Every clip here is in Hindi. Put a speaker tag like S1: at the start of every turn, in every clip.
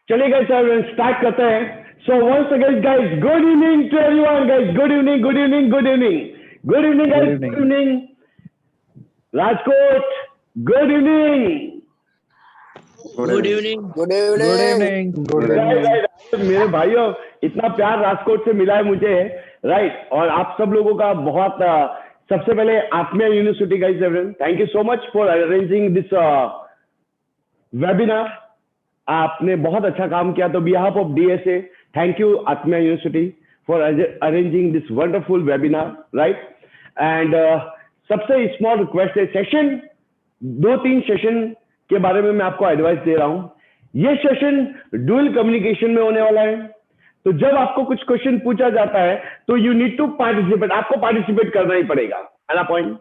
S1: चलिए गाइस स्टार्ट करते हैं। So once again guys, good evening to everyone guys, good evening, good evening, good evening, good evening
S2: Good
S1: guys,
S2: evening.
S1: Good evening Rajkot, good evening.
S3: Good evening.
S4: Good
S2: Good
S4: evening.
S2: evening. Good
S1: right
S2: evening.
S1: Right मेरे भाइयों, इतना प्यार राजकोट से मिला है मुझे, राइट। और आप सब लोगों का बहुत सबसे पहले Atmiya university guys everyone, thank you so much for arranging this webinar. आपने बहुत अच्छा काम किया, तो behalf of DSA thank you Atmiya university for arranging this wonderful webinar, right. And सबसे स्मॉल रिक्वेस्ट है, सेशन 2-3 सेशन के बारे में मैं आपको एडवाइस दे रहा हूं। ये सेशन डुअल कम्युनिकेशन में होने वाला है, तो जब आपको कुछ क्वेश्चन पूछा जाता है तो यू नीड टू पार्टिसिपेट, आपको पार्टिसिपेट करना ही पड़ेगा, है ना पॉइंट।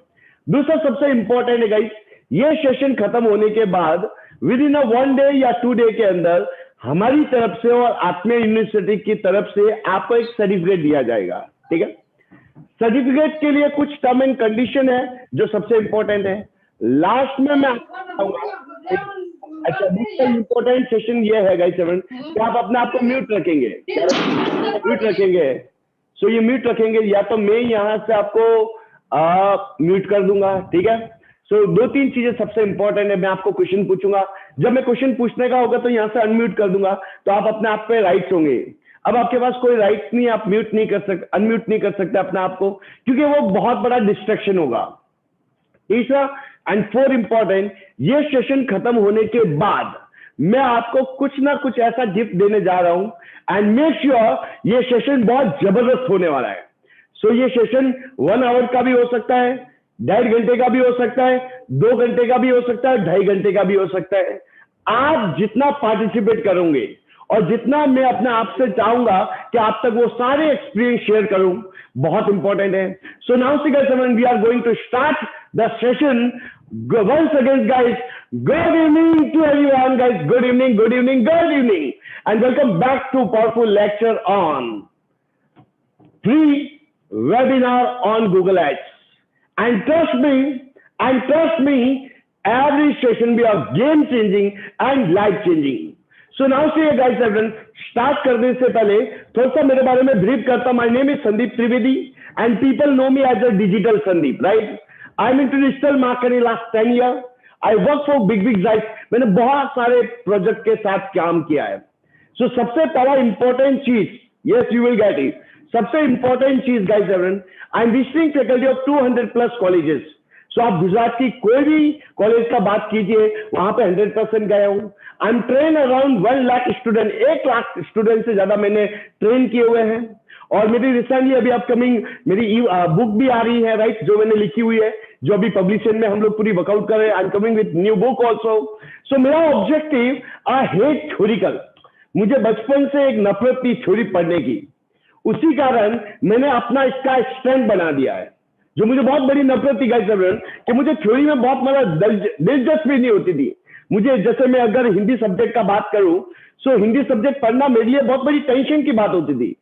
S1: दूसरा सबसे इंपॉर्टेंट है गाइस, ये सेशन खत्म होने के बाद विद इन 1 डे या 2 डे के अंदर हमारी तरफ से और आत्मीय यूनिवर्सिटी की तरफ से आपको एक सर्टिफिकेट दिया जाएगा, ठीक है। सर्टिफिकेट के लिए कुछ टर्म एंड कंडीशन है जो सबसे इंपॉर्टेंट है, लास्ट में मैं आपको बताऊंगा। अच्छा, दूसरा इंपॉर्टेंट सेशन ये है गाइस कि आप अपने आप को म्यूट रखेंगे, म्यूट रखेंगे। सो ये म्यूट रखेंगे, या तो मैं यहां से आपको म्यूट कर दूंगा, ठीक है। सो 2-3 चीजें सबसे इंपॉर्टेंट है। मैं आपको क्वेश्चन पूछूंगा, जब मैं क्वेश्चन पूछने का होगा तो यहां से अनम्यूट कर दूंगा, तो आप अपने आप पे राइट्स होंगे। अब आपके पास कोई राइट नहीं, आप म्यूट नहीं कर सकते, अनम्यूट नहीं कर सकते अपने आप को, क्योंकि वो बहुत बड़ा डिस्ट्रैक्शन होगा। तीसरा एंड 4 इंपॉर्टेंट, ये सेशन खत्म होने के बाद मैं आपको कुछ ना कुछ ऐसा गिफ्ट देने जा रहा हूं, एंड मेक श्योर ये सेशन बहुत जबरदस्त होने वाला है। सो ये सेशन 1 आवर का भी हो सकता है, 1.5 घंटे का भी हो सकता है, 2 घंटे का भी हो सकता है, 2.5 घंटे का भी हो सकता है। आप जितना पार्टिसिपेट करोगे और जितना मैं अपने आप से चाहूंगा कि आप तक वो सारे एक्सपीरियंस शेयर करूं, बहुत इंपॉर्टेंट है। So now we are going to start the session once again guys. Good evening to everyone guys, good evening, good evening, good evening, and welcome back to powerful lecture on free webinar on Google Ads. And trust me, every session will be game changing and life changing. So now see guys everyone, start करने से पहले थोड़ा सा मेरे बारे में ब्रीफ करता हूं। My name is Sandeep Trivedi and people know me as a digital Sandeep, right? I'm into digital marketing last 10 years. I work for big sites. मैंने बहुत सारे प्रोजेक्ट के साथ काम किया है। So सबसे पहला इंपॉर्टेंट चीज, yes you will get it, सबसे इंपॉर्टेंट चीज guys everyone, I am visiting faculty of 200+ colleges. So आप गुजरात की कोई भी कॉलेज का बात कीजिए, वहां पे 100% गया हूं। I am train around 1 lakh student, 1 lakh student से ज्यादा मैंने ट्रेन किए हुए हैं। और मेरी रिसेंटली अभी अपकमिंग मेरी बुक भी आ रही है, राइट, जो मैंने लिखी हुई है, जो अभी पब्लिशन में हम लोग पूरी वर्कआउट कर रहे हैं। I am coming with new book also. So मेरा ऑब्जेक्टिव हेट थ्योरिकल, मुझे बचपन से एक नफरत थी थ्योरी पढ़ने की, उसी कारण मैंने अपना इसका स्ट्रेंथ बना दिया है। जो मुझे बहुत बड़ी नफरत थी गाइस कि मुझे थ्योरी में बहुत मतलब दिलचस्पी नहीं होती थी। मुझे जैसे मैं अगर हिंदी सब्जेक्ट का बात करूं, सो हिंदी सब्जेक्ट पढ़ना मेरे लिए बहुत बड़ी टेंशन की बात होती थी।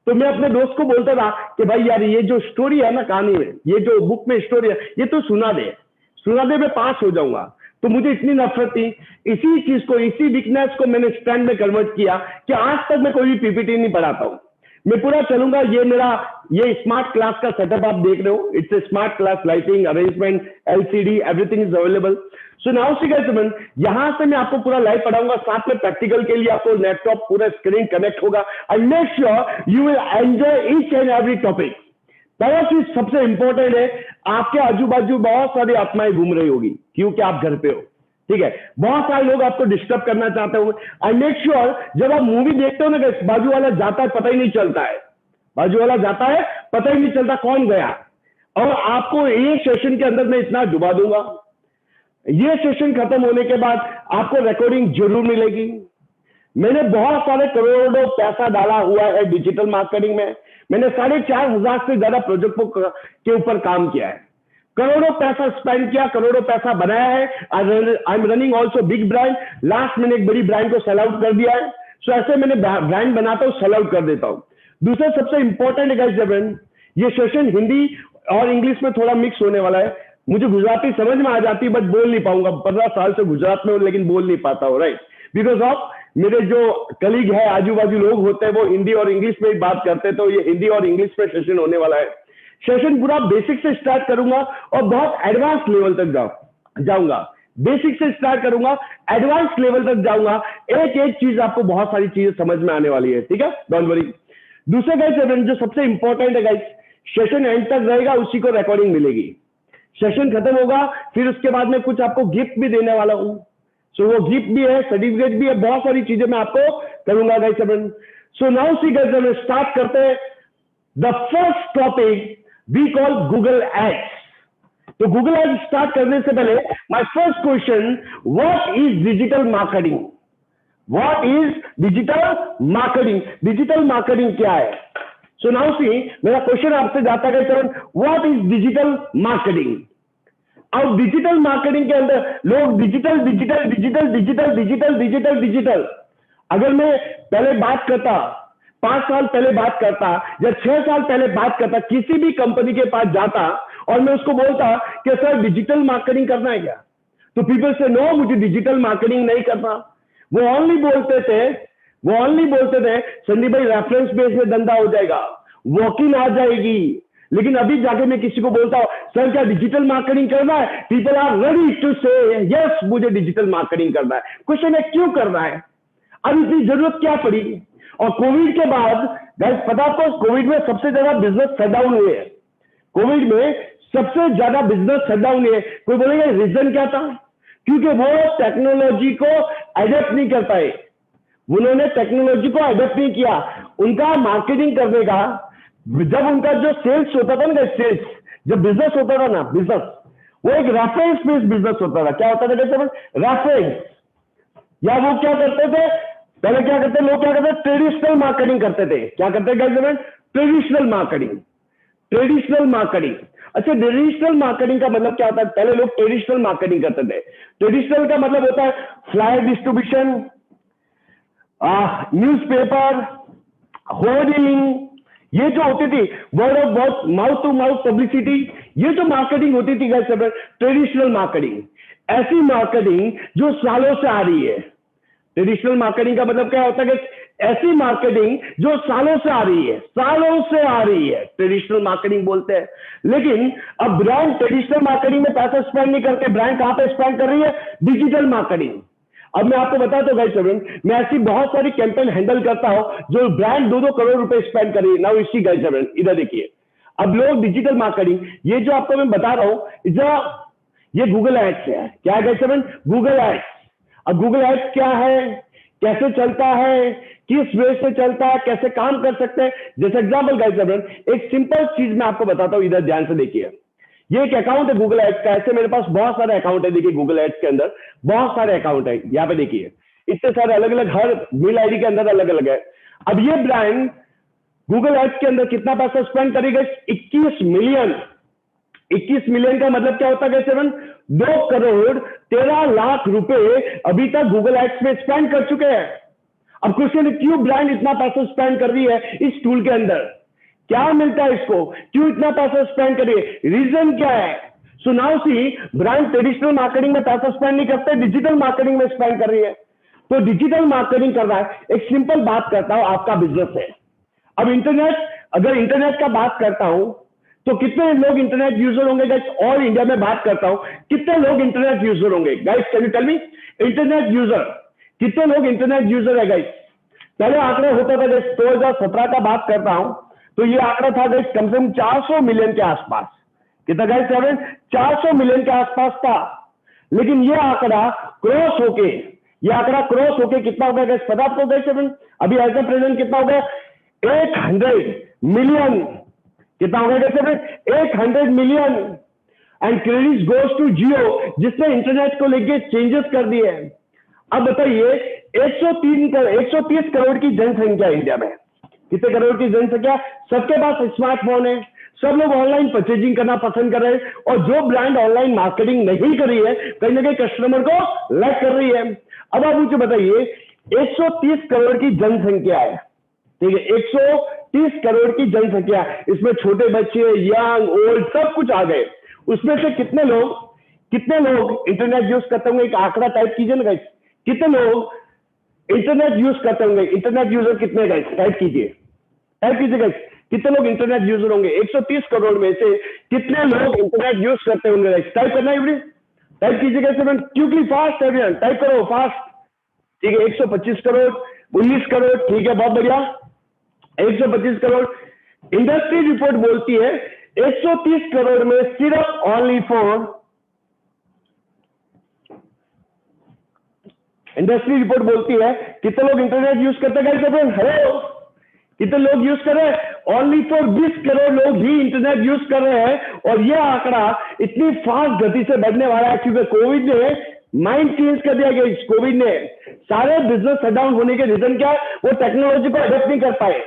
S1: तो मैं अपने दोस्त को बोलता था कि भाई यार ये जो स्टोरी है ना कहानी में, ये जो बुक में स्टोरी है, ये तो सुना दे मैं पास हो जाऊंगा। तो मुझे इतनी नफरत थी, इसी चीज को, इसी वीकनेस को मैंने स्ट्रेंथ में कन्वर्ट किया कि आज तक मैं कोई भी पीपीटी नहीं पढ़ाता हूं, मैं पूरा चलूंगा। ये स्मार्ट क्लास का सेटअप आप देख रहे हो, it's a smart class, lighting arrangement, LCD, everything is available. So now see guys, यहां से मैं आपको पूरा लाइव पढ़ाऊंगा, साथ में प्रैक्टिकल के लिए आपको लैपटॉप पूरा स्क्रीन कनेक्ट होगा। And make sure you will enjoy each and every topic. पहला चीज सबसे इंपॉर्टेंट है, आपके आजू बाजू बहुत सारी आत्माएं घूम रही होगी क्योंकि आप घर पे हो, ठीक है। बहुत सारे लोग आपको डिस्टर्ब करना चाहते होंगे। आई मेक श्योर जब आप मूवी देखते हो ना, बाजू वाला जाता है पता ही नहीं चलता है, बाजू वाला जाता है पता ही नहीं चलता कौन गया। और आपको ये सेशन के अंदर मैं इतना डुबा दूंगा, ये सेशन खत्म होने के बाद आपको रिकॉर्डिंग जरूर मिलेगी। मैंने बहुत सारे करोड़ों पैसा डाला हुआ है डिजिटल मार्केटिंग में। मैंने 4,500 से ज्यादा प्रोजेक्टों के ऊपर काम किया है, करोड़ों पैसा स्पेंड किया, करोड़ों पैसा बनाया है। I am running also big brand, last मैंने एक बड़ी ब्रांड को सेल आउट कर दिया है। सो ऐसे मैंने ब्रांड बनाता हूँ, सेल आउट कर देता हूँ। दूसरा सबसे इंपॉर्टेंट है गाइस, ये सेशन हिंदी और इंग्लिश में थोड़ा मिक्स होने वाला है। मुझे गुजराती समझ में आ जाती है बट बोल नहीं पाऊंगा, 15 साल से गुजरात में हूं लेकिन बोल नहीं पाता हूं, राइट, बिकॉज ऑफ मेरे जो कलीग है, आजू बाजू लोग होते हैं, वो हिंदी और इंग्लिश में बात करते हैं, तो ये हिंदी और इंग्लिश में सेशन होने वाला है। सेशन पूरा बेसिक से स्टार्ट करूंगा और बहुत एडवांस लेवल तक जाऊंगा। बेसिक से स्टार्ट करूंगा, एडवांस लेवल तक जाऊंगा। एक एक चीज आपको बहुत सारी चीजें समझ में आने वाली है, ठीक है, डोंट वरी। दूसरा गाइस जो सबसे इंपॉर्टेंट है गाइस, सेशन एंड तक रहेगा, उसी को रिकॉर्डिंग मिलेगी। सेशन खत्म होगा, फिर उसके बाद में कुछ आपको गिफ्ट भी देने वाला हूं। सो वो गिफ्ट भी है, सर्टिफिकेट भी है, बहुत सारी चीजें मैं आपको करूंगा guys. So now see guys, start करते हैं। The first topic we call Google ads. तो गूगल एड्स स्टार्ट करने से पहले my first question, what is digital marketing? What is digital marketing? Digital marketing क्या है? सो नाउ सी, मेरा क्वेश्चन आपसे जाता है sir, what is digital marketing? अब डिजिटल मार्केटिंग के अंदर लोग digital digital digital digital digital digital digital, अगर मैं पहले बात करता, 5 साल पहले बात करता या 6 साल पहले बात करता, किसी भी कंपनी के पास जाता और मैं उसको बोलता कि सर डिजिटल मार्केटिंग करना है क्या, तो पीपल से नो, मुझे डिजिटल मार्केटिंग नहीं करना। वो ओनली बोलते थे संदीप भाई रेफरेंस बेस में धंधा हो जाएगा, वॉक इन आ जाएगी। लेकिन अभी जाके मैं किसी को बोलता हूं सर क्या डिजिटल मार्केटिंग करना है, पीपल आर रेडी टू से यस, मुझे डिजिटल मार्केटिंग करना है। क्वेश्चन है क्यों करना है, अब इतनी जरूरत क्या पड़ी? और कोविड के बाद गाइस पता आपको, कोविड में सबसे ज्यादा बिजनेस शटडाउन हुए हैं। कोविड में सबसे ज्यादा बिजनेस शटडाउन हुए। कोई बोलेगा रीजन क्या था? क्योंकि वो टेक्नोलॉजी को एडेप्ट नहीं कर पाए, उन्होंने टेक्नोलॉजी को एडेप्ट नहीं किया। उनका मार्केटिंग करने का, जब उनका जो सेल्स होता था ना, सेल्स जब बिजनेस होता था ना, बिजनेस वो एक रेफरेंस बेस्ड बिजनेस होता था। क्या होता था कैसे? रेफरेंस, या वो क्या करते थे पहले, क्या करते लोग, क्या करते ट्रेडिशनल मार्केटिंग करते थे। क्या करते हैं? Traditional marketing, traditional marketing. अच्छा, ट्रेडिशनल मार्केटिंग का मतलब क्या होता है? पहले लोग ट्रेडिशनल मार्केटिंग करते थे। ट्रेडिशनल का मतलब होता है फ्लायर डिस्ट्रीब्यूशन, न्यूज़पेपर, होर्डिंग, ये जो होती थी word of mouth to mouth publicity, ये जो मार्केटिंग होती थी गाइस, ट्रेडिशनल मार्केटिंग। ऐसी मार्केटिंग जो सालों से आ रही है। ट्रेडिशनल मार्केटिंग का मतलब क्या होता है? ऐसी मार्केटिंग जो सालों से आ रही है, सालों से आ रही है, ट्रेडिशनल मार्केटिंग बोलते हैं। लेकिन अब ब्रांड ट्रेडिशनल मार्केटिंग में पैसा स्पेंड नहीं करके ब्रांड कहां पे स्पेंड कर रही है? Digital marketing. अब मैं आपको बताता हूं गाइस, मैं ऐसी बहुत सारी कैंपेन हैंडल करता हूं जो ब्रांड 2-2 करोड़ रुपए स्पेंड कर रही है। नाउ इसी गाइस, इधर देखिए, अब लोग डिजिटल मार्केटिंग, ये जो आपको मैं बता रहा हूं, ये गूगल एड्स है। क्या है गाइस? Google ads. अब गूगल एड्स क्या है, कैसे चलता है, किस वे से चलता है, कैसे काम कर सकते हैं? जैसे एग्जांपल गाइस, एक सिंपल चीज मैं आपको बताता हूं, इधर ध्यान से देखिए। ये एक अकाउंट है गूगल एड्स का। ऐसे मेरे पास बहुत सारे अकाउंट है, देखिए गूगल एड्स के अंदर बहुत सारे अकाउंट है। यहाँ पे देखिए, इतने सारे अलग अलग, हर मेल आईडी के अंदर अलग अलग है। अब ये ब्रांड गूगल एड्स के अंदर कितना पैसा स्पेंड करेगा? 21 मिलियन। 21 मिलियन का मतलब क्या होता है? 2 करोड़ 13 लाख रुपए अभी तक गूगल एड्स में स्पेंड कर चुके हैं। अब क्वेश्चन है, क्यों ब्रांड इतना पैसा स्पेंड कर रही है इस टूल के अंदर? क्या मिलता है इसको? क्यों इतना पैसा स्पेंड कर रही है? रीजन क्या है? सो नाउ सी, ब्रांड ट्रेडिशनल मार्केटिंग में पैसा स्पेंड नहीं करते, डिजिटल मार्केटिंग में स्पेंड कर रही है। तो डिजिटल मार्केटिंग कर रहा है। एक सिंपल बात करता हूं, आपका बिजनेस है। अब इंटरनेट, अगर इंटरनेट का बात करता हूं तो कितने लोग इंटरनेट यूजर होंगे गाइस? ऑल इंडिया में बात करता हूं, कितने लोग इंटरनेट यूजर होंगे guys? Can you tell me? Internet user कितने लोग इंटरनेट यूजर है गाइस? पहले आंकड़ा होता था गाइस, 2017 का बात करता हूं, तो ये आंकड़ा था गाइस कम से कम 400 मिलियन के आसपास। कितना गाइस? 400 मिलियन के आसपास था। लेकिन ये आंकड़ा क्रॉस होके कितना हो गया गाइस? पता आपको गाइस? अभी एज ए प्रेजेंट कितना हो गया? 800 मिलियन। कितना हो गया? 800 million. And credit goes to Jio, जिसने इंटरनेट को लेके चेंजेस कर दिए हैं। अब बताइए, 130 करोड़ की जनसंख्या इंडिया में। कितने करोड़ की जनसंख्या? सबके पास स्मार्टफोन है, सब लोग ऑनलाइन परचेजिंग करना पसंद कर रहे हैं। और जो ब्रांड ऑनलाइन मार्केटिंग नहीं कर रही है, कहीं ना कहीं कस्टमर को लैग कर रही है। अब आप मुझे बताइए, 130 करोड़ की जनसंख्या है, ठीक है, 130 करोड़ की जनसंख्या, इसमें छोटे बच्चे, यंग, ओल्ड सब कुछ आ गए। उसमें से कितने लोग इंटरनेट यूज करते होंगे? एक आंकड़ा टाइप कीजिए ना गाइस, कितने लोग इंटरनेट यूज करते होंगे, इंटरनेट यूजर कितने गाइस? टाइप कीजिए गाइस, कितने लोग इंटरनेट यूजर होंगे? 130 करोड़ में से कितने लोग इंटरनेट यूज करते होंगे गाइस? टाइप करना एवरी, टाइप कीजिएगा everyone, quickly fast everyone, type करो फास्ट। ठीक है, 125 करोड़, 19 करोड़, ठीक है, बहुत बढ़िया, 125 करोड़। इंडस्ट्री रिपोर्ट बोलती है 130 करोड़ में सिर्फ ओनली फॉर, इंडस्ट्री रिपोर्ट बोलती है कितने लोग इंटरनेट यूज करते हैं? हेलो, कितने लोग यूज कर रहे हैं? ओनली फॉर 20 करोड़ लोग ही इंटरनेट यूज कर रहे हैं। और यह आंकड़ा इतनी फास्ट गति से बढ़ने वाला है क्योंकि कोविड ने माइंड चेंज कर दिया गया। कोविड ने सारे बिजनेस शट डाउन होने के रीजन क्या है? वो टेक्नोलॉजी को अडॉप्ट नहीं कर पाए,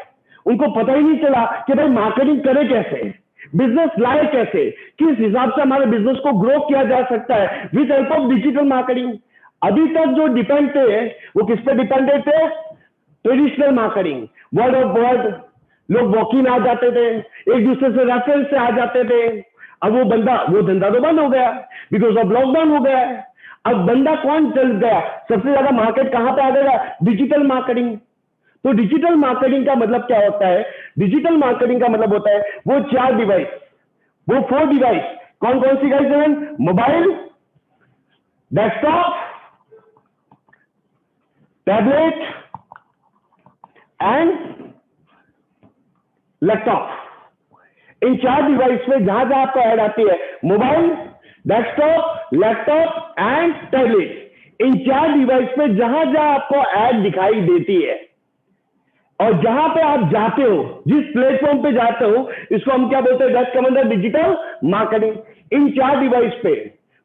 S1: उनको पता ही नहीं चला कि भाई मार्केटिंग करे कैसे, बिजनेस लाए कैसे, किस हिसाब से हमारे बिजनेस को ग्रो किया जा सकता है with help of digital marketing. अभी तक जो डिपेंड थे वो किस पे डिपेंडेंट थे? Traditional marketing, word of word, लोग वॉक इन आ जाते थे, एक दूसरे से रेफरेंस से आ जाते थे। अब वो धंधा तो बंद हो गया, बिकॉज ऑफ लॉकडाउन हो गया है। अब बंदा कौन चल गया? सबसे ज्यादा मार्केट कहां पे आ गया? Digital marketing. तो डिजिटल मार्केटिंग का मतलब क्या होता है? डिजिटल मार्केटिंग का मतलब होता है वो 4 डिवाइस, वो 4 डिवाइस, कौन कौन सी गाइस हैं? Mobile, desktop, tablet and laptop. In 4 device में जहां जहां आपको ऐड आती है, mobile, desktop, laptop and tablet, in 4 device में जहां जहां आपको ऐड दिखाई देती है और जहां पे आप जाते हो, जिस प्लेटफॉर्म पे जाते हो, इसको हम क्या बोलते हैं? That's come under digital marketing. In 4 device पे,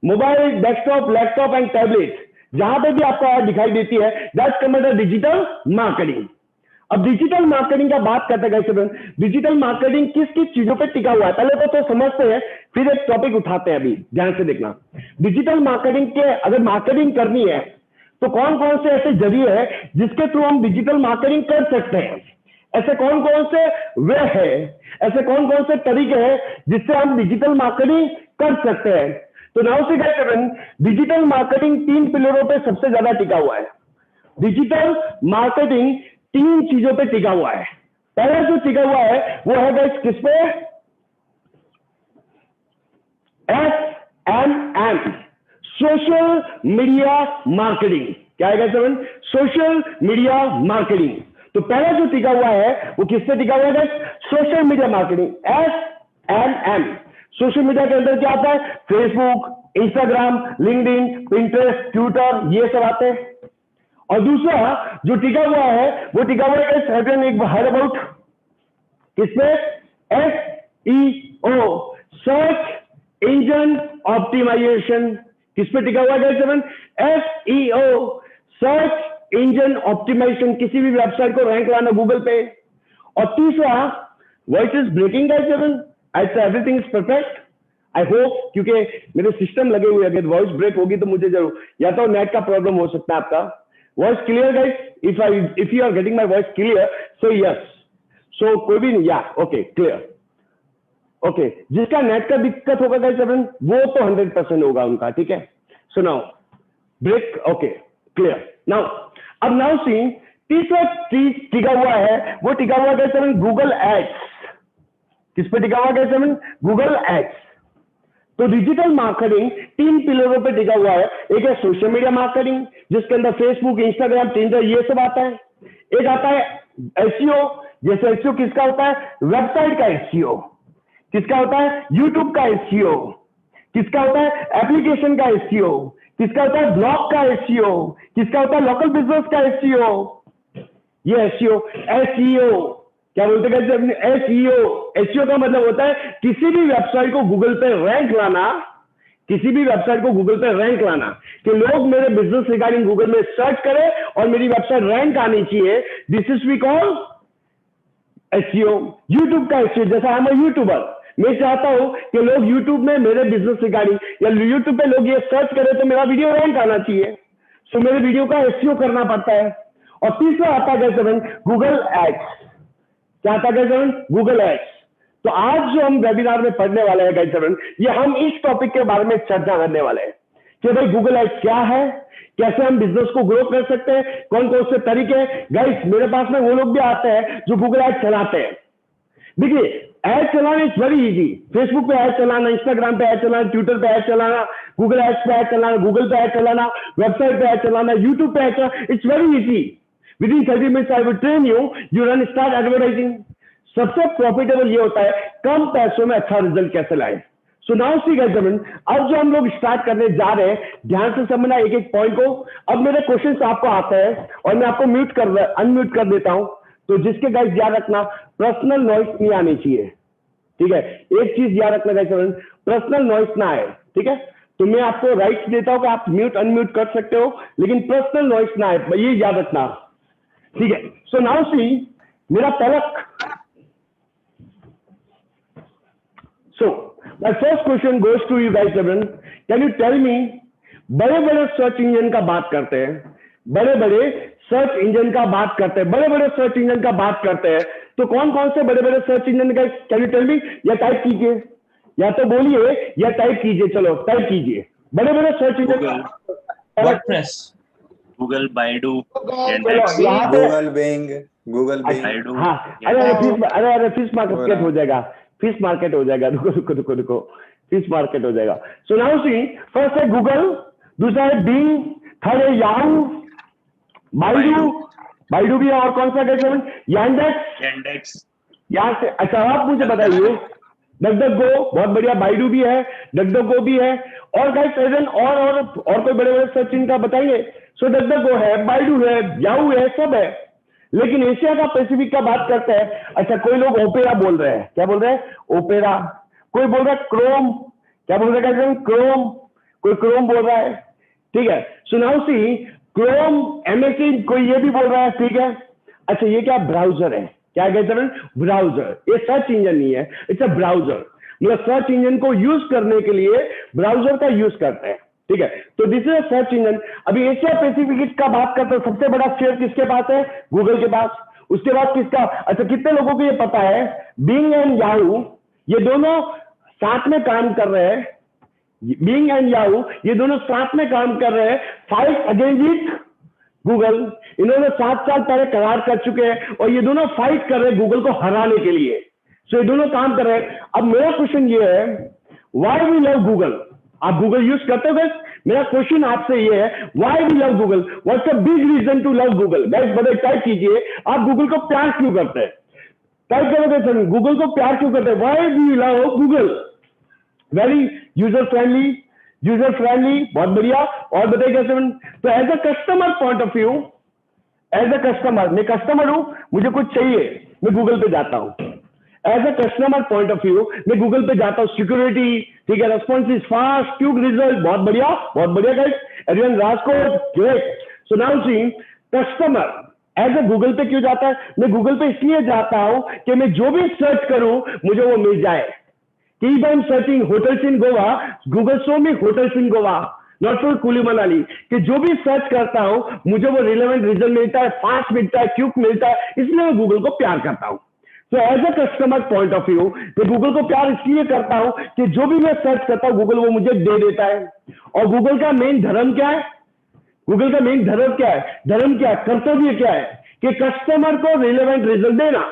S1: mobile, desktop, laptop and tablet, जहां पे भी आपको ऐड दिखाई देती है, that's come under digital marketing. अब डिजिटल मार्केटिंग का बात करते हैं, डिजिटल मार्केटिंग किस किस चीजों पे टिका हुआ है पहले तो समझते हैं, फिर एक टॉपिक उठाते हैं। अभी ध्यान से देखना, डिजिटल मार्केटिंग के अगर मार्केटिंग करनी है तो कौन कौन से ऐसे जरिए हैं जिसके थ्रू हम डिजिटल मार्केटिंग कर सकते हैं? ऐसे कौन कौन से वे हैं, ऐसे कौन कौन से तरीके हैं जिससे हम डिजिटल मार्केटिंग कर सकते हैं? तो नाउ से डिजिटल मार्केटिंग 3 पिलरों पे सबसे ज्यादा टिका हुआ है। डिजिटल मार्केटिंग 3 चीजों पे टिका हुआ है। पहला जो टिका हुआ है वो है गाइस किस पे? SMM, social media marketing. क्या है गाइस? Social media marketing. तो पहला जो टिका हुआ है वो किस पे टिका हुआ है? Social media marketing, SMM। Social media के अंदर क्या आता है? Facebook, Instagram, LinkedIn, Pinterest, Twitter, ये सब आते हैं। और दूसरा जो टिका हुआ है वो टिका हुआ है सेवन एक हायर अबाउट किसमें? SEO, search engine optimisation. किस पे टिका हुआ है? 7 SEO, सर्च इंजन ऑप्टिमाइजेशन, किसी भी वेबसाइट को रैंक लाना गूगल पे। और तीसरा वॉइस इज ब्रेकिंग गाइस 7, आई से everything is perfect I hope, क्योंकि मेरे सिस्टम लगे हुए अगर वॉइस ब्रेक होगी तो मुझे जरूर, या तो नेट का प्रॉब्लम हो सकता है आपका। Voice clear guys? If you are getting my voice clear so yes, so कोई भी नहीं, या ओके क्लियर, ओके। जिसका नेट का दिक्कत होगा गाइस 7 वो तो 100% होगा उनका, ठीक है। So now break, okay clear. Now अब नाउ सी तीसरा चीज टिका हुआ है वो टिका हुआ है 7 गूगल एड्स। किस पे टिका हुआ है 7? Google ads. तो डिजिटल मार्केटिंग 3 पिलरों पे टिका हुआ है। एक है सोशल मीडिया मार्केटिंग जिसके अंदर फेसबुक, इंस्टाग्राम, टिंडर ये सब आता है। एक आता है एसईओ, जैसे एसईओ किसका होता है? वेबसाइट का एसईओ। किसका होता है? यूट्यूब का एसईओ। किसका होता है? एप्लीकेशन का एसईओ। किसका होता है? ब्लॉग का एसईओ। किसका होता है? लोकल बिजनेस का एसईओ। ये एसईओ क्या बोलते हैं? एसईओ। एसईओ का मतलब होता है किसी भी वेबसाइट को गूगल पे रैंक लाना, किसी भी वेबसाइट को गूगल पे रैंक लाना, कि लोग मेरे बिजनेस रिगार्डिंग गूगल में सर्च करें और मेरी वेबसाइट रैंक आनी चाहिए। This is we call SEO. YouTube का एसईओ, जैसा आई एम अ यूट्यूबर, मैं चाहता हूं कि लोग यूट्यूब में मेरे बिजनेस रिगार्डिंग या यूट्यूब पे लोग ये सर्च करें तो मेरा वीडियो रैंक आना चाहिए, सो मेरे वीडियो का एसईओ करना पड़ता है। और तीसरा आता है गूगल एड्स। क्या आता है? Google ads. तो आज जो हम वेबिनार में पढ़ने वाले हैं गाइस 7, ये हम इस टॉपिक के बारे में चर्चा करने वाले हैं कि भाई गूगल एड्स क्या है, कैसे हम बिजनेस को ग्रो कर सकते हैं, कौन कौन से तरीके हैं। गाइस मेरे पास में वो लोग भी आते हैं जो गूगल एड चलाते हैं। देखिए एड चलाना इज वेरी इजी, फेसबुक पे एड चलाना, इंस्टाग्राम पे एड चलाना, ट्विटर पे एड चलाना, गूगल एड्स पे एड चलाना, गूगल पे एड चलाना, वेबसाइट पे एड चलाना, यूट्यूब पे एड चलाना, it's very easy. With in 30 minutes I will train you, you run start advertising. सबसे प्रॉफिटेबल ये होता है कम पैसों में अच्छा रिजल्ट कैसे लाए। सो नाउ सी गाइस, अब जो हम लोग स्टार्ट करने जा रहे हैं, ध्यान से समझना एक एक पॉइंट को। अब मेरे क्वेश्चन आपको आते हैं और मैं आपको अनम्यूट कर देता हूं। तो जिसके गाइस याद रखना, पर्सनल नॉइस नहीं आनी चाहिए, ठीक है। एक चीज याद रखना गाइस, पर्सनल नॉइस ना आए, ठीक है। तो मैं आपको राइट्स देता हूं कि आप म्यूट अनम्यूट कर सकते हो, लेकिन पर्सनल नॉइस ना आए, ये याद रखना, ठीक है। सो नाउ सी, मेरा पहला, so my first question goes to you guys, everyone. Can you tell me, बड़े बड़े सर्च इंजन का बात करते हैं, बड़े बड़े सर्च इंजन का बात करते हैं, बड़े बड़े सर्च इंजन का बात करते हैं, तो कौन कौन से बड़े बड़े सर्च इंजन का, कैन यू टेल मी, या टाइप कीजिए, या तो बोलिए या टाइप कीजिए, चलो टाइप कीजिए बड़े बड़े search engine.
S3: WordPress, Google, Baidu, Yandex,
S2: Google Bing.
S3: Baidu.
S1: हाँ, अरे फिश मार्केट हो जाएगा, फिश मार्केट हो जाएगा, रुको, फिश मार्केट हो जाएगा। सो नाउ सी, फर्स्ट है गूगल, दूसरा है बिंग, थर्ड है याहू, बाइडू भी है, और कौन सा कहते हैं,
S3: Yandex.
S1: यहाँ से। अच्छा आप मुझे बताइए, डकडगो बहुत बढ़िया, बाइडू भी है, डकडगो भी है, और गाइस और कोई बड़े बड़े सर्च इंजन का बताइए। सो डकडगो है, बाइडू है, याहू है, सब है। लेकिन एशिया का पैसिफिक का बात करते हैं। अच्छा कोई लोग ओपेरा बोल रहे हैं, क्या बोल रहे हैं, ओपेरा। कोई बोल रहा है क्रोम, क्या बोल रहे हैं, क्रोम, कोई क्रोम बोल रहा है, ठीक है। सो नाउ सी, क्रोम, एमएससी, कोई ये भी बोल रहा है, ठीक है। अच्छा ये क्या, ब्राउजर है, क्या कहते हैं, ब्राउजर। ये सर्च इंजन नहीं है, इट्स अ ब्राउजर, मतलब सर्च इंजन को यूज करने के लिए ब्राउजर का यूज करते हैं, ठीक है। तो दिस इज सर्च इंजन। अभी एशिया पैसिफिक का बात करते हैं, सबसे बड़ा शेयर किसके पास है, गूगल के पास। उसके बाद किसका, अच्छा कितने लोगों को ये पता है, बिंग एंड याहू ये दोनों साथ में काम कर रहे हैं, बिंग एंड याहू ये दोनों साथ में काम कर रहे हैं, फाइट अगेंस्ट विथ गूगल। इन्होंने 7 साल पहले करार कर चुके हैं और ये दोनों फाइट कर रहे हैं गूगल को हराने के लिए। सो ये दोनों काम कर रहे हैं। अब मेरा क्वेश्चन ये है, व्हाई वी लव गूगल। आप गूगल यूज करते हो गाइस, मेरा क्वेश्चन आपसे ये है, why we love Google, what's a big reason to love Google. Guys बताइए, टाइप कीजिए, आप गूगल को प्यार क्यों करते हैं, टाइप करोगे, गूगल को प्यार क्यों करते हैं, why we love Google. Very user friendly, बहुत बढ़िया। और बताइए कैसे। तो as a customer point of view, as a customer, मैं कस्टमर हूं, मुझे कुछ चाहिए, मैं गूगल पे जाता हूं। As a customer point of view मैं गूगल पे जाता हूं, सिक्योरिटी, ठीक है, response is fast, quick result, बहुत बढ़िया guys, everyone Rajkot, great. So now see, customer as a Google पे क्यों जाता है, मैं गूगल पे इसलिए जाता हूं कि मैं जो भी सर्च करूं मुझे वो मिल जाए। Keep on searching hotels in Goa, Google show me hotels in Goa, not for Kulu Manali। कि जो भी सर्च करता हूं मुझे वो रिलेवेंट रिजल्ट मिलता है, फास्ट मिलता है, क्विक मिलता है, इसलिए मैं गूगल को प्यार करता हूं। तो as a customer point of view मैं गूगल को प्यार इसलिए करता हूं कि जो भी मैं सर्च करता हूं गूगल वो मुझे दे देता है। और गूगल का मेन धर्म क्या है, गूगल का मेन धर्म क्या है, कर्तव्य क्या है, कि कस्टमर को रिलेवेंट रिजल्ट देना,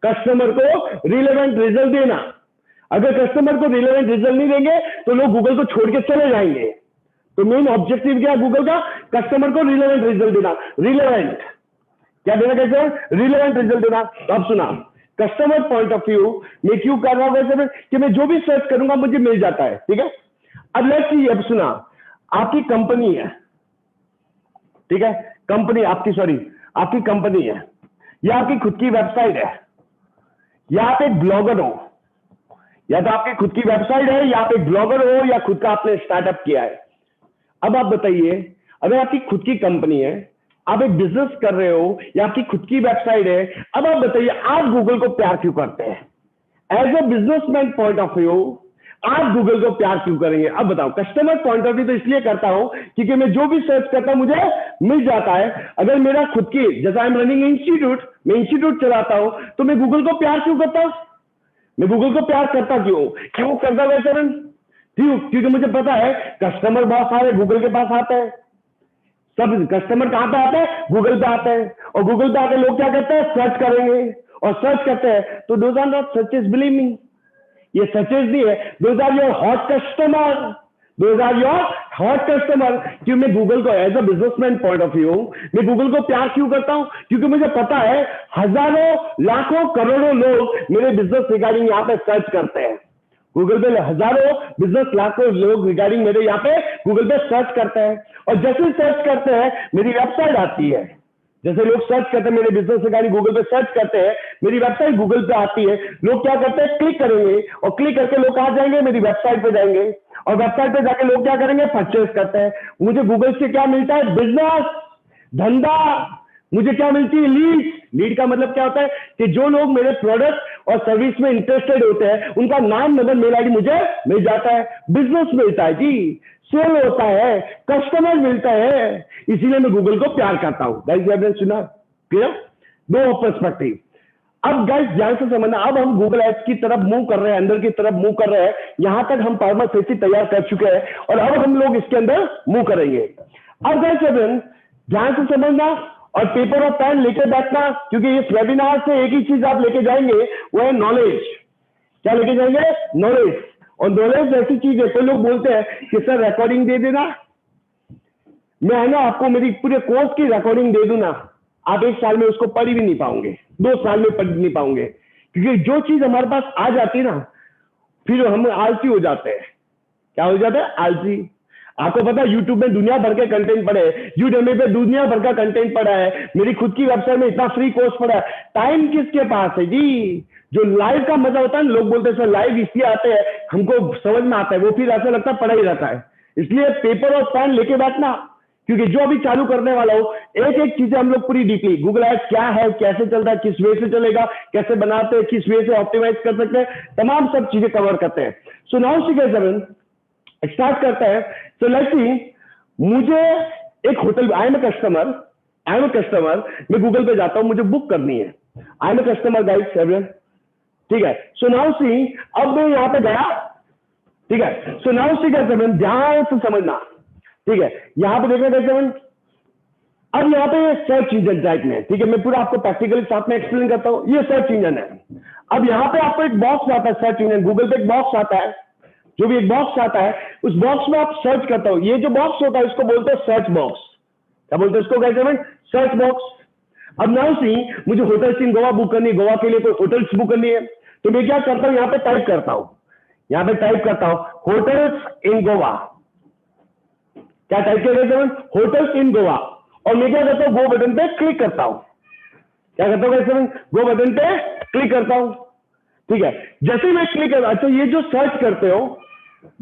S1: कस्टमर को रिलेवेंट रिजल्ट देना। अगर कस्टमर को रिलेवेंट रिजल्ट नहीं देंगे तो लोग गूगल को छोड़ के चले जाएंगे। तो मेन ऑब्जेक्टिव क्या है गूगल का, कस्टमर को रिलेवेंट रिजल्ट देना। रिलेवेंट क्या देना, कैसे रिलेवेंट रिजल्ट देना। तो अब सुना, कस्टमर पॉइंट ऑफ व्यू मैं क्यों कर रहा हूं वैसे कि मैं जो भी सर्च करूंगा मुझे मिल जाता है, ठीक है। अब लेट्स सी, अब सुना, आपकी कंपनी है, ठीक है, कंपनी आपकी कंपनी है, या आपकी खुद की वेबसाइट है, या आप एक ब्लॉगर हो, या तो आपकी खुद की वेबसाइट है, या आप एक ब्लॉगर हो, या खुद का आपने स्टार्टअप किया है। अब आप बताइए, अगर आपकी खुद की कंपनी है, आप एक बिजनेस कर रहे हो, या आपकी खुद की वेबसाइट है, अब आप बताइए आप गूगल को प्यार क्यों करते हैं। As a businessman point of view आप गूगल को प्यार क्यों करेंगे। अब बताओ, कस्टमर पॉइंट ऑफ व्यू तो इसलिए करता हूं क्योंकि मैं जो भी सर्च करता हूं मुझे मिल जाता है। अगर मेरा खुद की, जैसा आई एम रनिंग इंस्टीट्यूट, मैं इंस्टीट्यूट चलाता हूं, तो मैं गूगल को प्यार क्यों करता हूं, मैं गूगल को प्यार करता क्यों करता वैसे, क्यों? क्योंकि मुझे पता है कस्टमर बहुत सारे गूगल के पास आते हैं, सब कस्टमर कहां पे आते हैं? गूगल पे आते हैं, और गूगल पे आके लोग क्या करते हैं? सर्च करेंगे, और सर्च करते हैं तो those are not searches, believe me, ये सर्चेस नहीं है, those are your hot customer, those are your hot customer. क्यों? मैं गूगल को as a businessman point of view मैं गूगल को प्यार क्यों करता हूं? क्योंकि मुझे पता है हजारों लाखों करोड़ों लोग मेरे बिजनेस रिगार्डिंग यहाँ पे सर्च करते हैं। गूगल पे हजारों बिजनेस लाखों लोग रिगार्डिंग मेरे यहाँ पे गूगल पे सर्च करते हैं, और जैसे सर्च करते हैं मेरी वेबसाइट आती है। जैसे लोग सर्च करते हैं मेरे बिजनेस रिगार्डिंग गूगल पे सर्च करते हैं, मेरी वेबसाइट गूगल पे आती है, लोग क्या करते हैं? क्लिक करेंगे, और क्लिक करके लोग कहां जाएंगे? मेरी वेबसाइट पे जाएंगे, और वेबसाइट पे जाके लोग क्या करेंगे? परचेस करते हैं। मुझे गूगल से क्या मिलता है? बिजनेस, धंधा। मुझे क्या मिलती है? लीड। लीड का मतलब क्या होता है? कि जो लोग मेरे प्रोडक्ट और सर्विस में इंटरेस्टेड होते हैं उनका नाम, नंबर, मेल आईडी मुझे मिल जाता है, बिजनेस मिलता है जी, सेल होता है, कस्टमर मिलता है। इसीलिए मैं गूगल को प्यार करता हूं। गाइस आपने सुना? क्लियर? दो पर्सपेक्टिव। अब गाइस ध्यान से समझना, अब हम गूगल एड्स की तरफ मूव कर रहे हैं, अंदर की तरफ मूव कर रहे हैं। यहां तक हम फार्मासिटी तैयार कर चुके हैं, और अब हम लोग इसके अंदर मूव करेंगे। अब गाइस ध्यान से समझना, और पेपर और पेन लेके बैठना, क्योंकि इस वेबिनार से एक ही चीज आप लेके जाएंगे, वो है नॉलेज। क्या लेके जाएंगे? नॉलेज। और नॉलेज ऐसी चीज है, तो लोग बोलते हैं कि सर रिकॉर्डिंग दे देना, मैं है ना आपको मेरी पूरे कोर्स की रिकॉर्डिंग दे दूं ना, आप एक साल में उसको पढ़ भी नहीं पाओगे, 2 साल में पढ़ नहीं पाओगे, क्योंकि जो चीज हमारे पास आ जाती है ना, फिर हम आलसी हो जाते हैं। क्या हो जाता है? आलसी। आपको पता है यूट्यूब में दुनिया भर के कंटेंट पड़े हैं, यूडेमी पे दुनिया भर का कंटेंट पड़ा है, मेरी खुद की वेबसाइट में इतना फ्री कोर्स पड़ा है। टाइम किसके पास है जी? जो लाइव का मजा होता है ना, लोग बोलते हैं सर लाइव इसलिए आते हैं, हमको समझ में आता है, वो फिर ऐसा लगता है पढ़ा ही रहता है। इसलिए पेपर और पेन लेके बैठना, क्योंकि जो अभी चालू करने वाला हो, एक एक चीजें हम लोग पूरी डीपली, गूगल एड्स क्या है, कैसे चलता है, किस वे से चलेगा, कैसे बनाते हैं, किस वे से ऑप्टिमाइज कर सकते हैं, तमाम सब चीजें कवर करते हैं। सो नाउ स्टार्ट करते हैं। सो लेट्स सी, मुझे एक hotel, I am a customer, मैं गूगल पे जाता हूं, मुझे बुक करनी है, I am a customer guys everyone, ठीक है। सो नाउ सी, अब मैं यहां पे गया, ठीक है। सो नाउ सी कैसे, ध्यान से समझना, ठीक है। यहां पे देखना कैसे, अब यहां पे सर्च इंजन टाइप में, ठीक है, मैं पूरा आपको प्रैक्टिकली साथ में एक्सप्लेन करता हूं। ये सर्च इंजन है। अब यहां पे आपको एक बॉक्स आता है, सर्च इंजन, गूगल पे एक बॉक्स आता है, जो भी एक बॉक्स आता है, उस बॉक्स में आप सर्च करते हो। ये जो बॉक्स होता है इसको बोलते हैं सर्च बॉक्स। क्या बोलते हैं इसको? कैसे? Search box. अब नाउ सी, मुझे होटल्स इन गोवा बुक करनी है, गोवा के लिए कोई होटल्स बुक करनी है, तो मैं क्या करता हूं? यहां पे टाइप करता हूं, यहां पे टाइप करता हूं होटल्स इन गोवा। क्या टाइप किया? होटल्स इन गोवा। और मैं क्या करता हूं? गो बटन पे क्लिक करता हूं। क्या करता हूं कैसे? गो बटन पे क्लिक करता हूं, ठीक है। जैसे मैं क्लिक करता, अच्छा ये जो सर्च करते हो,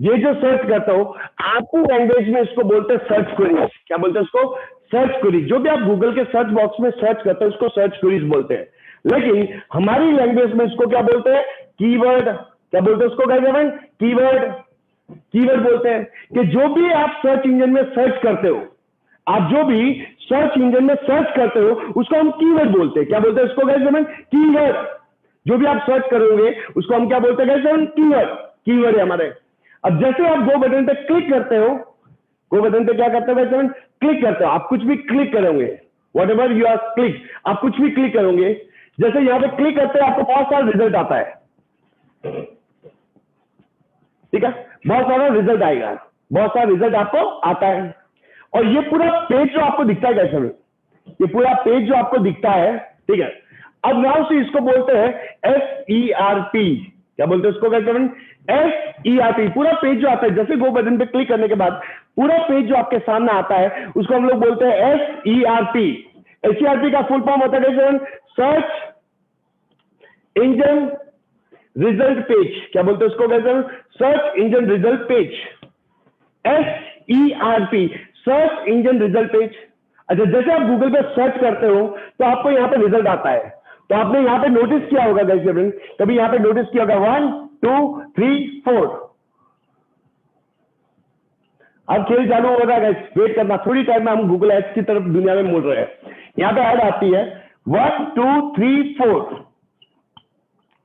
S1: ये जो सर्च करता हो, आपकी लैंग्वेज में इसको बोलते हैं सर्च क्वेरीज। क्या बोलते हैं इसको? Search queries. जो भी आप गूगल के सर्च बॉक्स में सर्च करते हो उसको सर्च क्वेरीज बोलते हैं, लेकिन हमारी लैंग्वेज में इसको क्या बोलते हैं? कीवर्ड। क्या बोलते हैं इसको? क्या? कीवर्ड। कीवर्ड बोलते हैं कि जो भी आप सर्च इंजन में सर्च करते हो, आप जो भी सर्च इंजन में सर्च करते हो उसको हम कीवर्ड बोलते हैं। क्या बोलते हैं इसको? कीवर्ड। जो भी आप सर्च करोगे उसको हम क्या बोलते हैं? कीवर्ड। कीवर्ड है हमारे। अब जैसे आप गो बटन पे क्लिक करते हो, गो बटन पे क्या करते हो? क्लिक करते हो, आप कुछ भी क्लिक करोगे, whatever you are click, आप कुछ भी क्लिक करोगे, जैसे यहां पे क्लिक करते हो आपको बहुत सारा रिजल्ट आता है, ठीक है, बहुत सारा रिजल्ट आएगा, बहुत सारा रिजल्ट आपको आता है। और ये पूरा पेज जो आपको दिखता है कैसे में, ये पूरा पेज जो आपको दिखता है, ठीक है। अब नाउ से इसको बोलते हैं SERP। क्या बोलते हैं इसको? SERP। पूरा पेज जो आता है, जैसे गो बटन पे क्लिक करने के बाद पूरा पेज जो आपके सामने आता है उसको हम लोग बोलते हैं SERP। SERP का फुल फॉर्म होता है सर्च इंजन रिजल्ट पेज। क्या बोलते हैं उसको? Search engine result page, SERP, search engine result page. अच्छा, जैसे आप गूगल पे सर्च करते हो तो आपको यहाँ पे रिजल्ट आता है, तो आपने यहाँ पे नोटिस किया होगा गाइस, कभी यहाँ पे नोटिस किया होगा 1 2 3 4। अब खेल चालू होगा गाइस, वेट करना, थोड़ी टाइम में हम गूगल एड्स की तरफ दुनिया में मुड़ रहे हैं। यहाँ पे ऐड आती है 1 2 3 4,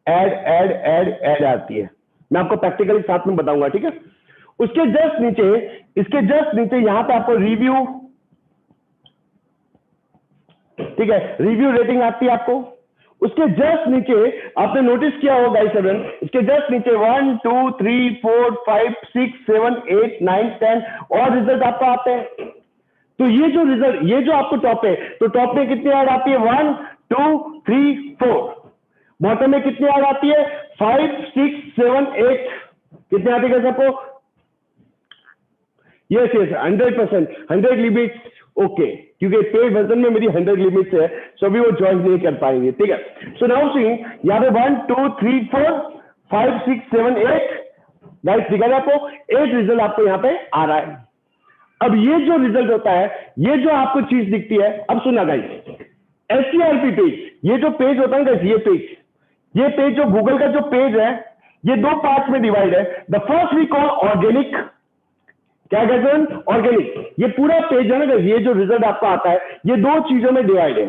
S1: ऐड आती है। मैं आपको प्रैक्टिकली साथ में बताऊंगा, ठीक है। उसके जस्ट नीचे, इसके जस्ट नीचे यहां पे आपको रिव्यू, ठीक है, रिव्यू रेटिंग आती है आपको। उसके जस्ट नीचे आपने नोटिस किया होगा गाइस सेवन, इसके जस्ट नीचे 1 2 3 4 5 6 7 8 9 10 और रिजल्ट आपको आते हैं। तो ये जो रिजल्ट, ये जो आपको टॉप है, तो टॉप में कितनी ऐड आती है 1 2 3 4, बॉटम में कितनी ऐड आती है 5 6 7 8, कितने आती है सबको? यस यस 100%, 100 लिमिट्स ओके, क्योंकि पेड वर्जन में मेरी 100 लिमिट्स है, सो अभी वो ज्वाइन नहीं कर पाएंगे, ठीक है। सो नाउ सी यहाँ पे 1 2 3 4 5 6 7 8 गाइस दिखा रहा है आपको, 8 रिजल्ट आपको यहाँ पे आ रहा है। अब ये जो रिजल्ट होता है, ये जो आपको चीज दिखती है, अब सुना गाइस, एससीआरपी पेज, ये जो पेज होता है गाइस, ये पेज जो गूगल का जो पेज है, ये दो पार्ट में डिवाइड है। The first we call organic, क्या कहते हैं ऑर्गेनिक। ये पूरा पेज है ना गाइस, ये जो रिजल्ट आपको आता है, ये दो चीजों में डिवाइड है,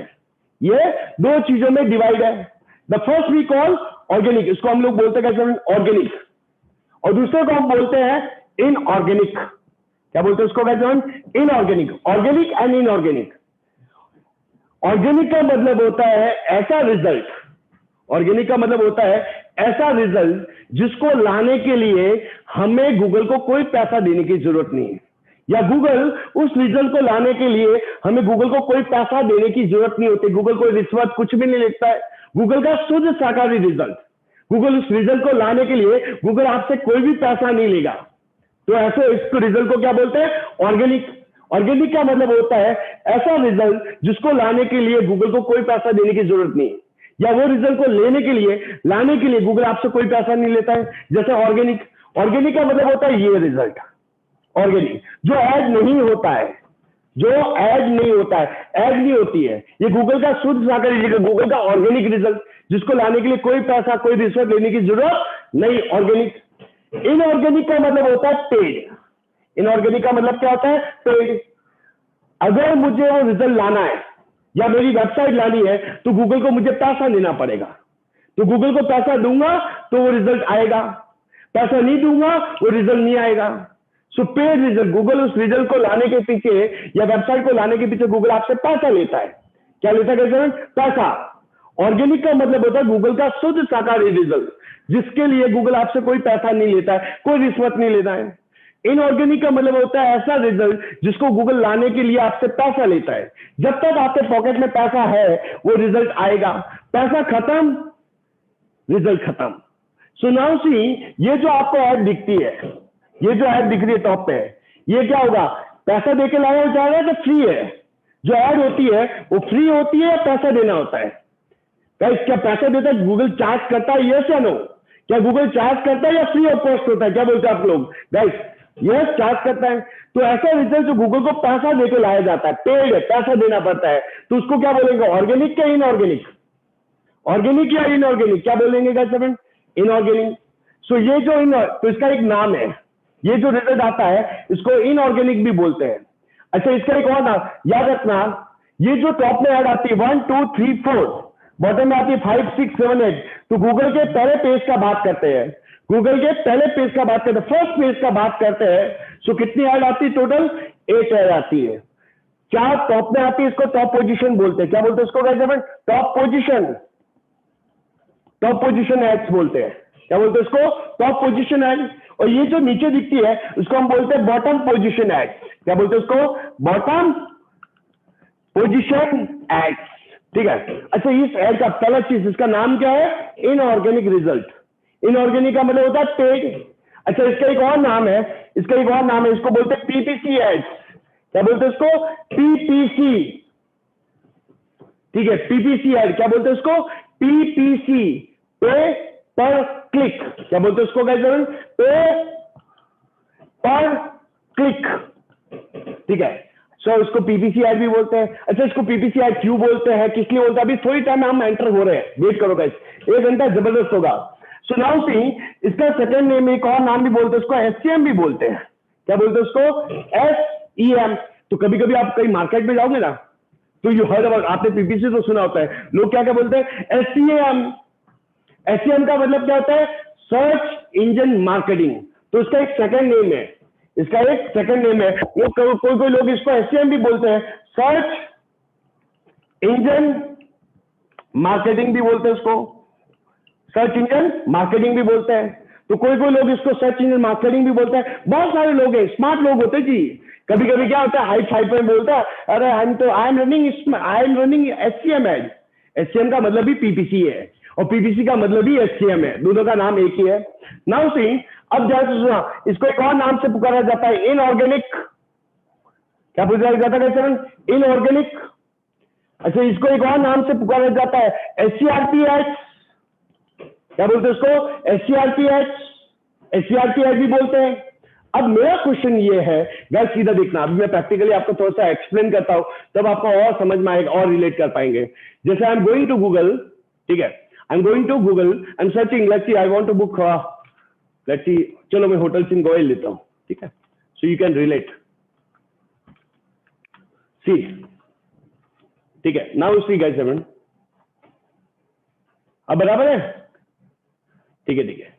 S1: ये दो चीजों में डिवाइड है। The first we call organic, इसको हम लोग बोलते हैं कैसे ऑर्गेनिक, और दूसरे को हम बोलते हैं इनऑर्गेनिक। क्या बोलते हैं उसको कहते हैं inorganic, organic and inorganic. Organic का मतलब होता है ऐसा रिजल्ट, ऑर्गेनिक का मतलब होता है ऐसा रिजल्ट जिसको लाने के लिए हमें गूगल को कोई पैसा देने की जरूरत नहीं है, या गूगल उस रिजल्ट को लाने के लिए हमें गूगल को कोई पैसा देने की जरूरत नहीं होती। गूगल कोई रिश्वत कुछ भी नहीं लेता है, गूगल का शुद्ध शाकाहारी रिजल्ट, गूगल उस रिजल्ट को लाने के लिए गूगल आपसे कोई भी पैसा नहीं लेगा। तो ऐसे इसको रिजल्ट को क्या बोलते हैं ऑर्गेनिक। ऑर्गेनिक का मतलब होता है ऐसा रिजल्ट जिसको लाने के लिए गूगल को कोई पैसा देने की जरूरत नहीं, या वो रिजल्ट को लेने के लिए लाने के लिए गूगल आपसे कोई पैसा नहीं लेता है, जैसे ऑर्गेनिक। ऑर्गेनिक का मतलब होता है ये रिजल्ट ऑर्गेनिक, जो ऐड नहीं होता है, जो ऐड नहीं होता है, ऐड नहीं होती है, ये गूगल का शुद्ध शाकाहारी रिजल्ट, गूगल का ऑर्गेनिक रिजल्ट जिसको लाने के लिए कोई पैसा कोई रिश्वत लेने की जरूरत नहीं, ऑर्गेनिक। इनऑर्गेनिक का मतलब होता है पेड। इनऑर्गेनिक का मतलब क्या होता है पेड। अगर मुझे वो रिजल्ट लाना है या मेरी वेबसाइट लानी है तो गूगल को मुझे पैसा देना पड़ेगा, तो गूगल को पैसा दूंगा तो वो रिजल्ट आएगा, पैसा नहीं दूंगा वो रिजल्ट नहीं आएगा। सो पेड रिजल्ट, गूगल उस रिजल्ट को लाने के पीछे या वेबसाइट को लाने के पीछे गूगल आपसे पैसा लेता है। क्या लेता है? पैसा। ऑर्गेनिक का मतलब होता है गूगल का शुद्ध शाकाहारी रिजल्ट जिसके लिए गूगल आपसे कोई पैसा नहीं लेता है, कोई रिश्वत नहीं लेता है। इनऑर्गेनिक का मतलब होता है ऐसा रिजल्ट जिसको गूगल लाने के लिए आपसे पैसा लेता है। जब तक आपके पॉकेट में पैसा है वो रिजल्ट आएगा, पैसा खत्म रिजल्ट खत्म। सो नाउ सी, ये जो आपको ऐड दिखती है, ये जो ऐड दिख रही है टॉप पे, ये क्या होगा? पैसा देके लाया जा रहा है तो फ्री है। जो ऐड होती है वो फ्री होती है या पैसा देना होता है? गाइस क्या पैसा देता है? गूगल चार्ज करता है, यस या नो? क्या गूगल चार्ज करता है या फ्री ऑफ कॉस्ट होता है? क्या बोलते हैं आप लोग? गाइस यस चार्ज करता है। तो ऐसा रिजल्ट जो गूगल को पैसा देके लाया जाता है, पेड है, पैसा देना पड़ता है, तो उसको क्या बोलेंगे? ऑर्गेनिक या इनऑर्गेनिक? ऑर्गेनिक या इनऑर्गेनिक? क्या बोलेंगे गाइस? इनऑर्गेनिक। सो ये जो तो इसका एक नाम है, ये जो रिजल्ट आता है इसको इनऑर्गेनिक भी बोलते हैं। अच्छा इसका एक और नाम याद रखना, ये जो टॉप में ऐड आती है 1 2 3 4, बॉटम में आती है 5 6 7 8, तो गूगल के पहले पेज का बात करते हैं, गूगल के पहले पेज का बात करते हैं, फर्स्ट पेज का बात करते हैं। सो कितनी ऐड आती है? टोटल 8 ऐड आती है। क्या टॉप में आती है? इसको टॉप पोजीशन बोलते हैं। क्या बोलते हैं इसको? Top position, top position ads बोलते हैं। क्या बोलते हैं इसको? Top position ad. और ये जो नीचे दिखती है उसको हम बोलते हैं बॉटम पोजीशन एड्स। क्या बोलते हैं उसको? बॉटम पोजीशन एड्स, ठीक है। अच्छा इस एड का पहला चीज, इसका नाम क्या है? Inorganic result. इनऑर्गेनिक का मतलब होता है पेड। अच्छा इसका एक और नाम है, इसका एक और नाम है, इसको बोलते हैं पीपीसी एड्स। क्या बोलते हैं इसको? पीपीसी, ठीक है, पीपीसी एड। क्या बोलते हैं इसको? पीपीसी, पे पर क्लिक। क्या बोलते हैं उसको? पे पर क्लिक, ठीक है। सो इसको पीपीसी एड भी बोलते हैं। अच्छा इसको पीपीसी एड क्यों बोलते हैं, किस लिए बोलते हैं? अभी थोड़ी टाइम में हम एंटर हो रहे हैं, वेट करो गाइस, 1 घंटा जबरदस्त होगा। सो नाउ सी, इसका सेकंड नेम एक और नाम भी बोलते हैं, उसको एसईएम भी बोलते हैं। क्या बोलते हैं उसको? एसईएम। तो कभी कभी आप कहीं मार्केट में जाओगे ना तो यू हर्ड अबाउट, आपने पीपीसी तो सुना होता है, लोग क्या क्या बोलते हैं? एसईएम। एसईएम का मतलब क्या होता है? Search engine marketing. तो उसका एक सेकंड नेम है, इसका एक सेकंड नेम है। वो कोई कोई लोग इसको SEM भी बोलते हैं, सर्च इंजन मार्केटिंग भी बोलते हैं, उसको सर्च इंजन मार्केटिंग भी बोलते हैं। तो कोई कोई लोग इसको सर्च इंजन मार्केटिंग भी बोलते हैं। बहुत सारे लोग हैं, स्मार्ट लोग होते जी। कभी कभी क्या होता है, हाइट में बोलता है, अरे I am running SCM ad. SCM का मतलब भी PPC है और PPC का मतलब भी SCM है, दोनों का नाम एक ही है। नाउ सी, अब ध्यान से सुना, इसको एक और नाम से पुकारा जाता है, इनऑर्गेनिक। क्या पुकारा जाता है सर? इनऑर्गेनिक। अच्छा, इसको एक और नाम से पुकारा जाता है SCRPH। क्या बोलते हैं उसको? SCRPH भी बोलते हैं। अब मेरा क्वेश्चन ये है, गाइस सीधा देखना, अभी मैं प्रैक्टिकली आपको थोड़ा सा एक्सप्लेन करता हूं, तब आपको और समझ में आएगा और रिलेट कर पाएंगे। जैसे I am going to Google, ठीक है, I am going to Google, I am searching, let's see I want to book, let's see, चलो मैं होटल्स इन गोयल लेता हूं, ठीक है, so you can relate. See, ठीक है, नाउ सी गाइस, अब बराबर है? ठीक है, ठीक है।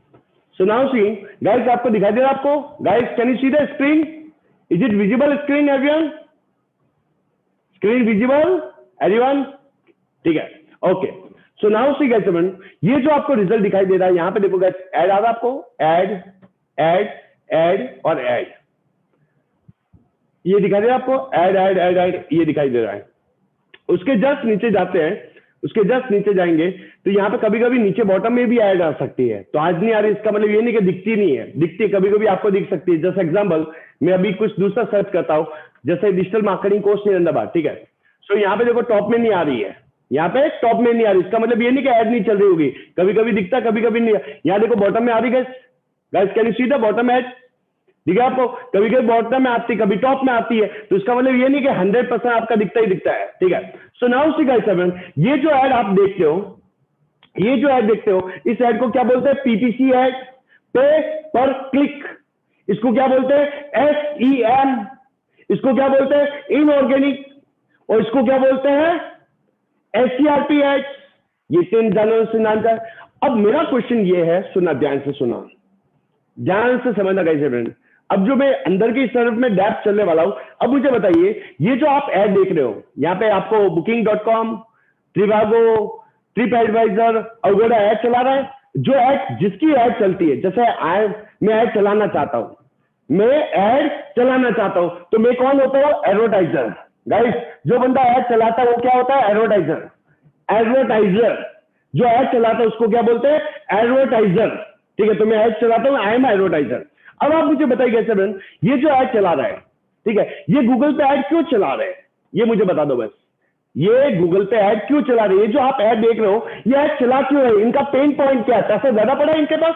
S1: सो नाउ सी गाइस, आपको दिखाई दे रहा है? आपको guys, can you see the screen? Is it visible screen everyone? Screen visible everyone? ठीक है, ओके। सो नाउ सी गाइस, ये जो आपको रिजल्ट दिखाई दे रहा है, यहां पे देखो गाइस, ऐड आ रहा है आपको, ऐड ऐड ऐड और ऐड, ये दिखाई दे रहा है आपको, ऐड ऐड ऐड ऐड, ये दिखाई दे रहा है। उसके जस्ट नीचे जाते हैं, उसके जस्ट नीचे जाएंगे तो यहाँ पे कभी कभी नीचे बॉटम में भी ऐड आ सकती है। तो आज नहीं आ रही, इसका मतलब ये नहीं कि दिखती नहीं है, दिखती है, कभी कभी आपको दिख सकती है। जैसे एग्जांपल, मैं अभी कुछ दूसरा सर्च करता हूँ, जैसे डिजिटल मार्केटिंग कोर्स निरंदाबाद, ठीक है। सो यहाँ पे देखो टॉप में नहीं आ रही है, यहाँ पे टॉप में नहीं आ रही, इसका मतलब ये नहीं कि ऐड नहीं चल रही होगी, कभी कभी दिखता, कभी कभी नहीं। यहाँ देखो बॉटम में आ रही guys, can you see the bottom add? ठीक है, आपको कभी कभी बॉटम में आती है, कभी टॉप में आती है, तो इसका मतलब ये नहीं कि 100% आपका दिखता ही दिखता है, ठीक है। सो नाउ सी गाइस, ये जो ऐड आप देखते हो, ये जो ऐड देखते हो, इस ऐड को क्या बोलते हैं? PPC ऐड, पे पर क्लिक। इसको क्या बोलते हैं? SEM। इसको क्या बोलते हैं? इनऑर्गेनिक। और इसको क्या बोलते हैं? SCRPH। ये 3 जानों से नाम का। अब मेरा क्वेश्चन ये है, सुना, ध्यान से सुना, ध्यान से समझना गाइस। अब जो मैं अंदर की तरफ में डेप्थ चलने वाला हूं, अब मुझे बताइए, ये जो आप ऐड देख रहे हो, यहाँ पे आपको booking.com, Trivago, TripAdvisor, अवगोड़ा ऐड चला रहा है। जो ऐड, जिसकी ऐड चलती है, जैसे मैं ऐड चलाना चाहता हूं, मैं ऐड चलाना चाहता हूं, तो मैं कौन होता हूं? एडवर्टाइजर। गाइस, जो बंदा ऐड चलाता है वो क्या होता है? एडवर्टाइजर। एडवर्टाइजर जो ऐड चलाता है उसको क्या बोलते हैं? एडवर्टाइजर। ठीक है, तो मैं ऐड चलाता हूं, आई एम एडवर्टाइजर। अब आप मुझे बताइए सर, ये जो ऐड चला रहा है, ठीक है, ये गूगल पे ऐड क्यों चला रहे हैं? ये मुझे बता दो बस, ये गूगल पे ऐड क्यों चला रहे हैं? ये जो आप ऐड देख रहे हो, ये ऐड चला क्यों है? इनका पेन पॉइंट क्या है? पैसा ज्यादा पड़ा है इनके पास?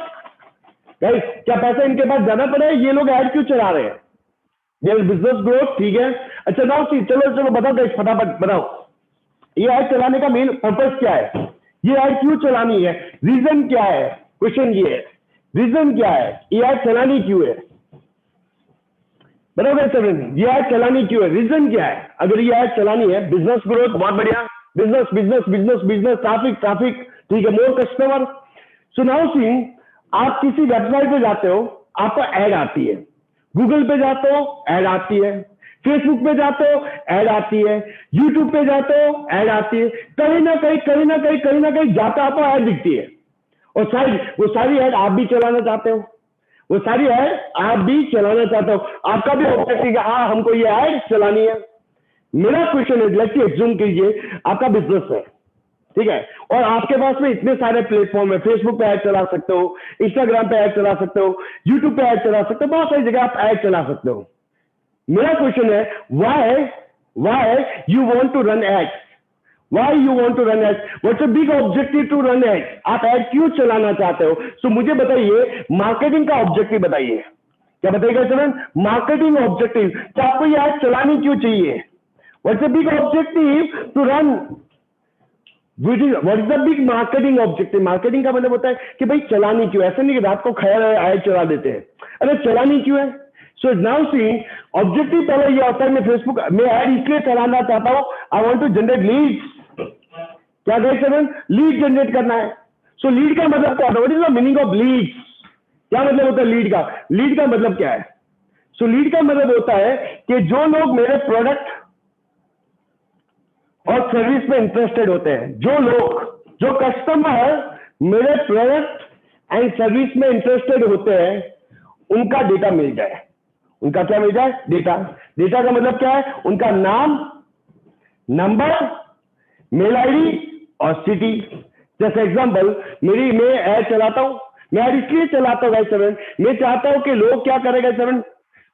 S1: गाइस, क्या पैसा इनके पास ज्यादा पड़ा है? ये लोग ऐड क्यों चला रहे हैं? देयर बिजनेस ग्रोथ, ठीक है। अच्छा नाउ चलो बताओ गाइस, फटाफट बताओ, ये ऐड चलाने का मेन पर्पस क्या है? ये ऐड क्यों चलानी है? रीजन क्या है? क्वेश्चन ये है, रीजन क्या है? ये ऐड चलानी क्यों है? बराबर सर, ये ऐड चलानी क्यों है? रीजन क्या है? अगर ये ऐड चलानी है, बिजनेस ग्रोथ, बहुत बढ़िया, business business business business, traffic traffic, ठीक है, मोर कस्टमर। सो नाउ सी, आप किसी वेबसाइट पे जाते हो, आपको ऐड आती है, गूगल पे जाते हो ऐड आती है, फेसबुक पे जाते हो ऐड आती है, यूट्यूब पे जाते हो ऐड आती है, कहीं ना कहीं जाते आपको ऐड दिखती है। और वो सारी ऐड आप भी चलाना चाहते हो, वो सारी ऐड आप भी चलाना चाहते हो, आपका भी ऑब्जेक्टिव है, हाँ हमको ये ऐड चलानी है। मेरा क्वेश्चन है, लेट्स एज्यूम कीजिए आपका बिजनेस है, ठीक है, और आपके पास में इतने सारे प्लेटफॉर्म है, फेसबुक पे ऐड चला सकते हो, इंस्टाग्राम पे ऐड चला सकते हो, यूट्यूब पे ऐड चला सकते हो, बहुत सारी जगह आप ऐड चला सकते हो। मेरा क्वेश्चन है, why you want to run ads? Why you want to run ads? What's a big objective to run ads? आप ऐड क्यों चलाना चाहते हो? सो मुझे बताइए, मार्केटिंग का ऑब्जेक्टिव बताइए, क्या बताइएगा सर? मार्केटिंग ऑब्जेक्टिव, तो आपको ये ऐड चलानी क्यों चाहिए? What's a big objective to run? What is the big marketing objective? Marketing का मतलब होता है कि भाई चलानी क्यों? ऐसा नहीं कि रात को खैर ऐड चला देते हैं, अरे चलानी क्यों है? सो नाउ सी, ऑब्जेक्टिव पहले ये होता है, मैं फेसबुक में ऐड इसलिए चलाना चाहता हूं, I want to generate leads. क्या कहें सर? लीड जनरेट करना है। सो लीड का मतलब क्या होता है? What is the meaning of leads? क्या मतलब होता है लीड का? लीड का मतलब क्या है? सो लीड का मतलब होता है कि जो लोग मेरे प्रोडक्ट और सर्विस में इंटरेस्टेड होते हैं, जो कस्टमर मेरे प्रोडक्ट एंड सर्विस में इंटरेस्टेड होते हैं, उनका डेटा मिल जाए। उनका क्या मिल जाए? डेटा। डेटा का मतलब क्या है? उनका नाम, नंबर, मेल आईडी और सिटी। जैसे एग्जांपल, मैं ऐड चलाता हूं, मैं ऐड इसलिए चलाता हूं गाइस 7, मैं चाहता हूं कि लोग क्या करें गाइस 7,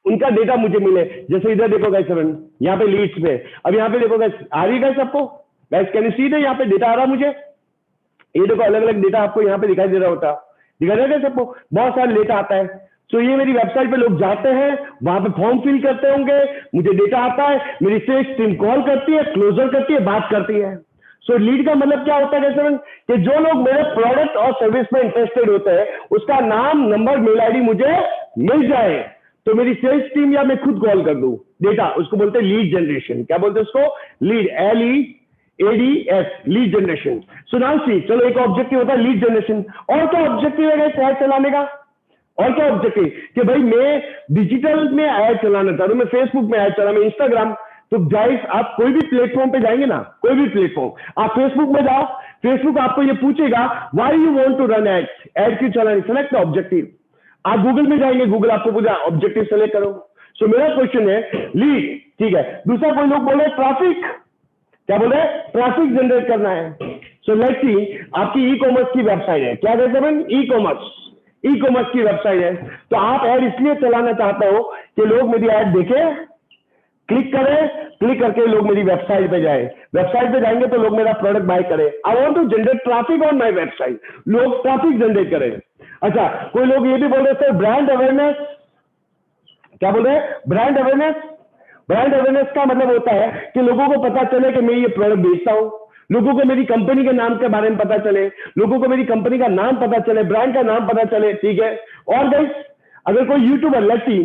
S1: उनका डेटा मुझे मिले। जैसे इधर देखो गाइस 7, यहाँ पे लीड्स पे, अब यहाँ पे देखो गाइस, आ रही गाइस आपको? Guys can you see that यहाँ पे डेटा आ रहा मुझे? ये देखो अलग अलग डेटा आपको यहाँ पे दिखाई दे रहा होता, दिखाई दे रहा है सबको? बहुत सारा डेटा आता है। तो ये मेरी वेबसाइट पे लोग जाते हैं, वहां पे फॉर्म फिल करते होंगे, मुझे डेटा आता है, मेरी सेल्स टीम कॉल करती है, क्लोजर करती है, बात करती है। सो लीड का मतलब क्या होता है जैसे कि जो लोग मेरे प्रोडक्ट और सर्विस में इंटरेस्टेड होते हैं, उसका नाम, नंबर, मेल आईडी मुझे मिल जाए, तो मेरी सेल्स टीम या मैं खुद कॉल कर दूं। डेटा, उसको बोलते हैं लीड जनरेशन। क्या बोलते हैं उसको? Lead, LEADS, lead generation. सो नाउ सी, चलो एक ऑब्जेक्टिव होता है लीड जनरेशन, और क्या ऑब्जेक्टिव है ऐड चलाने का? और क्या ऑब्जेक्टिव? कि भाई मैं डिजिटल में ऐड चलाना चाहता हूं, मैं फेसबुक में ऐड चला, मैं इंस्टाग्राम। तो गाइस आप कोई भी प्लेटफॉर्म पे जाएंगे ना, कोई भी प्लेटफॉर्म, आप फेसबुक में जाओ, फेसबुक आपको ये पूछेगा why you want to run ad, ad क्यों चलानी, सेलेक्ट द ऑब्जेक्टिव। आप गूगल में जाएंगे, गूगल आपको पूछा ऑब्जेक्टिव सेलेक्ट करो। सो मेरा क्वेश्चन है लीड, ठीक है। दूसरा कोई लोग बोल रहे ट्रैफिक, क्या बोल रहे हैं? ट्रैफिक जनरेट करना है। सो लेट्स सी, आपकी ई कॉमर्स की वेबसाइट है, क्या कहते हैं? ई कॉमर्स की वेबसाइट है। तो आप ऐड इसलिए चलाना चाहते हो कि लोग मेरी ऐड देखें, क्लिक करें, क्लिक करके लोग मेरी वेबसाइट पे जाए, वेबसाइट पे जाएंगे तो लोग मेरा प्रोडक्ट बाय करें। I want to generate traffic on my website, लोग ट्रैफिक जनरेट करें। अच्छा, कोई लोग ये भी बोल रहे थे ब्रांड अवेयरनेस, क्या बोल रहे हैं? Brand awareness. ब्रांड अवेयरनेस का मतलब होता है कि लोगों को पता चले कि मैं ये प्रोडक्ट बेचता हूं, लोगों को मेरी कंपनी के नाम के बारे में पता चले, लोगों को मेरी कंपनी का नाम पता चले, ब्रांड का नाम पता चले, ठीक है। और गाइस, अगर कोई यूट्यूबर, लेट्स सी,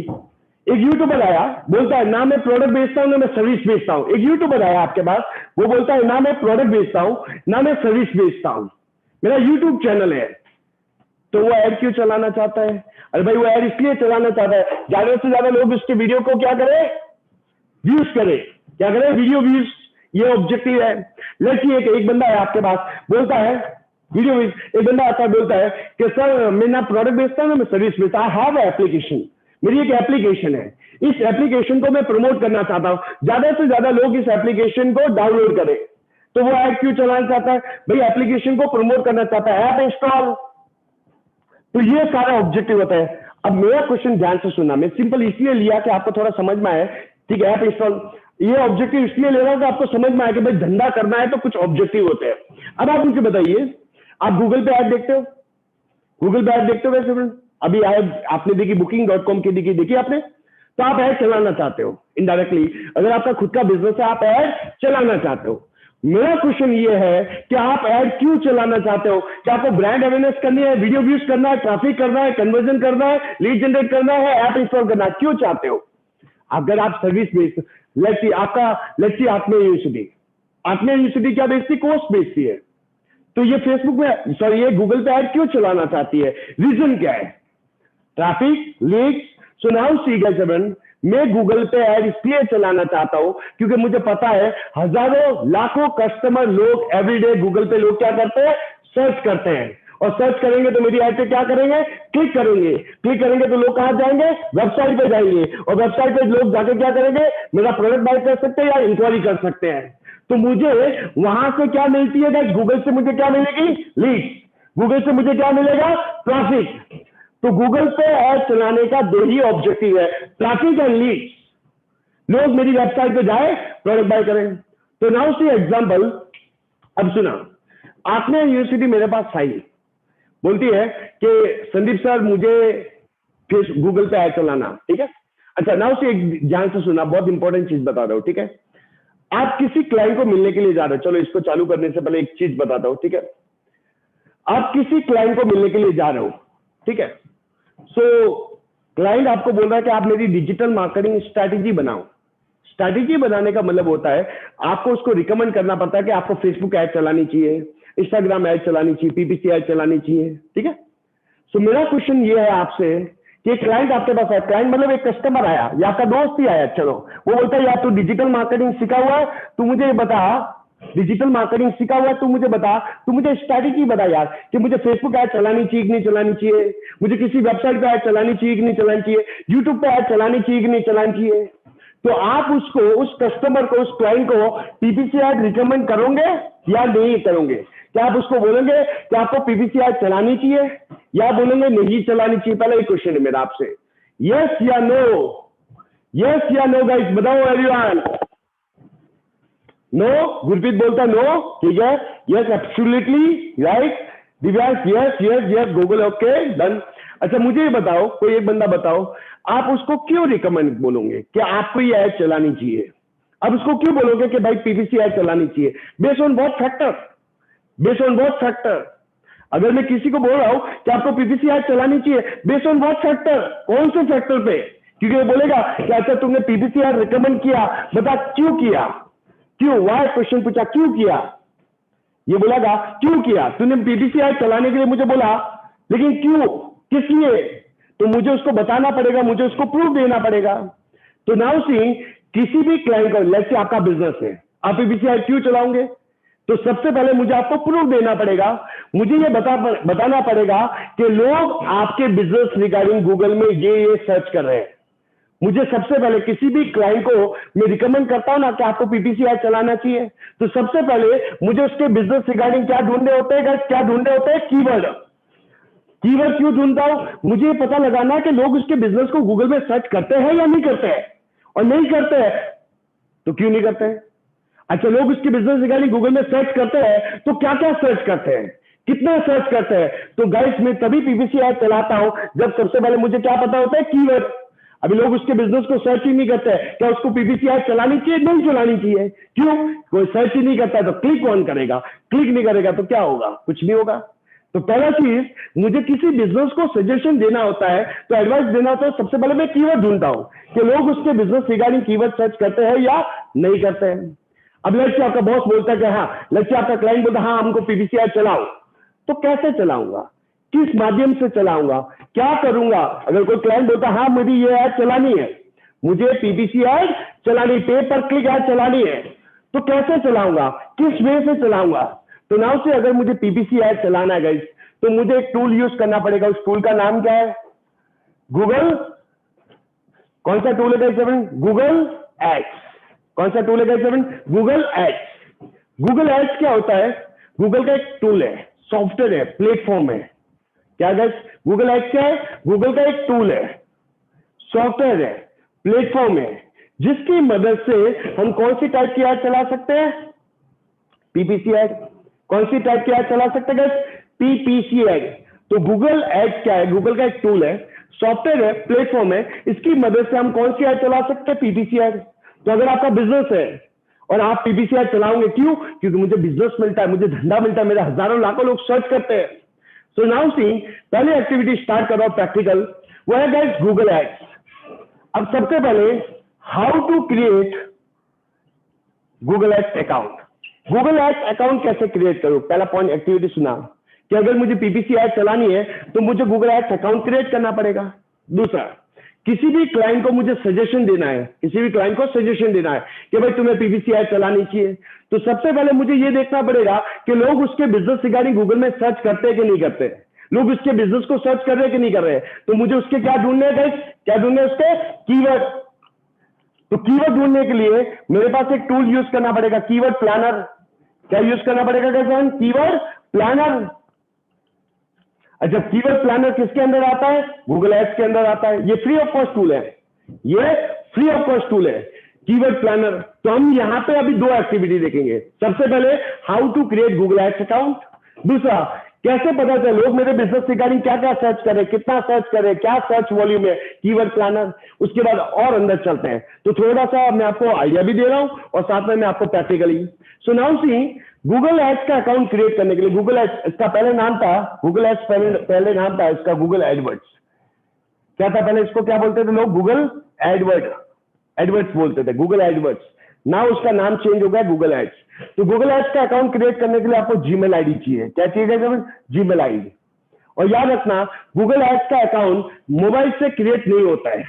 S1: एक यूट्यूबर आया, बोलता है ना मैं प्रोडक्ट बेचता हूं ना मैं सर्विस बेचता हूं। एक यूट्यूबर आया आपके पास, वो बोलता है ना मैं प्रोडक्ट बेचता हूं ना मैं सर्विस बेचता हूं, मेरा यूट्यूब चैनल है। तो वो ऐड क्यों चलाना चाहता है? अरे भाई वो ऐड इसलिए चलाना चाहता है ज्यादा से ज्यादा लोग उसके वीडियो को क्या करें? व्यूज करें। क्या करें? वीडियो व्यूज, ये ऑब्जेक्टिव है। लेट्स सी, एक बंदा है आपके पास, बोलता है वीडियो व्यूज, एक बंदा आता है बोलता है कि सर मैं ना प्रोडक्ट बेचता हूं ना मैं सर्विस बेचता हूं, आई हैव एप्लीकेशन, मेरी एक एप्लीकेशन है, इस एप्लीकेशन को मैं प्रमोट करना चाहता हूं, ज्यादा से ज्यादा लोग इस एप्लीकेशन को डाउनलोड करें। तो वो ऐड क्यों चलाना चाहता है? भाई एप्लीकेशन को प्रमोट करना चाहता है, ऐप इंस्टॉल। तो ये सारा ऑब्जेक्टिव होता है। अब मेरा क्वेश्चन ध्यान से सुनना, मैं सिंपल इसलिए लिया कि आपको थोड़ा समझ में आए, ठीक है। ऐप इंस्टॉल, ये ऑब्जेक्टिव इसलिए ले रहा हूं कि आपको समझ में आए कि भाई धंधा करना है तो कुछ ऑब्जेक्टिव होते हैं। अब आप मुझे बताइए, आप गूगल पे ऐड देखते हो? गूगल पे ऐड देखते हो वैसे? अभी आपने देखी Booking.com की देखी आपने? तो आप ऐड चलाना चाहते हो इनडायरेक्टली, अगर आपका खुद का बिजनेस है आप ऐड चलाना चाहते हो। मेरा क्वेश्चन ये है कि आप ऐड क्यों चलाना चाहते हो? क्या आपको ब्रांड अवेयरनेस करनी है, वीडियो व्यूज करना है, ट्रैफिक करना है, कन्वर्जन करना है, लीड जनरेट करना है, ऐप इंस्टॉल करना है? क्यों चाहते हो? अगर आप सर्विस बेच, लेट्स सी आत्मा यूनिवर्सिटी क्या बेचती? कोर्स बेचती है। तो ये फेसबुक में, सॉरी ये गूगल पे ऐड क्यों चलाना चाहती है? रीजन क्या है? Traffic, leads. So now see guys, मैं गूगल पे ऐड इसलिए चलाना चाहता हूं क्योंकि मुझे पता है हजारों लाखों कस्टमर लोग एवरीडे गूगल पे लोग क्या करते हैं? सर्च करते हैं, और सर्च करेंगे तो मेरी ऐड पे क्या करेंगे? क्लिक करेंगे। क्लिक करेंगे तो लोग कहां जाएंगे? वेबसाइट पे जाएंगे, और वेबसाइट पे लोग जाके क्या करेंगे? मेरा प्रोडक्ट बाय कर सकते हैं या इंक्वायरी कर सकते हैं। तो मुझे वहां से क्या मिलती है? गूगल से मुझे क्या मिलेगी? लीड। गूगल से मुझे क्या मिलेगा? ट्रैफिक। तो गूगल पे ऐड चलाने का दो ही ऑब्जेक्टिव है, ट्रैफिक एंड लीड। लोग मेरी वेबसाइट पे जाए, प्रोडक्ट बाय करें। तो नाउ सी एग्जांपल, अब सुना, आत्मा यूनिवर्सिटी मेरे पास आई, बोलती है कि संदीप सर मुझे फिर गूगल पे ऐड चलाना, ठीक है। अच्छा नाउ सी, एक ध्यान से सुना, बहुत इंपॉर्टेंट चीज बता रहा हूं, ठीक है। आप किसी क्लाइंट को मिलने के लिए जा रहे हो, चलो इसको चालू करने से पहले एक चीज बताता हूं, ठीक है। आप किसी क्लाइंट को मिलने के लिए जा रहे हो, ठीक है। सो क्लाइंट आपको बोल रहा है कि आप मेरी डिजिटल मार्केटिंग स्ट्रैटेजी बनाओ। स्ट्रैटेजी बनाने का मतलब होता है आपको उसको रिकमेंड करना पड़ता है कि आपको फेसबुक ऐड चलानी चाहिए, इंस्टाग्राम ऐड चलानी चाहिए, पीपीसी ऐड चलानी चाहिए, ठीक है। सो मेरा क्वेश्चन ये है आपसे कि क्लाइंट आपके पास आया, क्लाइंट मतलब एक कस्टमर आया या आपका दोस्त ही आया, चलो वो बोलता है यार तू डिजिटल मार्केटिंग सीखा हुआ है, तू मुझे ये बता, डिजिटल मार्केटिंग सीखा हुआ है, तू मुझे बता, तू मुझे स्ट्रैटेजी बता यार कि मुझे फेसबुक ऐड चलानी चाहिए कि नहीं चलानी चाहिए, मुझे किसी वेबसाइट पे ऐड चलानी चाहिए कि नहीं चलानी चाहिए, यूट्यूब पे ऐड चलानी चाहिए कि नहीं चलानी चाहिए। तो आप उसको, उस कस्टमर को, उस क्लाइंट को पीपीसी ऐड रिकमेंड करोगे या नहीं करोगे? क्या आप उसको बोलेंगे कि आपको पीपीसी ऐड चलानी चाहिए या बोलेंगे नहीं चलानी चाहिए? पहला एक क्वेश्चन है मेरा आपसे, यस या नो? यस या नो गाइस, बताओ एवरीवन। नो, गुरप्रीत बोलता नो, ठीक है, yes absolutely right, Divyansh yes yes yes, Google okay done. अच्छा मुझे ये बताओ, कोई एक बंदा बताओ, आप उसको क्यों रिकमेंड बोलोगे कि आपको ये ऐड चलानी चाहिए? अब उसको क्यों बोलोगे कि भाई पीपीसी ऐड चलानी चाहिए? Based on what factor? Based on what factor? अगर मैं किसी को बोल रहा हूं कि आपको पीपीसी ऐड चलानी चाहिए, बेस्ड ऑन व्हाट फैक्टर? कौन से फैक्टर पे? क्योंकि वो बोलेगा कि अच्छा तुमने पीपीसी ऐड रिकमेंड किया, बता क्यों किया, क्यों, वाई क्वेश्चन पूछा, क्यों किया? ये बोलेगा क्यों किया तूने पीपीसी ऐड चलाने के लिए मुझे बोला, लेकिन क्यों, किस लिए? तो मुझे उसको बताना पड़ेगा, मुझे उसको प्रूफ देना पड़ेगा। तो नाउ सी, किसी भी क्लाइंट को, लेट्स से आपका बिजनेस है, आप पीपीसी ऐड क्यों चलाओगे? तो सबसे पहले मुझे आपको प्रूफ देना पड़ेगा, मुझे ये बताना पड़ेगा कि लोग आपके बिजनेस रिगार्डिंग गूगल में ये सर्च कर रहे हैं। मुझे सबसे पहले किसी भी क्लाइंट को मैं रिकमेंड करता हूं ना कि आपको पीपीसी ऐड चलाना चाहिए, तो सबसे पहले मुझे उसके बिजनेस रिगार्डिंग क्या ढूंढने होते हैं, क्या ढूंढने होते हैं? कीवर्ड। कीवर्ड क्यों ढूंढता हूं? मुझे ये पता लगाना है कि लोग उसके बिजनेस को गूगल में सर्च करते हैं या नहीं करते हैं, और नहीं करते हैं तो क्यों नहीं करते हैं? अच्छा, लोग उसके बिजनेस रिगार्डिंग गूगल में सर्च करते हैं तो क्या क्या सर्च करते हैं, कितना सर्च करते हैं? तो गाइस मैं तभी पीपीसी ऐड चलाता हूं जब सबसे पहले मुझे क्या पता होता है? कीवर्ड। अभी लोग उसके बिजनेस को सर्च ही नहीं करते हैं, क्या उसको पीपीसी ऐड चलानी चाहिए, नहीं चलानी चाहिए? क्यों? कोई सर्च ही नहीं करता है तो क्लिक कौन करेगा? क्लिक नहीं करेगा तो क्या होगा? कुछ नहीं होगा। तो पहला चीज, मुझे किसी बिजनेस को सजेशन देना होता है, तो एडवाइस देना होता है, सबसे पहले मैं कीवर्ड ढूंढता हूं कि लोग उसके बिजनेस रिगार्डिंग कीवर्ड सर्च करते हैं या नहीं करते हैं। अब लेट्स से आपका बॉस बोलता है कि हाँ, लेट्स से आपका क्लाइंट बोलता है हाँ हमको पीपीसी ऐड चलाओ, तो कैसे चलाऊंगा, किस माध्यम से चलाऊंगा, क्या करूंगा? अगर कोई क्लाइंट बोलता है हाँ मुझे ये ऐड चलानी है, मुझे पीपीसी ऐड चलानी, पे पर क्लिक ऐड चलानी है, तो कैसे चलाऊंगा, किस वे से चलाऊंगा? तो नाउ से अगर मुझे पीपीसी ऐड चलाना है गाइस, तो मुझे एक टूल यूज करना पड़ेगा। उस टूल का नाम क्या है? गूगल। कौन सा टूल है गाइस? Google ads. कौन सा टूल है guys? Google ads. Google ads क्या होता है? गूगल का एक टूल है, सॉफ्टवेयर है, प्लेटफॉर्म है। क्या गाइस? गूगल एड्स क्या है? गूगल का एक टूल है, सॉफ्टवेयर है, प्लेटफॉर्म है, जिसकी मदद से हम कौन सी टाइप की ऐड चला सकते हैं? PPC add. कौन सी टाइप की ऐड चला सकते हैं? PPC add. तो गूगल एड्स क्या है? गूगल का एक टूल है, सॉफ्टवेयर है, प्लेटफॉर्म है, इसकी मदद से हम कौन सी ऐड चला सकते हैं? PPC add. तो अगर आपका बिजनेस है और आप पीपीसी ऐड चलाओगे, क्यों? क्योंकि मुझे बिजनेस मिलता है, मुझे धंधा मिलता है, मेरे हजारों लाखों लोग सर्च करते हैं। सो नाउ सी, पहले एक्टिविटी स्टार्ट कर रहा हूं प्रैक्टिकल, वो है गाइस गूगल एड्स। अब सबसे पहले how to create Google ads account. Google ads account कैसे क्रिएट करूं? पहला पॉइंट एक्टिविटी सुना कि अगर मुझे पीपीसी ऐड चलानी है तो मुझे गूगल एड्स अकाउंट क्रिएट करना पड़ेगा। दूसरा, किसी भी क्लाइंट को मुझे सजेशन देना है, किसी भी क्लाइंट को सजेशन देना है कि भाई तुम्हें पीपीसी ऐड चलानी चाहिए, तो सबसे पहले मुझे ये देखना पड़ेगा कि लोग उसके बिजनेस रिगार्डिंग गूगल में सर्च करते हैं कि नहीं करते, लोग उसके बिजनेस को सर्च कर रहे हैं कि नहीं कर रहे हैं। तो मुझे उसके क्या ढूंढने हैं गाइस? क्या ढूंढने हैं उसके? कीवर्ड। तो कीवर्ड ढूंढने के लिए मेरे पास एक टूल यूज करना पड़ेगा, कीवर्ड प्लानर। क्या यूज करना पड़ेगा गाइस? Keyword planner. अच्छा, कीवर्ड प्लानर किसके अंदर आता है? गूगल एड्स के अंदर आता है। ये फ्री ऑफ कॉस्ट टूल है, ये फ्री ऑफ कॉस्ट टूल है कीवर्ड प्लानर। तो हम यहां पे अभी दो एक्टिविटी देखेंगे। सबसे पहले how to create Google ads account, दूसरा कैसे पता चले लोग मेरे बिजनेस रिगार्डिंग क्या क्या सर्च करें, कितना सर्च करें, क्या सर्च वॉल्यूम है, कीवर्ड प्लानर। उसके बाद और अंदर चलते हैं, तो थोड़ा सा मैं आपको आइडिया भी दे रहा हूं और साथ में मैं आपको practically. So now see, Google ads का अकाउंट क्रिएट करने के लिए, गूगल एड्स, इसका पहले नाम था गूगल एड्स, पहले नाम था इसका गूगल एडवर्ड्स। क्या था पहले? इसको क्या बोलते थे लोग? गूगल एडवर्ड्स बोलते थे, गूगल एडवर्ड्स। नाउ उसका नाम चेंज हो गया गूगल एड्स। तो गूगल एड्स का अकाउंट क्रिएट करने के लिए आपको जीमेल आईडी चाहिए। क्या चाहिए? Gmail ID. और याद रखना गूगल एड्स का अकाउंट मोबाइल से क्रिएट नहीं होता है।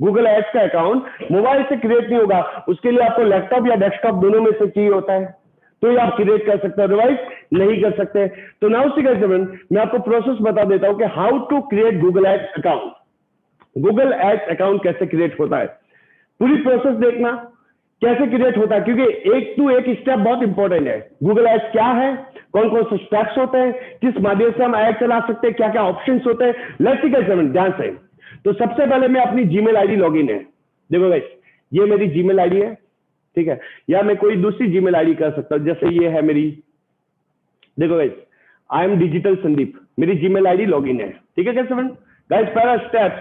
S1: गूगल एड्स का अकाउंट मोबाइल से क्रिएट नहीं होगा, उसके लिए आपको लैपटॉप या डेस्कटॉप दोनों में से चाहिए होता है, तो ये आप क्रिएट कर सकते हो, अदरवाइज नहीं कर सकते। तो नाउ सी गाइस मैं आपको प्रोसेस बता देता हूं कि how to create Google ads account. Google ads account कैसे क्रिएट होता है, पूरी प्रोसेस देखना कैसे क्रिएट होता है, क्योंकि एक टू एक स्टेप बहुत इंपॉर्टेंट है। गूगल एड्स क्या है, कौन कौन से स्टेप्स होते हैं, किस माध्यम से हम ऐड चला सकते हैं, क्या क्या ऑप्शंस होते हैं, लेट्स सी गाइस ध्यान से। तो सबसे पहले मैं अपनी जीमेल आईडी लॉगिन है, देखो गाइस ये मेरी जीमेल आईडी है, ठीक है, या मैं कोई दूसरी जीमेल आईडी कर सकता हूं, जैसे ये है मेरी, देखो guys I am digital Sandeep, मेरी जीमेल आईडी लॉगिन है, ठीक है कैसे गाइस। पहला step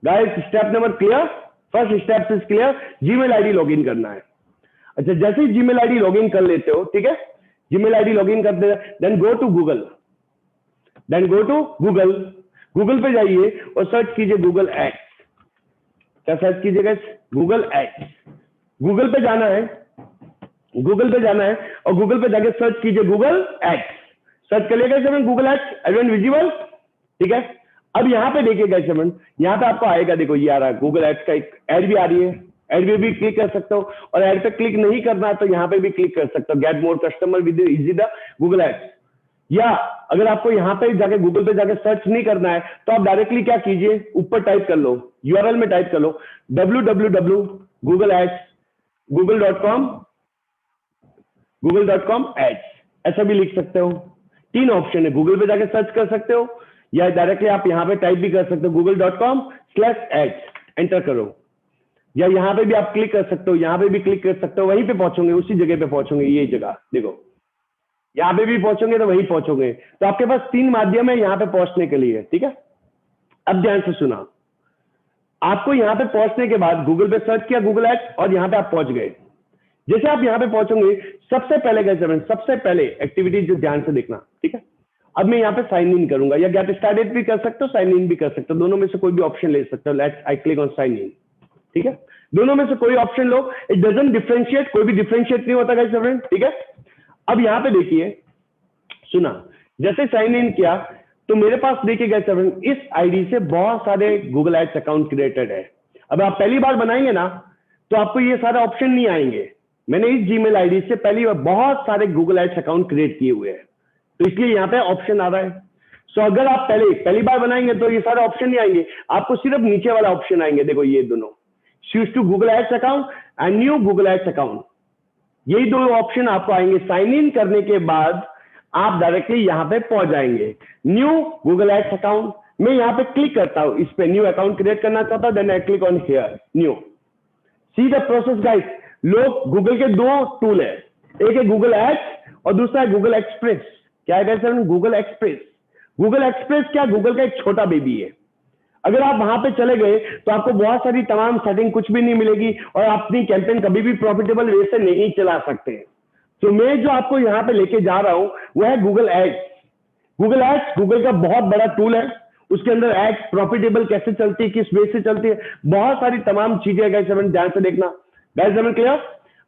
S1: guys, step number clear, first step is clear, Gmail ID login करना है। अच्छा, जैसे ही जीमेल आईडी लॉगिन कर लेते हो, ठीक है, जीमेल आईडी लॉगिन करते हैं, then go to Google, Google पे जाइए और सर्च कीजिए गूगल एड्स। क्या सर्च कीजिएगा, गूगल एड्स। गूगल पे जाना है, गूगल पे जाना है और गूगल पे जाके सर्च कीजिए गूगल एड्स। सर्च कर लिएगा गूगल एड्स, एवरीवन विजिबल, ठीक है। अब यहाँ पे देखिएगा यहाँ पे आपको आएगा, देखो ये आ रहा है गूगल एड्स का एक एड भी आ रही है, एड पे भी क्लिक कर सकते हो, और एड पे क्लिक नहीं करना है तो यहाँ पे भी क्लिक कर सकते हो, get more customer with easy the Google ads. या अगर आपको यहाँ पे जाके गूगल पे जाके सर्च नहीं करना है तो आप डायरेक्टली क्या कीजिए, ऊपर टाइप कर लो, यूआरएल में टाइप कर लो www.google.com एड्स, ऐसा भी लिख सकते हो। तीन ऑप्शन है, गूगल पे जाके सर्च कर सकते हो या डायरेक्टली आप यहाँ पे टाइप भी कर सकते हो google.com/ads, एंटर करो, या यहाँ पे भी आप क्लिक कर सकते हो, यहाँ पे भी क्लिक कर सकते हो, वहीं पे पहुंचोगे, उसी जगह पे पहुंचोगे, ये जगह देखो, यहाँ पे भी पहुंचोगे तो वहीं पहुंचोगे। तो आपके पास तीन माध्यम है यहाँ पे पहुंचने के लिए, ठीक है। अब ध्यान से सुना, आपको यहाँ पे पहुंचने के बाद गूगल पे सर्च किया गूगल एड्स और यहाँ पे आप पहुंच गए। जैसे आप यहाँ पे पहुंचोगे, सबसे पहले एक्टिविटी जो ध्यान से देखना, ठीक है। अब मैं यहाँ पे साइन इन करूंगा, या गेट स्टार्टेड भी कर सकते हो, साइन इन भी कर सकते हो, दोनों में से कोई भी ऑप्शन ले सकते हो। Let's I click on sign in, ठीक है, दोनों में से कोई ऑप्शन लो, इट डजंट डिफरेंशिएट, कोई भी डिफरेंशिएट नहीं होता गाइस, ठीक है। अब यहाँ पे देखिए, सुना, जैसे साइन इन किया तो मेरे पास देखिए गाइस इस आईडी से बहुत सारे गूगल एड्स अकाउंट क्रिएटेड है। अब आप पहली बार बनाएंगे ना तो आपको ये सारे ऑप्शन नहीं आएंगे। मैंने इस जीमेल आईडी से पहली बार बहुत सारे गूगल एड्स अकाउंट क्रिएट किए हुए हैं, तो इसलिए यहाँ पे ऑप्शन आ रहा है। सो अगर आप पहली बार बनाएंगे तो ये सारे ऑप्शन नहीं आएंगे, आपको सिर्फ नीचे वाला ऑप्शन आएंगे, देखो ये दोनों, switch to Google ads account and new Google ads account, यही दो ऑप्शन आपको आएंगे। साइन इन करने के बाद आप डायरेक्टली यहाँ पे पहुंच जाएंगे, न्यू गूगल एड्स अकाउंट। मैं यहाँ पे क्लिक करता हूँ, इस पे न्यू अकाउंट क्रिएट करना चाहता हूँ, then I click on here new. See the process guys, लोग गूगल के दो टूल है, एक है गूगल एड्स और दूसरा है गूगल एक्सप्रेस। क्या है guys, Google express. Google express क्या, गूगल का एक छोटा बेबी है। अगर आप वहां पे चले गए तो आपको बहुत सारी तमाम सेटिंग कुछ भी नहीं मिलेगी और आप अपनी कैंपेन कभी भी प्रॉफिटेबल वे से नहीं चला सकते। तो मैं जो आपको यहाँ पे लेके जा रहा हूं वो है Google ads. Google ads Google का बहुत बड़ा टूल है, उसके अंदर एड्स प्रॉफिटेबल कैसे चलती है, किस वे से चलती है, बहुत सारी तमाम चीजें गाइस ध्यान से देखना। Guys clear.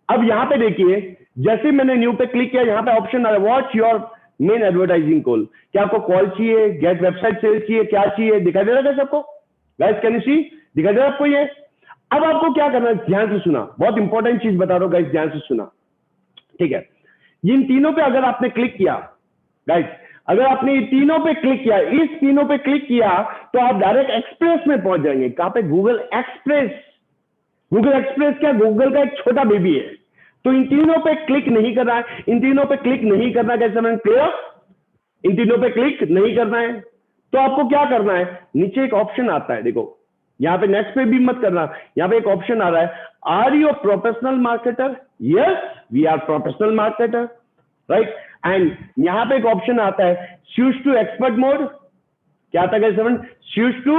S1: अब यहाँ पे देखिए, जैसे मैंने न्यू पे क्लिक किया, यहाँ पे ऑप्शन आ रहा है what's your main advertising call. क्या आपको कॉल चाहिए, गेट वेबसाइट सेल चाहिए, क्या चाहिए, दिखाई दे रहा है सबको गाइस, कैन यू सी, दिखाई दे रहा है आपको ये। अब आपको क्या करना है, ध्यान से सुना, बहुत इंपॉर्टेंट चीज बता रहा हूं गाइस, ध्यान से सुना, ठीक है। इन तीनों पे अगर आपने क्लिक किया गाइस, अगर आपने ये तीनों पे क्लिक किया, इस तीनों पे क्लिक किया तो आप डायरेक्ट एक्सप्रेस में पहुंच जाएंगे। कहां पे, गूगल एक्सप्रेस। गूगल एक्सप्रेस क्या, गूगल का एक छोटा बेबी है। तो इन तीनों पे क्लिक नहीं करना है, इन तीनों पे क्लिक नहीं करना है, कैसे, क्लियर, इन तीनों पे क्लिक नहीं करना है। तो आपको क्या करना है, नीचे एक ऑप्शन आता है, देखो यहाँ पे नेक्स्ट पे भी मत करना, यहाँ पे एक ऑप्शन आ रहा है, are you a professional marketer, yes we are professional marketer, right. And यहाँ पे एक ऑप्शन आता है स्विच टू एक्सपर्ट मोड। क्या आता है, स्विच टू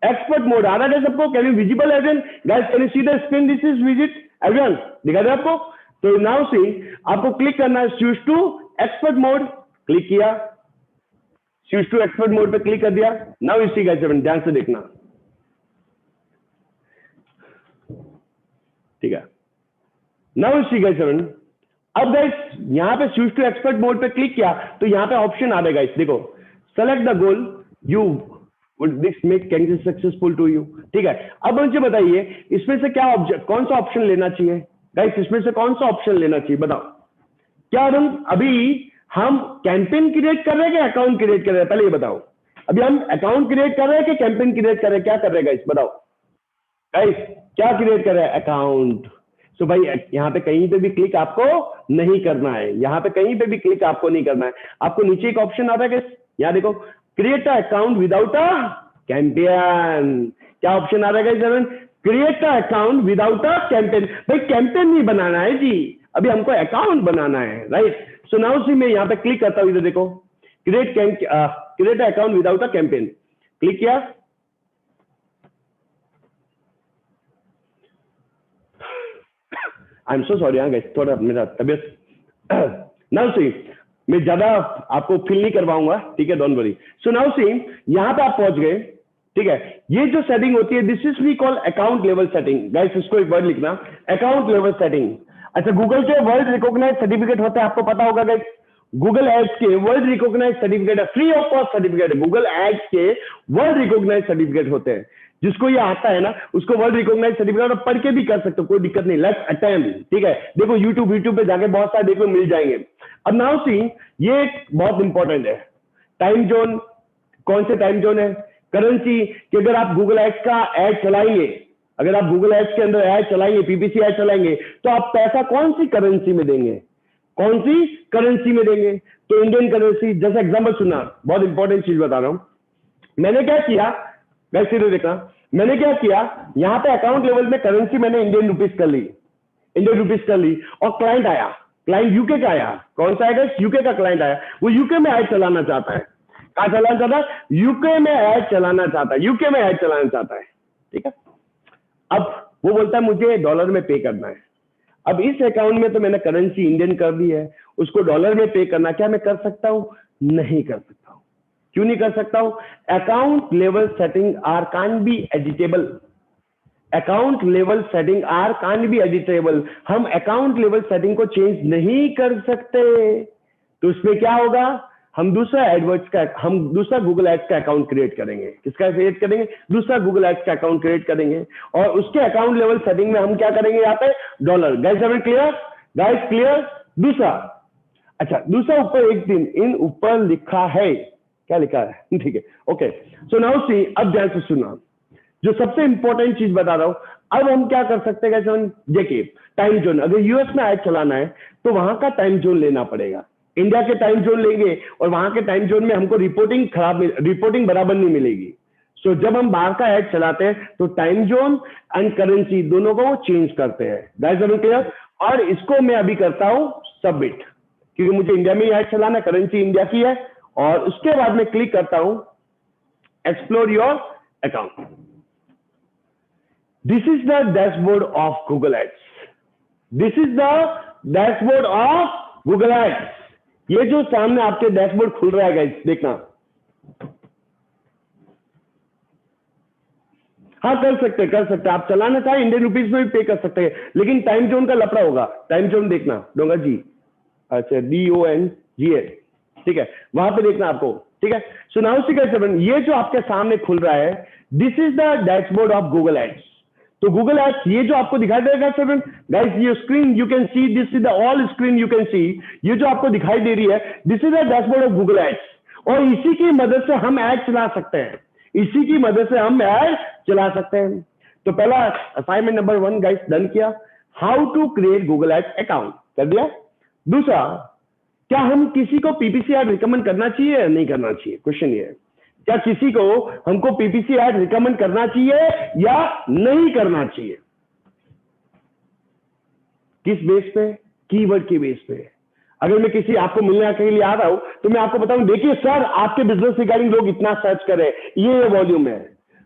S1: एक्सपर्ट मोड आ रहा है सबको, can you visible everyone guys, can you see the screen, this is visit everyone, दिखा दे आपको। तो नाउ सी, आपको क्लिक करना है switch to expert mode, click किया, स्विच टू एक्सपर्ट मोड पे क्लिक कर दिया। नाउ इसी गाइस ध्यान से देखना, ठीक है। नाउ इसी गाइस अब गाइस यहाँ पे स्विच टू एक्सपर्ट मोड पे क्लिक किया तो यहाँ पे ऑप्शन आ रहा है गाइस, देखो select the goal you this make candidate successful to you. ठीक है, अब मुझे बताइए इसमें से क्या कौन सा ऑप्शन लेना चाहिए गाइस, इसमें से कौन सा ऑप्शन लेना चाहिए बताओ। क्या हम कैंपेन क्रिएट कर रहे हैं कि अकाउंट क्रिएट कर रहे हैं, पहले ये बताओ। अभी हम अकाउंट क्रिएट कर रहे हैं कि कैंपेन क्रिएट कर रहे हैं, क्या कर रहे हैं गाइस बताओ। गाइस क्या क्रिएट कर रहे हैं, अकाउंट। सो भाई यहाँ पे कहीं पे भी क्लिक आपको नहीं करना है, यहाँ पे कहीं पे भी क्लिक आपको नहीं करना है। आपको नीचे एक ऑप्शन आता है गाइस, यहाँ देखो, create a account without a campaign. क्या ऑप्शन आ रहा है guys, create a account without a campaign. भाई कैंपेन नहीं बनाना है जी, अभी हमको अकाउंट बनाना है, राइट। सो नाउ सी मैं यहाँ पे क्लिक करता हूँ, इधर देखो, create account without a campaign, click किया। आई एम सो सॉरी हाँ गाइस, थोड़ा मेरा तबियत नाउ सी मैं ज्यादा आपको फील नहीं करवाऊंगा, ठीक है, डोंट वरी। सो नाउ सी यहाँ पे आप पहुंच गए, ठीक है। ये जो सेटिंग होती है this is we call account level setting. Guys इसको एक वर्ड लिखना, अकाउंट लेवल सेटिंग। अच्छा, गूगल के वर्ल्ड रिकॉग्नाइज सर्टिफिकेट होते हैं, आपको पता होगा गाइस। गूगल एड्स के वर्ल्ड रिकॉग्नाइज सर्टिफिकेट है, फ्री ऑफ कॉस्ट सर्टिफिकेट है। गूगल एड्स के वर्ल्ड रिकॉग्नाइज सर्टिफिकेट होते हैं, जिसको ये आता है ना उसको वर्ल्ड रिकॉग्नाइज सर्टिफिकेट और पढ़ के भी कर सकते हो, कोई दिक्कत नहीं। लेट्स अटेम्प्ट, ठीक है। देखो यूट्यूब पे जाके बहुत सारे देखो मिल जाएंगे। अब नाउ सी ये एक बहुत इंपॉर्टेंट है, टाइम जोन। कौन से टाइम जोन है, करेंसी, कि अगर आप गूगल एड्स का एड चलाएंगे, अगर आप गूगल एड्स के अंदर एड चलाएंगे, पीपीसी एड चलाएंगे, तो आप पैसा कौन सी करेंसी में देंगे, कौन सी करेंसी में देंगे। तो इंडियन करेंसी। जैसे एग्जांपल सुनना, बहुत इंपॉर्टेंट चीज बता रहा हूं। मैंने क्या किया, वैसे देखना, मैंने क्या किया, यहाँ पे अकाउंट लेवल में करेंसी मैंने इंडियन रुपीज कर ली, इंडियन रुपीज कर ली, और क्लाइंट आया, क्लाइंट यूके का आया। कौन सा आएगा, यूके का क्लाइंट आया। वो यूके में ऐड चलाना चाहता है, कहाँ चलाना चाहता है, यूके में ऐड चलाना चाहता है, यूके में ऐड चलाना चाहता है, ठीक है। अब वो बोलता है मुझे डॉलर में पे करना है। अब इस अकाउंट में तो मैंने करेंसी इंडियन कर दी है, उसको डॉलर में पे करना, क्या मैं कर सकता हूं, नहीं कर सकता हूं। क्यों नहीं कर सकता हूं, account level setting are can be editable, account level setting are can be editable. हम अकाउंट लेवल सेटिंग को चेंज नहीं कर सकते। तो उसमें क्या होगा, हम दूसरा एडवर्ड्स का, हम दूसरा गूगल एड्स का अकाउंट क्रिएट करेंगे। किसका क्रिएट करेंगे, दूसरा गूगल एड्स का अकाउंट क्रिएट करेंगे, और उसके अकाउंट लेवल सेटिंग में हम क्या करेंगे, यहाँ पे डॉलर। गाइस अभी क्लियर, गाइस क्लियर। दूसरा, अच्छा दूसरा ऊपर एक दिन इन ऊपर लिखा है, क्या लिखा है, ठीक है, ओके। सो नाउ सी, अब ध्यान से सुना, जो सबसे इंपॉर्टेंट चीज बता रहा हूं। अब हम क्या कर सकते हैं, कैसे, देखिए टाइम जोन। अगर यूएस में ऐड चलाना है तो वहां का टाइम जोन लेना पड़ेगा, इंडिया के टाइम जोन लेंगे, और वहां के टाइम जोन में हमको रिपोर्टिंग बराबर नहीं मिलेगी। सो जब हम बाहर का ऐड चलाते हैं तो टाइम जोन एंड करेंसी दोनों को चेंज करते हैं। गाइस अभी क्लियर। और इसको मैं अभी करता हूं सबमिट, क्योंकि मुझे इंडिया में ही ऐड चलाना, करेंसी इंडिया की है। और उसके बाद में क्लिक करता हूं explore your account. This is the dashboard of Google ads, this is the dashboard of Google ads. ये जो सामने आपके डैशबोर्ड खुल रहा है गाइस, देखना। हाँ कर सकते आप चलाना चाहे इंडियन रुपीज में भी पे कर सकते हैं, लेकिन टाइम जोन का लफड़ा होगा। टाइम जोन देखना, डोंगा जी, अच्छा DONGA, ठीक है, वहां पे देखना आपको, ठीक है। सो नाउ सी गाइस, ये जो आपके सामने खुल रहा है this is the dashboard of Google ads. तो गूगल एड्स ये जो आपको दिखाई देगा गाइस, ये screen you can see, this is the all screen you can see. ये जो आपको दिखाई दे रही है this is the dashboard of Google ads, और इसी की मदद से हम ऐड चला सकते हैं, इसी की मदद से हम ऐड चला सकते हैं। तो पहला असाइनमेंट नंबर 1 गाइस डन किया, how to create Google ads account कर दिया। दूसरा, क्या हम किसी को पीपीसी ऐड रिकमेंड करना चाहिए या नहीं करना चाहिए, क्वेश्चन ये है, क्या किसी को हमको पीपीसी ऐड रिकमेंड करना चाहिए या नहीं करना चाहिए। किस बेस पे, कीवर्ड के बेस पे। अगर मैं किसी आपको मिलने के लिए आ रहा हूं तो मैं आपको बताऊं, देखिए सर आपके बिजनेस रिगार्डिंग लोग इतना सर्च कर रहे हैं, ये वॉल्यूम है,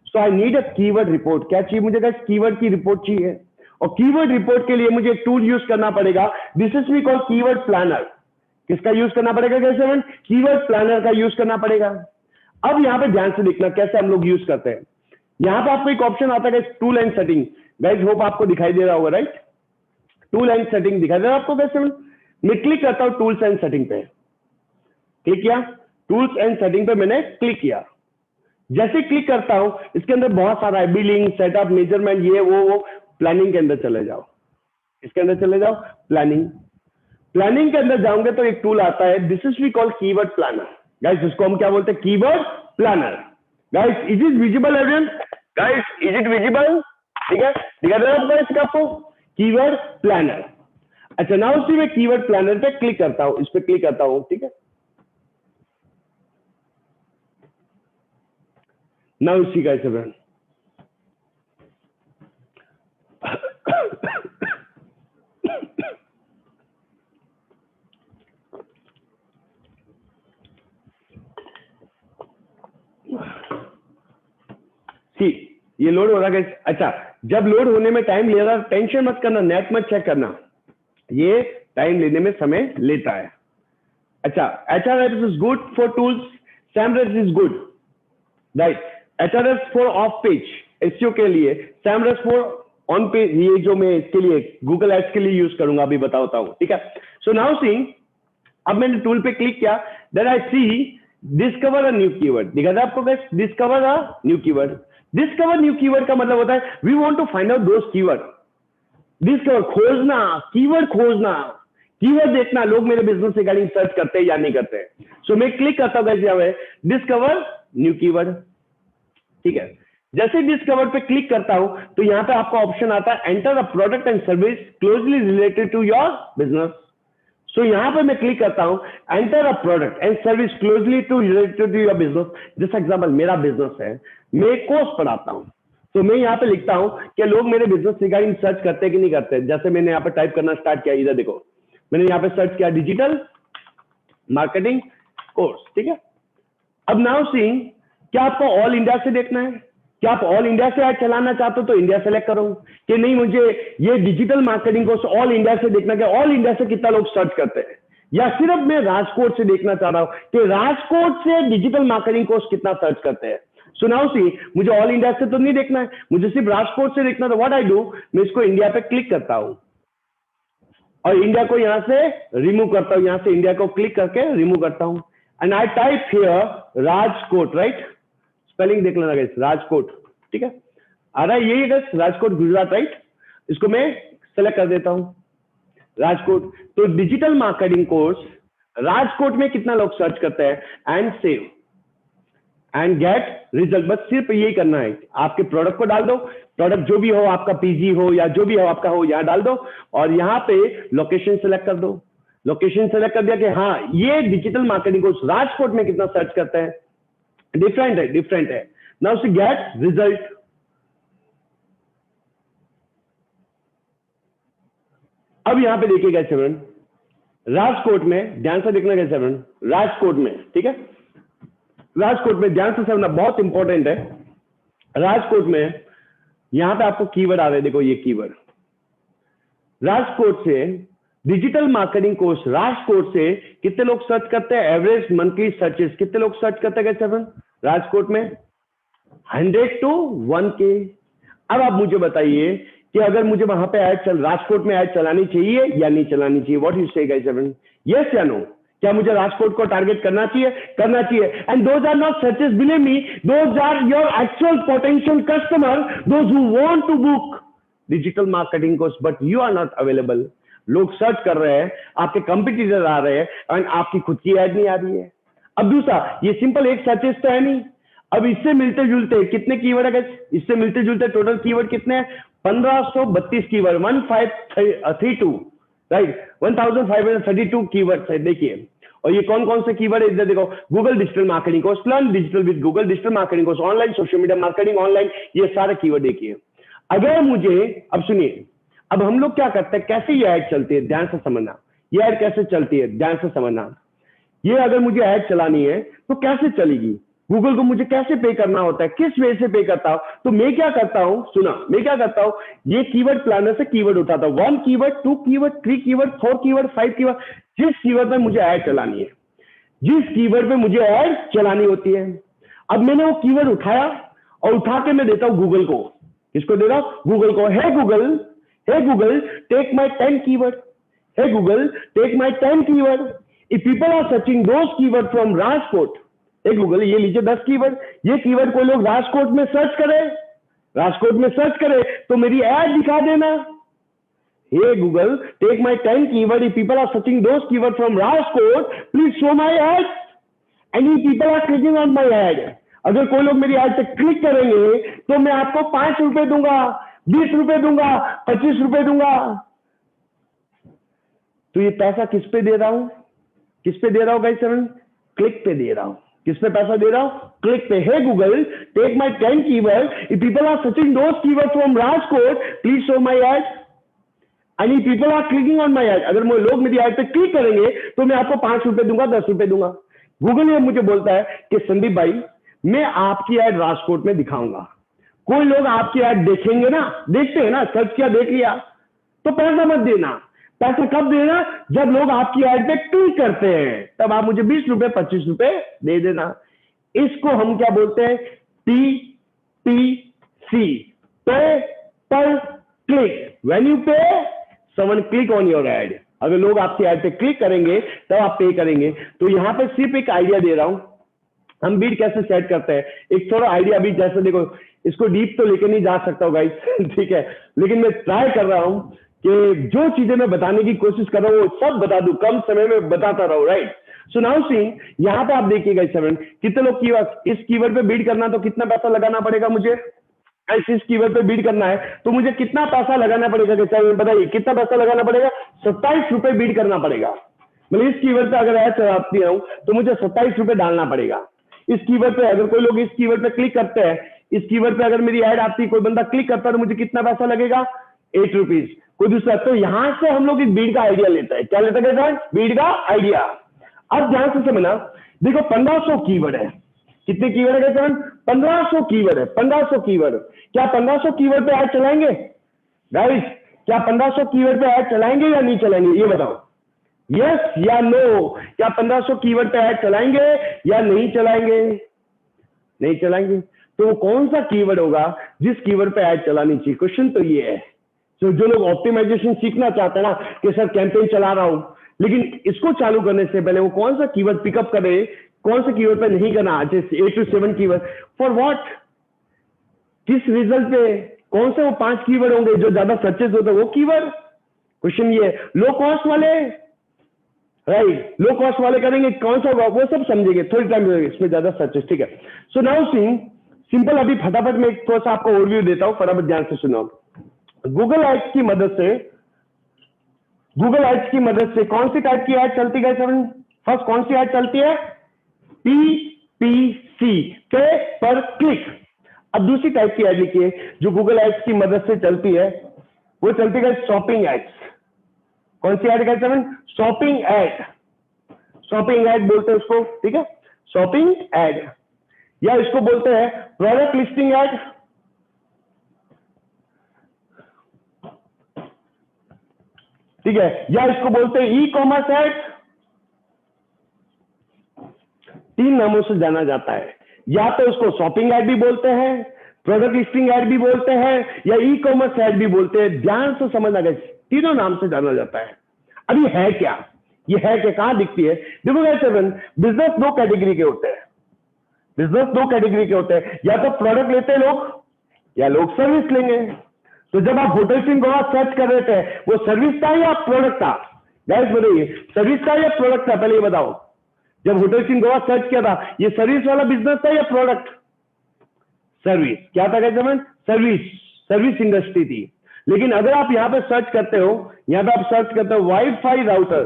S1: so I need a keyword report. क्या चाहिए मुझे गाइस, कीवर्ड की रिपोर्ट चाहिए, और कीवर्ड रिपोर्ट के लिए मुझे टूल यूज करना पड़ेगा, this is we call keyword planner. किसका यूज करना पड़ेगा कैसे, कीवर्ड प्लानर का यूज करना पड़ेगा। अब यहां पे ध्यान से देखना कैसे हम लोग यूज करते हैं। यहां पे आपको एक ऑप्शन आता है tool and setting, guys hope आपको दिखाई दे रहा होगा, राइट। टूल एंड सेटिंग दिखाई दे रहा है आपको कैसे, मैं क्लिक करता हूं टूल्स एंड सेटिंग पे, क्लिक किया, टूल्स एंड सेटिंग पे मैंने क्लिक किया। जैसे क्लिक करता हूं इसके अंदर बहुत सारा है, बिलिंग, सेटअप, मेजरमेंट, ये वो। प्लानिंग के अंदर चले जाओ, इसके अंदर चले जाओ, प्लानिंग। प्लानिंग के अंदर जाओगे तो एक टूल आता है, this is we call keyword planner. Guys इसको हम क्या बोलते हैं? Keyword planner. Guys is it visible everyone? Guys is it visible? ठीक है, दिखा दे रहा है आपको कीवर्ड प्लानर। अच्छा, नाउ सी मैं कीवर्ड प्लानर पे क्लिक करता हूं, इस पे क्लिक करता हूं, ठीक है। नाउ सी गाइस एवरीवन, ये लोड हो रहा है। अच्छा, जब लोड होने में टाइम ले रहा है, टेंशन मत करना, नेट मत चेक करना, ये टाइम लेने में समय लेता है। अच्छा, HRS is good for tools, SEMrush is good, right. HRS for of page SEO के लिए, SEMrush फॉर ऑन पेज, ये जो मैं इसके लिए गूगल एड्स के लिए यूज करूंगा, अभी बताता हूं, ठीक है। सो नाउ सी, अब मैंने टूल पे क्लिक किया, then I see discover a new keyword. दिखा था आपको guys, discover a new keyword. Discover new keyword का मतलब होता है we want to find out those keyword. Discover, खोजना, कीवर्ड खोजना, कीवर्ड देखना, लोग मेरे बिजनेस रिगार्डिंग सर्च करते हैं या नहीं करते। सो मैं क्लिक करता हूं गाइस, यहाँ पे डिस्कवर न्यू कीवर्ड, ठीक है। जैसे डिस्कवर पे क्लिक करता हूं तो यहाँ पे आपका ऑप्शन आता है enter a product and service closely related to your business. So यहां पे मैं क्लिक करता हूं enter a product and service closely to related to your business. जैसे एग्जांपल मेरा बिजनेस है, मैं एक कोर्स पढ़ाता हूं, तो मैं यहां पे लिखता हूं कि लोग मेरे बिजनेस रिगार्डिंग सर्च करते हैं कि नहीं करते। जैसे मैंने यहां पे टाइप करना स्टार्ट किया, इधर देखो मैंने यहां पे सर्च किया डिजिटल मार्केटिंग कोर्स, ठीक है। अब नाउ सी, क्या आपको ऑल इंडिया से देखना है? क्या आप ऑल इंडिया से ऐड चलाना चाहते हो तो इंडिया सेलेक्ट करो, कि नहीं मुझे ये digital marketing course all India से देखना, कि ऑल इंडिया से कितना लोग सर्च करते हैं, या सिर्फ मैं राजकोट से देखना चाह रहा हूं कि राजकोट से डिजिटल मार्केटिंग कोर्स कितना सर्च करते हैं। सो नाउ सी, मुझे ऑल इंडिया से तो नहीं देखना है, मुझे सिर्फ राजकोट से देखना। तो व्हाट आई डू, मैं इसको इंडिया पे क्लिक करता हूं और इंडिया को यहां से रिमूव करता हूं, यहां से इंडिया को क्लिक करके रिमूव करता हूं and I type here Rajkot, right. Spelling देख लेना गाइस, राजकोट, ठीक है, आ रहा है यही गाइस, राजकोट गुजरात, राइट। इसको मैं सेलेक्ट कर देता हूं राजकोट। तो डिजिटल मार्केटिंग कोर्स राजकोट में कितना लोग सर्च करते हैं and save and get result. बस सिर्फ यही करना है, आपके प्रोडक्ट को डाल दो, प्रोडक्ट जो भी हो, आपका पीजी हो या जो भी हो आपका हो, यहां डाल दो और यहां पे लोकेशन सेलेक्ट कर दो। लोकेशन सेलेक्ट कर दिया कि हाँ ये डिजिटल मार्केटिंग कोर्स राजकोट में कितना सर्च करते हैं, डिफरेंट है, डिफरेंट है। Now see get result. अब यहां पे देखिएगा सेवन, राजकोट में ध्यान से देखना, कैसे सेवन राजकोट में, ठीक है, राजकोट में ध्यान से समझना, बहुत इंपॉर्टेंट है। राजकोट में यहां पे आपको कीवर्ड आ रहे हैं, देखो ये कीवर्ड, राजकोट से डिजिटल मार्केटिंग कोर्स राजकोट से कितने लोग सर्च करते हैं, एवरेज मंथली सर्चेस कितने लोग सर्च करते हैं सेवन राजकोट में, 100 to 1K। अब आप मुझे बताइए कि अगर मुझे वहां पे राजकोट में ऐड चलानी चाहिए या नहीं चलानी चाहिए, what you say guys seven, yes या नो? क्या मुझे राजकोट को टारगेट करना चाहिए? करना चाहिए। And those are not searches, believe me, those are your actual potential customer, those who want to book digital marketing course but you are not available. लोग सर्च कर रहे हैं, आपके कंपटीटर आ रहे हैं एंड आपकी खुद की ऐड नहीं आ रही है। अब दूसरा, ये सिंपल एक सर्चेस तो है नहीं, अब इससे मिलते जुलते कितने कीवर्ड है, इससे मिलते जुलते टोटल कीवर्ड कितने हैं, 1532 कीवर्ड, 1532, राइट, 1532 कीवर्ड्स है, देखिए। और ये कौन कौन से कीवर्ड है इधर देखो, Google digital marketing course, learn digital with Google, digital marketing course, online social media marketing, online, ये सारे कीवर्ड देखिए। अगर मुझे, अब सुनिए, अब हम लोग क्या करते हैं, कैसे ये ऐड चलती है, ध्यान से समझना, ये ऐड कैसे चलती है, ध्यान से समझना। ये अगर मुझे ऐड चलानी है तो कैसे चलेगी, गूगल को मुझे कैसे पे करना होता है, किस वे से पे करता हूं, तो मैं क्या करता हूं, सुना, मैं क्या करता हूं, ये कीवर्ड प्लानर से कीवर्ड उठाता हूं, 1 keyword, 2 keyword, 3 keyword, 4 keyword, 5 keyword, जिस कीवर्ड पे मुझे ऐड चलानी है, जिस कीवर्ड पे मुझे ऐड चलानी होती है। अब मैंने वो कीवर्ड उठाया और उठा के मैं देता हूं गूगल को, किसको दे रहा हूं, गूगल को, hey Google take my 10 keyword, hey Google take my 10 keyword, if people are searching those keyword from Rajkot, एक गूगल ये लीजिए 10 कीवर्ड, ये कीवर्ड को लोग राजकोट में सर्च करे, राजकोट में सर्च करे तो मेरी ऐड दिखा देना। Hey Google, take my 10 keyword. If people are searching those keywords from Rajkot, please show my ad. And if people are clicking on my ad, अगर कोई लोग मेरी ad पे क्लिक करेंगे तो मैं आपको 5 रुपए दूंगा, 20 रुपए दूंगा, 25 रुपए दूंगा। तो ये पैसा किस पे दे रहा हूं? किस पे दे रहा हूं गाइस? क्लिक पे दे रहा हूं। किस पे पैसा दे रहा हूं? क्लिक पे। Hey Google, take my 10 keyword. If people are searching those keywords from Rajkot, please show my ad. And if people are clicking on my ad, अगर लोग मेरी ad पे क्लिक करेंगे तो मैं आपको 5 रुपए दूंगा, 10 रुपए दूंगा। गूगल ये मुझे बोलता है कि संदीप भाई, मैं आपकी ad राजकोट में दिखाऊंगा। कोई लोग आपकी ad देखेंगे ना, देखते हैं ना, सर्च किया, देख लिया, तो पैसा मत देना। पैसा कब देना? जब लोग आपकी ad पे क्लिक करते हैं, तब आप मुझे 20 रुपए, 25 रुपए दे देना। इसको हम क्या बोलते हैं? PPC, पे पर क्लिक। व्हेन यू पे, someone click on your ad. अगर लोग आपकी ad पे क्लिक करेंगे तब आप पे करेंगे। तो यहाँ पे सिर्फ एक आइडिया दे रहा हूं, हम बीट कैसे सेट करते हैं। एक थोड़ा आइडिया भी, जैसे देखो, इसको डीप तो लेके नहीं जा सकता हूँ गाइस, ठीक है, लेकिन मैं ट्राई कर रहा हूं कि जो चीजें मैं बताने की कोशिश कर रहा हूँ वो सब बता दूं, कम समय में बताता रहूं, राइट। सो नाउ सी, यहाँ पे आप देखिएगा कितने लोग इस कीवर्ड पे बीट करना, तो कितना पैसा लगाना पड़ेगा मुझे? इस कीवर्ड पे बीट करना है तो मुझे कितना पैसा लगाना पड़ेगा? बताइए कितना पैसा लगाना पड़ेगा? 27 रुपए बीट करना पड़ेगा। मतलब इस कीवर्ड पे अगर ऐड चलाती हूं तो मुझे 27 रुपए डालना पड़ेगा। इस कीवर्ड पे अगर कोई लोग इस कीवर्ड पे क्लिक करते हैं, इस कीवर्ड पे अगर मेरी ऐड आती है, कोई बंदा क्लिक करता है तो मुझे कितना पैसा लगेगा? 8 रुपीज। कोई दूसरा। तो यहां से हम लोग इस बीट का आइडिया लेता है। क्या लेता है? बीट का आइडिया। अब ध्यान से समझना, देखो 1500 कीवर्ड है। कितने कीवर्ड है? 1500 कीवर्ड है। 1500 कीवर्ड। क्या 1500 कीवर्ड पे ऐड चलाएंगे गाइस? क्या 1500 कीवर्ड पे ऐड चलाएंगे या नहीं चलाएंगे? ये बताओ, यस या नो। क्या 1500 कीवर्ड पे ऐड चलाएंगे या नहीं चलाएंगे? नहीं चलाएंगे। तो कौन सा कीवर्ड होगा जिस कीवर्ड पे ऐड चलानी चाहिए? क्वेश्चन तो ये है। तो जो लोग ऑप्टिमाइजेशन सीखना चाहते हैं ना, कि सर कैंपेन चला रहा हूं, लेकिन इसको चालू करने से पहले वो कौन सा कीवर्ड पिकअप करे, कौन से कीवर्ड पे नहीं करना, जैसे 8 to 7 कीवर्ड, फॉर व्हाट, किस रिजल्ट पे, कौन से वो 5 कीवर्ड होंगे जो ज्यादा सर्चेस होते हैं, वो कीवर्ड। क्वेश्चन ये, लो कॉस्ट वाले, राइट, लो कॉस्ट वाले करेंगे, कौन सा होगा वो सब समझेंगे, थोड़ी टाइम लगेगा, इसमें ज्यादा सर्चेस, ठीक है। सो नाउ सी सिंपल, अभी फटाफट में एक थोड़ा सा आपको ओवरव्यू देता हूं, फटाफट ध्यान से सुनो। गूगल एड्स की मदद से, गूगल एड्स की मदद से कौन सी टाइप की एड चलती है? फर्स्ट कौन सी एड चलती है? PPC, पे पर क्लिक। अब दूसरी टाइप की एड लिखिए जो गूगल एड्स की मदद से चलती है, वो चलती है शॉपिंग एड्स। कौन सी एड कहते हैं? Shopping add. शॉपिंग एड बोलते हैं उसको, ठीक है, शॉपिंग एड, या इसको बोलते हैं प्रोडक्ट लिस्टिंग एड, ठीक है, या इसको बोलते हैं ई कॉमर्स एड। 3 नामों से जाना जाता है, या तो इसको शॉपिंग एड भी बोलते हैं, प्रोडक्ट लिस्टिंग एड भी बोलते हैं, या ई कॉमर्स एड भी बोलते हैं। ध्यान से समझना गाइस, तीनों नाम से जाना जाता है। अभी है क्या, ये है क्या, कहां दिखती है? देखो गाइस, बिजनेस 2 कैटेगरी के होते हैं। बिजनेस 2 कैटेगरी के होते हैं, या तो प्रोडक्ट लेते हैं लोग, या लोग सर्विस लेंगे। तो जब आप होटल्स इन गोवा सर्च कर रहे थे, वो सर्विस था या प्रोडक्ट था? गाइस बताइए, सर्विस था या प्रोडक्ट था? पहले ये बताओ। जब होटल्स इन गोवा सर्च किया था, ये सर्विस वाला बिजनेस था या प्रोडक्ट? सर्विस। क्या था गाइस? सर्विस, सर्विस इंडस्ट्री थी। लेकिन अगर आप यहां पे सर्च करते हो, यहां पे आप सर्च करते हो वाईफाई राउटर,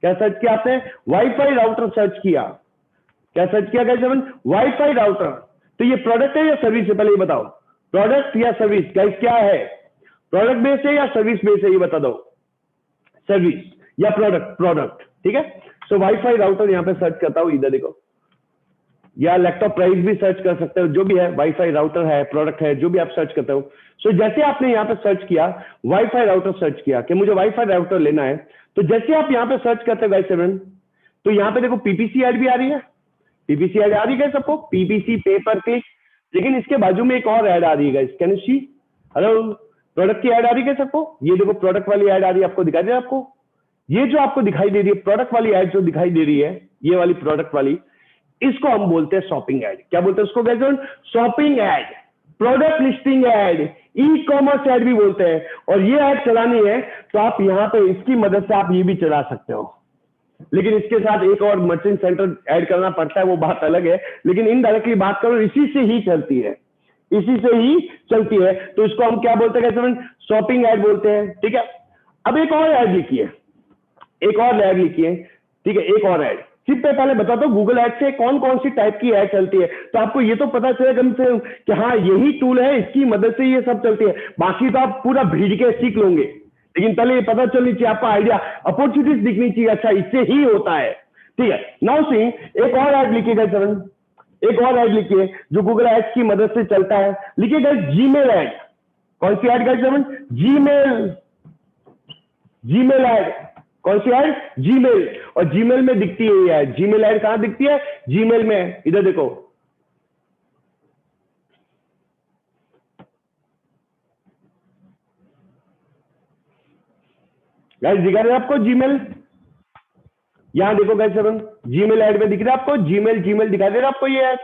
S1: क्या सर्च किया आपने? वाईफाई राउटर सर्च किया। क्या सर्च किया गाइस? Wifi router. तो ये प्रोडक्ट है या सर्विस है? पहले ये बताओ, प्रोडक्ट या सर्विस? गाइस क्या है, प्रोडक्ट बेस है या सर्विस बेस है? ये बता दो। सर्विस या प्रोडक्ट? प्रोडक्ट, ठीक है। सो वाईफाई राउटर यहां पे सर्च करता हूं, इधर देखो, या लैपटॉप प्राइस भी सर्च कर सकते हो, जो भी है, वाईफाई राउटर है, प्रोडक्ट है, जो भी आप सर्च करते हो। सो जैसे आपने यहाँ पे सर्च किया, वाईफाई राउटर सर्च किया कि मुझे वाईफाई राउटर लेना है, तो जैसे आप यहाँ पे सर्च करते हो गाइस, तो यहाँ पे देखो पीपीसी एड भी आ रही है। पीपीसी एड आ रही है सबको, पीपीसी, पे पर क्लिक। लेकिन इसके बाजू में एक और एड आ रही है guys, can you see? Hello, product की एड आ रही है सबको, ये देखो प्रोडक्ट वाली एड आ रही है, आपको दिखा दे आपको, ये जो आपको दिखाई दे रही है प्रोडक्ट वाली एड जो दिखाई दे रही है, ये वाली प्रोडक्ट वाली, इसको हम बोलते हैं शॉपिंग एड। क्या बोलते हैं उसको guys? Shopping ad, product listing ad, e commerce ad भी बोलते हैं। और ये एड चलानी है तो आप यहाँ पे इसकी मदद से आप ये भी चला सकते हो, लेकिन इसके साथ एक और मर्चेंट सेंटर ऐड करना पड़ता है, वो बात अलग है। लेकिन इनडायरेक्टली बात करो, इसी से ही चलती है, इसी से ही चलती है। तो इसको हम क्या बोलते हैं गाइस? शॉपिंग एड बोलते हैं। ठीक है, अब एक और ऐड लिखिए, एक और ऐड लिखिए। ठीक है, एक और ऐड। सिर्फ पहले बता दो गूगल ऐड से कौन कौन सी टाइप की ऐड चलती है, तो आपको ये तो पता चलेगा कम से कि हाँ यही टूल है, इसकी मदद से ये सब चलती है। बाकी तो आप पूरा भीड़ के सीख लोगे, लेकिन पहले ये पता चलनी चाहिए, आपका आइडिया, अपॉर्चुनिटीज दिखनी चाहिए, अच्छा इससे ही होता है। ठीक है, नाउ सी एक और ऐड लिखिएगा सर, एक और ऐड लिखिए जो गूगल एड्स की मदद से चलता है। लिखिएगा जीमेल ऐड। कौन सी ad guys? Gmail, Gmail ad. कौन सी ऐड? जीमेल। और जीमेल में दिखती है ये ऐड। जीमेल ऐड कहां दिखती है? जीमेल में। इधर देखो, गाइस दिखा रहे हैं आपको जीमेल? यहां देखो गाइस, जीमेल ऐड में दिख रहा है आपको जीमेल, जीमेल दिखा दे रहा है आपको ये ऐड।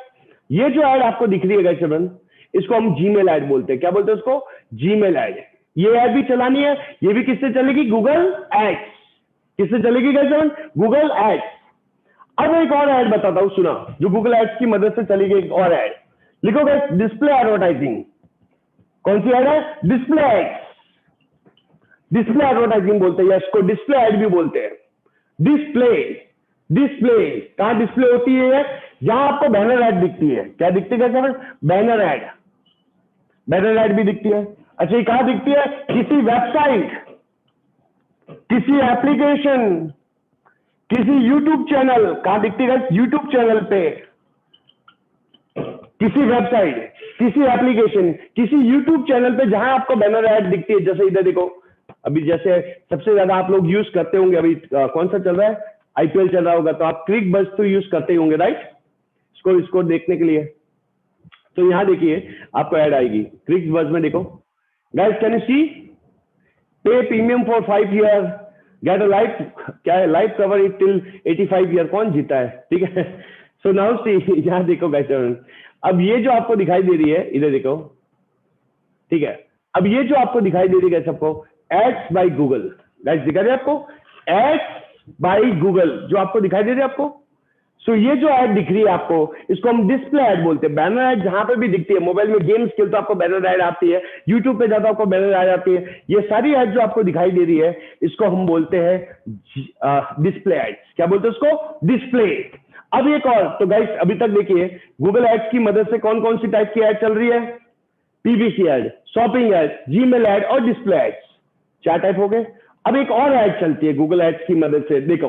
S1: ये जो ऐड आपको दिख रही है गाइस, इसको हम जीमेल ऐड बोलते हैं। क्या बोलते हैं उसको? Gmail add. ये ऐड भी चलानी है, ये भी किससे चलेगी? Google ads. किससे चलेगी गाइस? Google ads. अब एक और ऐड बताता हूं, सुना, जो गूगल एड्स की मदद से चलेगी। एक और ऐड लिखो गाइस, डिस्प्ले एडवर्टाइजिंग। कौन सी ऐड है? Display ads. डिस्प्ले एडवर्टाइजिंग बोलते हैं, या इसको डिस्प्ले ऐड भी बोलते हैं। डिस्प्ले, डिस्प्ले कहां डिस्प्ले होती है? जहां आपको बैनर ऐड दिखती है। क्या दिखती है sir? Banner ad. Banner ad भी दिखती है। अच्छा, ये कहां दिखती है? किसी वेबसाइट, किसी एप्लीकेशन, किसी यूट्यूब चैनल। कहां दिखती है? यूट्यूब चैनल पे, किसी वेबसाइट, किसी एप्लीकेशन, किसी यूट्यूब चैनल पे जहां आपको बैनर ऐड दिखती है। जैसे इधर देखो, अभी जैसे सबसे ज्यादा आप लोग यूज करते होंगे, अभी कौन सा चल रहा है? आईपीएल चल रहा होगा, तो आप क्रिक बज तो यूज करते ही होंगे, राइट? इसको देखने के लिए। तो यहां देखिए आपको ऐड आएगी क्रिक बज में। देखो गाइस, कैन यू सी? पे premium for 5 year, get a life, क्या है? Life cover it till 85 year. कौन जीता है? ठीक है, सो नाउ सी, यहां देखो गाइस, अब ये जो आपको दिखाई दे रही है, इधर देखो। ठीक है, अब ये जो आपको दिखाई दे रही है सबको, एड्स बाय गूगल। गाइस दिखा रहे आपको? एड्स बाय गूगल जो आपको दिखाई दे रही है आपको। सो ये जो ऐड दिख रही है आपको, इसको हम डिस्प्ले ऐड बोलते हैं। बैनर ऐड जहां पे भी दिखती है, मोबाइल में गेम्स खेलते हो आपको बैनर ऐड आती है, यूट्यूब पे जाता आपको बैनर ऐड आती है, ये सारी ऐड जो आपको दिखाई दे रही है, इसको हम बोलते हैं डिस्प्ले एड्स। क्या बोलते हैं उसको? डिस्प्ले। अब एक और, तो गाइस अभी तक देखिए गूगल एड्स की मदद से कौन कौन सी टाइप की ऐड चल रही है? PPC add, shopping add, Gmail add और डिस्प्ले एड्स। 4 टाइप हो गए। अब एक और ऐड चलती है गूगल एड्स की मदद से। देखो,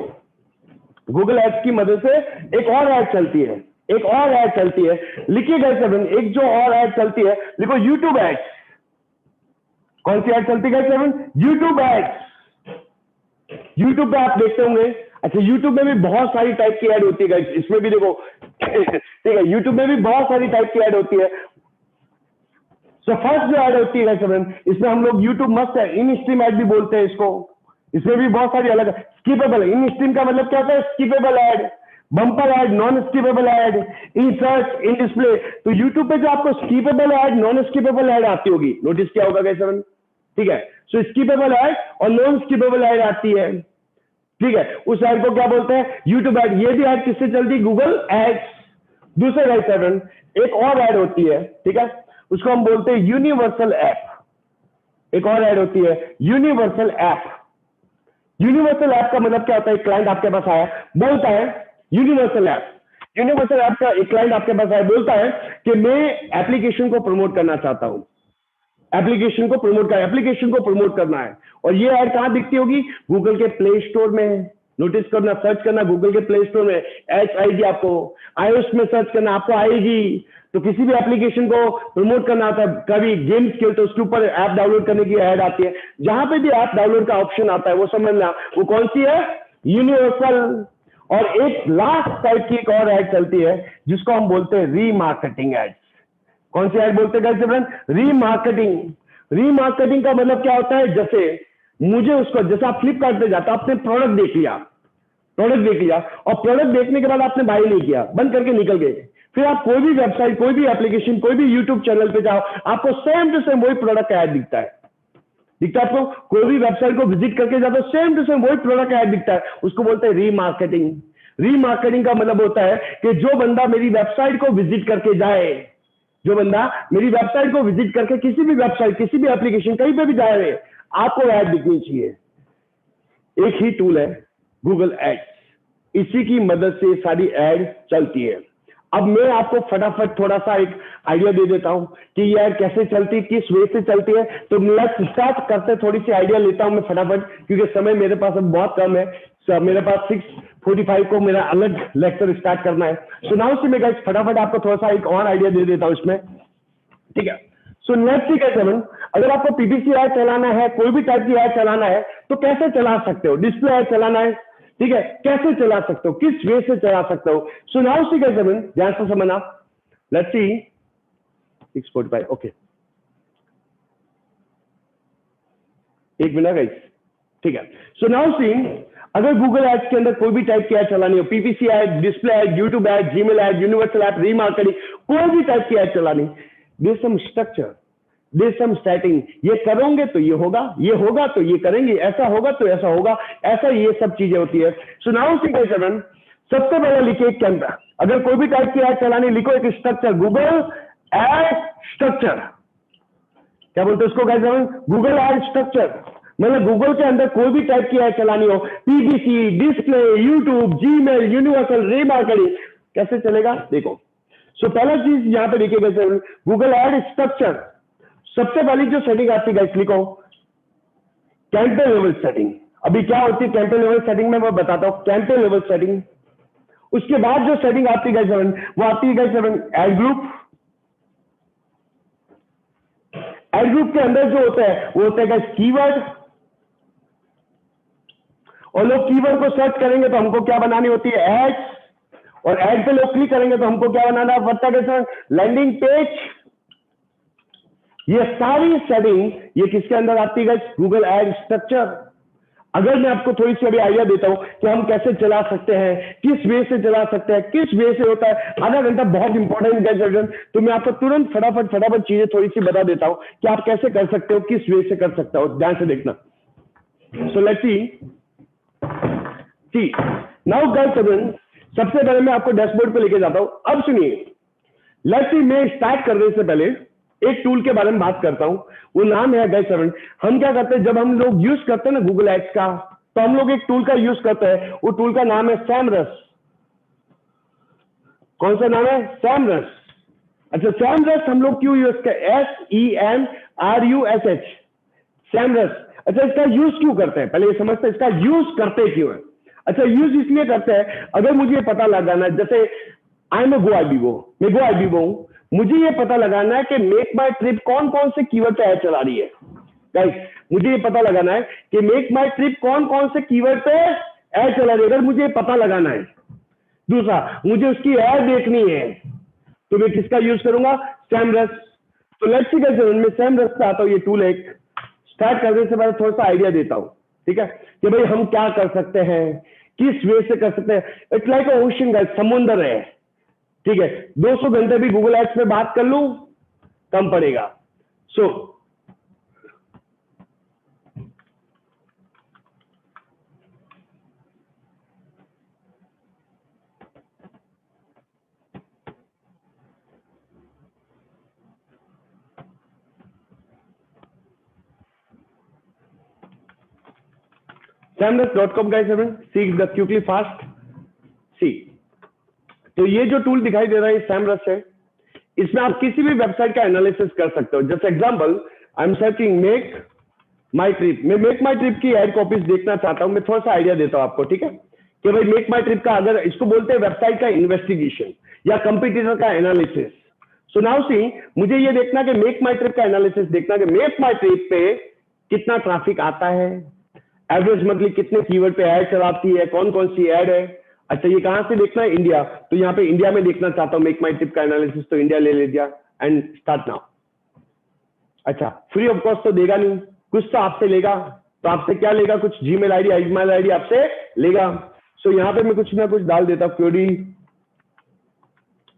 S1: गूगल एड्स की मदद से एक और ऐड चलती है, एक और ऐड चलती है। लिखिए गाइस, एक जो और ऐड चलती है, देखो यूट्यूब एड्स। कौन सी ऐड चलती है गाइस? YouTube ads. यूट्यूब पे आप देखते होंगे। अच्छा, यूट्यूब में भी बहुत सारी टाइप की ऐड होती है गाइस, इसमें भी देखो। ठीक है, यूट्यूब में भी बहुत सारी टाइप की ऐड होती है। सो फर्स्ट जो ऐड होती है गाइस, इसमें हम लोग यूट्यूब मस्ट है, इन स्ट्रीम ऐड भी बोलते हैं इसको। इसमें भी बहुत सारी अलग, स्किपेबल, इन स्ट्रीम का मतलब क्या होता है? Skippable add, bumper add, non skippable add, in search, in display. तो यूट्यूब पे जो आपको skippable add, non skippable add आती होगी, नोटिस किया होगा गाइस? ठीक है, सो स्किपेबल ऐड और नॉन स्किपेबल ऐड आती है। ठीक है, उस ऐड को क्या बोलते हैं? YouTube add. ये भी ऐड किससे चलती है? Google ads. दूसरे गाइस, एक और ऐड होती है, ठीक है, उसको हम बोलते हैं यूनिवर्सल ऐप। एक और ऐड होती है यूनिवर्सल ऐप। यूनिवर्सल ऐप का मतलब क्या होता है? एक क्लाइंट आपके पास आया, बोलता है यूनिवर्सल ऐप। यूनिवर्सल ऐप का एक क्लाइंट आपके पास आया, बोलता है कि मैं एप्लीकेशन को प्रमोट करना चाहता हूं, एप्लीकेशन को प्रमोट करना है। और ये ऐड कहां दिखती होगी? गूगल के प्ले स्टोर में। नोटिस करना, सर्च करना गूगल के प्ले स्टोर में, एच आएगी आपको। iOS में सर्च करना, आपको आएगी। तो किसी भी एप्लीकेशन को प्रमोट करना आता है, कभी गेम्स खेलते हो, उसके ऊपर ऐप डाउनलोड करने की ऐड आती है। जहां पे भी ऐप डाउनलोड का ऑप्शन आता है, वो समझना वो कौन सी है? यूनिवर्सल। और एक लास्ट टाइप की एक और ऐड चलती है, जिसको हम बोलते हैं रीमार्केटिंग एड्स। कौन सी ऐड बोलते हैं? रीमार्केटिंग। रीमार्केटिंग का मतलब क्या होता है? जैसे मुझे उसको, जैसे आप फ्लिपकार्ट पे जाते हो, आपने प्रोडक्ट देख लिया, और प्रोडक्ट देखने के बाद आपने बाय नहीं किया, बंद करके निकल गए, फिर आप कोई भी वेबसाइट, कोई भी एप्लीकेशन, कोई भी यूट्यूब चैनल पे जाओ, आपको सेम टू सेम वही प्रोडक्ट का ऐड दिखता है। आपको कोई भी वेबसाइट को विजिट करके जाते हो, सेम टू सेम वही प्रोडक्ट का ऐड दिखता है। उसको बोलते हैं रीमार्केटिंग। रीमार्केटिंग का मतलब होता है कि जो बंदा मेरी वेबसाइट को विजिट करके जाए, जो बंदा मेरी वेबसाइट को विजिट करके किसी भी वेबसाइट, किसी भी एप्लीकेशन, कहीं पे भी जाए, आपको ऐड दिखनी चाहिए। एक ही टूल है, गूगल एड्स। इसी की मदद से सारी ऐड चलती है। अब मैं आपको फटाफट थोड़ा सा एक आइडिया दे देता हूं कि ये ऐड कैसे चलती है, किस वे से चलती है। तो लेट्स स्टार्ट करते, थोड़ी सी आइडिया लेता हूं मैं फटाफट, क्योंकि समय मेरे पास अब बहुत कम है। मेरे पास 6:45 को मेरा अलग लेक्चर स्टार्ट करना है। सो नाउ से मैं गाइस फटाफट आपको थोड़ा सा एक और आइडिया दे देता हूं इसमें, ठीक है। सो लेट्स सी गाइस, अगर आपको पीपीसी ऐड चलाना है, कोई भी टाइप की ऐड चलाना है, तो कैसे चला सकते हो? डिस्प्ले ऐड चलाना है, ठीक है, कैसे चला सकते हो, किस वे से चला सकते हो? सो नाउ सी गाइस, ध्यान से समझना। लेट्स सी 6:45, ओके, एक मिनट गाइस, ठीक है। सो नाउ सी, अगर गूगल एड्स के अंदर कोई भी टाइप की ऐड चलानी हो, PPC ad, display ad, YouTube ad, Gmail ad, universal app, remarketing, कोई भी टाइप की ऐड चलानी, there some structure, there some setting. ये करोगे तो ये होगा, ये होगा तो ये करेंगे, ऐसा होगा तो ऐसा होगा, ऐसा ये सब चीजें होती है। सो नाउ सी गाइस, सबसे पहले लिखिए एक कैमरा। अगर कोई भी टाइप की ऐड चलानी, लिखो एक स्ट्रक्चर, गूगल एड स्ट्रक्चर। क्या बोलते हैं उसको गाइस? Google ad structure. मतलब गूगल के अंदर कोई भी टाइप की ऐड चलानी हो, PPC, display, YouTube, Gmail, universal, remarketing, कैसे चलेगा देखो। सो पहला चीज यहां पे देखिएगा, गूगल एड स्ट्रक्चर। सबसे पहली जो सेटिंग आती है, लिखो कैंपेन लेवल सेटिंग। अभी क्या होती है कैंपेन लेवल सेटिंग में, मैं बताता हूं। कैंपेन लेवल सेटिंग, उसके बाद जो सेटिंग आती है वो आती है एड ग्रुप। एड ग्रुप के अंदर जो होता है वो होता है कीवर्ड, और लोग कीवर्ड को सर्च करेंगे तो हमको क्या बनानी होती है? एड्स, और एड पे लोग क्लिक करेंगे तो हमको क्या बनाना है? Landing page. ये सारी सेटिंग ये किसके अंदर आती है? Google ad structure. अगर मैं आपको थोड़ी सी अभी आइडिया देता हूं कि हम कैसे चला सकते हैं, किस वे से चला सकते हैं, किस वे से होता है, आधा घंटा बहुत इंपॉर्टेंट है, तो मैं आपको तुरंत फटाफट चीजें थोड़ी सी बता देता हूं कि आप कैसे कर सकते हो, किस वे से कर सकते हो। ध्यान से देखना। So let's see now guys, सबसे पहले मैं आपको डैशबोर्ड पे लेके जाता हूं। अब सुनिए, लेट्स सी, मैं स्टार्ट करने से पहले एक टूल के बारे में बात करता हूं। वो नाम है गाइस, हम क्या करते हैं, जब हम लोग यूज करते हैं ना गूगल एड्स का, तो हम लोग एक टूल का यूज करते हैं। वो टूल का नाम है सैमरस। कौन सा नाम है? सैमरस। अच्छा, सैमरस हम लोग क्यों यूज करते हैं? SEMRUSH, सैमरस। अच्छा, इसका यूज क्यों करते हैं? पहले ये समझते हैं इसका यूज करते क्यों है। अच्छा, यूज इसलिए करते हैं, अगर मुझे पता लगाना है, जैसे आई एम गो आईबीबो, मैं गो आईबीबो हूं, मुझे ये पता लगाना है कि मेक माई ट्रिप कौन कौन से कीवर्ड पे ऐड चला रही है। गाइस, मुझे ये पता लगाना है कि मेक माई ट्रिप कौन कौन से कीवर्ड पे ऐड चला रही है, अगर मुझे पता लगाना है। दूसरा, मुझे उसकी ऐड देखनी है, तो मैं किसका यूज करूंगा? सैमरस। तो लेट्स सी गाइस, मैं सैमरस पे आता हूं। ये टूल है। स्टार्ट करने से पहले थोड़ा सा आइडिया देता हूं, ठीक है, कि भाई हम क्या कर सकते हैं, किस वे से कर सकते हैं। इट्स लाइक ओशन गाइस, समुंदर है, ठीक है। 200 घंटे भी गूगल एड्स पे बात कर लूं कम पड़ेगा। सो Samras.com guys, see the quickly fast, see। तो ये जो टूल दिखाई दे रहा है सैमरस है। इसमें आप किसी भी वेबसाइट का एनालिसिस कर सकते हो। जैसे example, I am searching make my trip. मैं मेक माई ट्रिप की एड कॉपीज देखना चाहता हूं। मैं थोड़ा सा आइडिया देता हूं आपको, ठीक है, कि भाई मेक माई ट्रिप का, अगर इसको बोलते हैं वेबसाइट का इन्वेस्टिगेशन या कंपटीटर का एनालिसिस। सो नाउ सी, मुझे ये देखना कि मेक माई ट्रिप का एनालिसिस देखना कि मेक माई ट्रिप पे कितना ट्रैफिक आता है, एवरेज मंथली कितने कीवर्ड पे ऐड चलाती है, कौन कौन सी ऐड है। अच्छा, ये कहां से देखना है? इंडिया। तो यहाँ पे इंडिया में देखना चाहता हूं मेक माई ट्रिप का एनालिसिस, तो इंडिया ले लिया एंड स्टार्ट नाउ। अच्छा, फ्री ऑफ कॉस्ट तो देगा नहीं, कुछ तो आपसे लेगा, तो आपसे क्या लेगा, कुछ जीमेल आईडी ईमेल आईडी आपसे लेगा। सो यहाँ पे मैं कुछ ना कुछ डाल देता हूँ,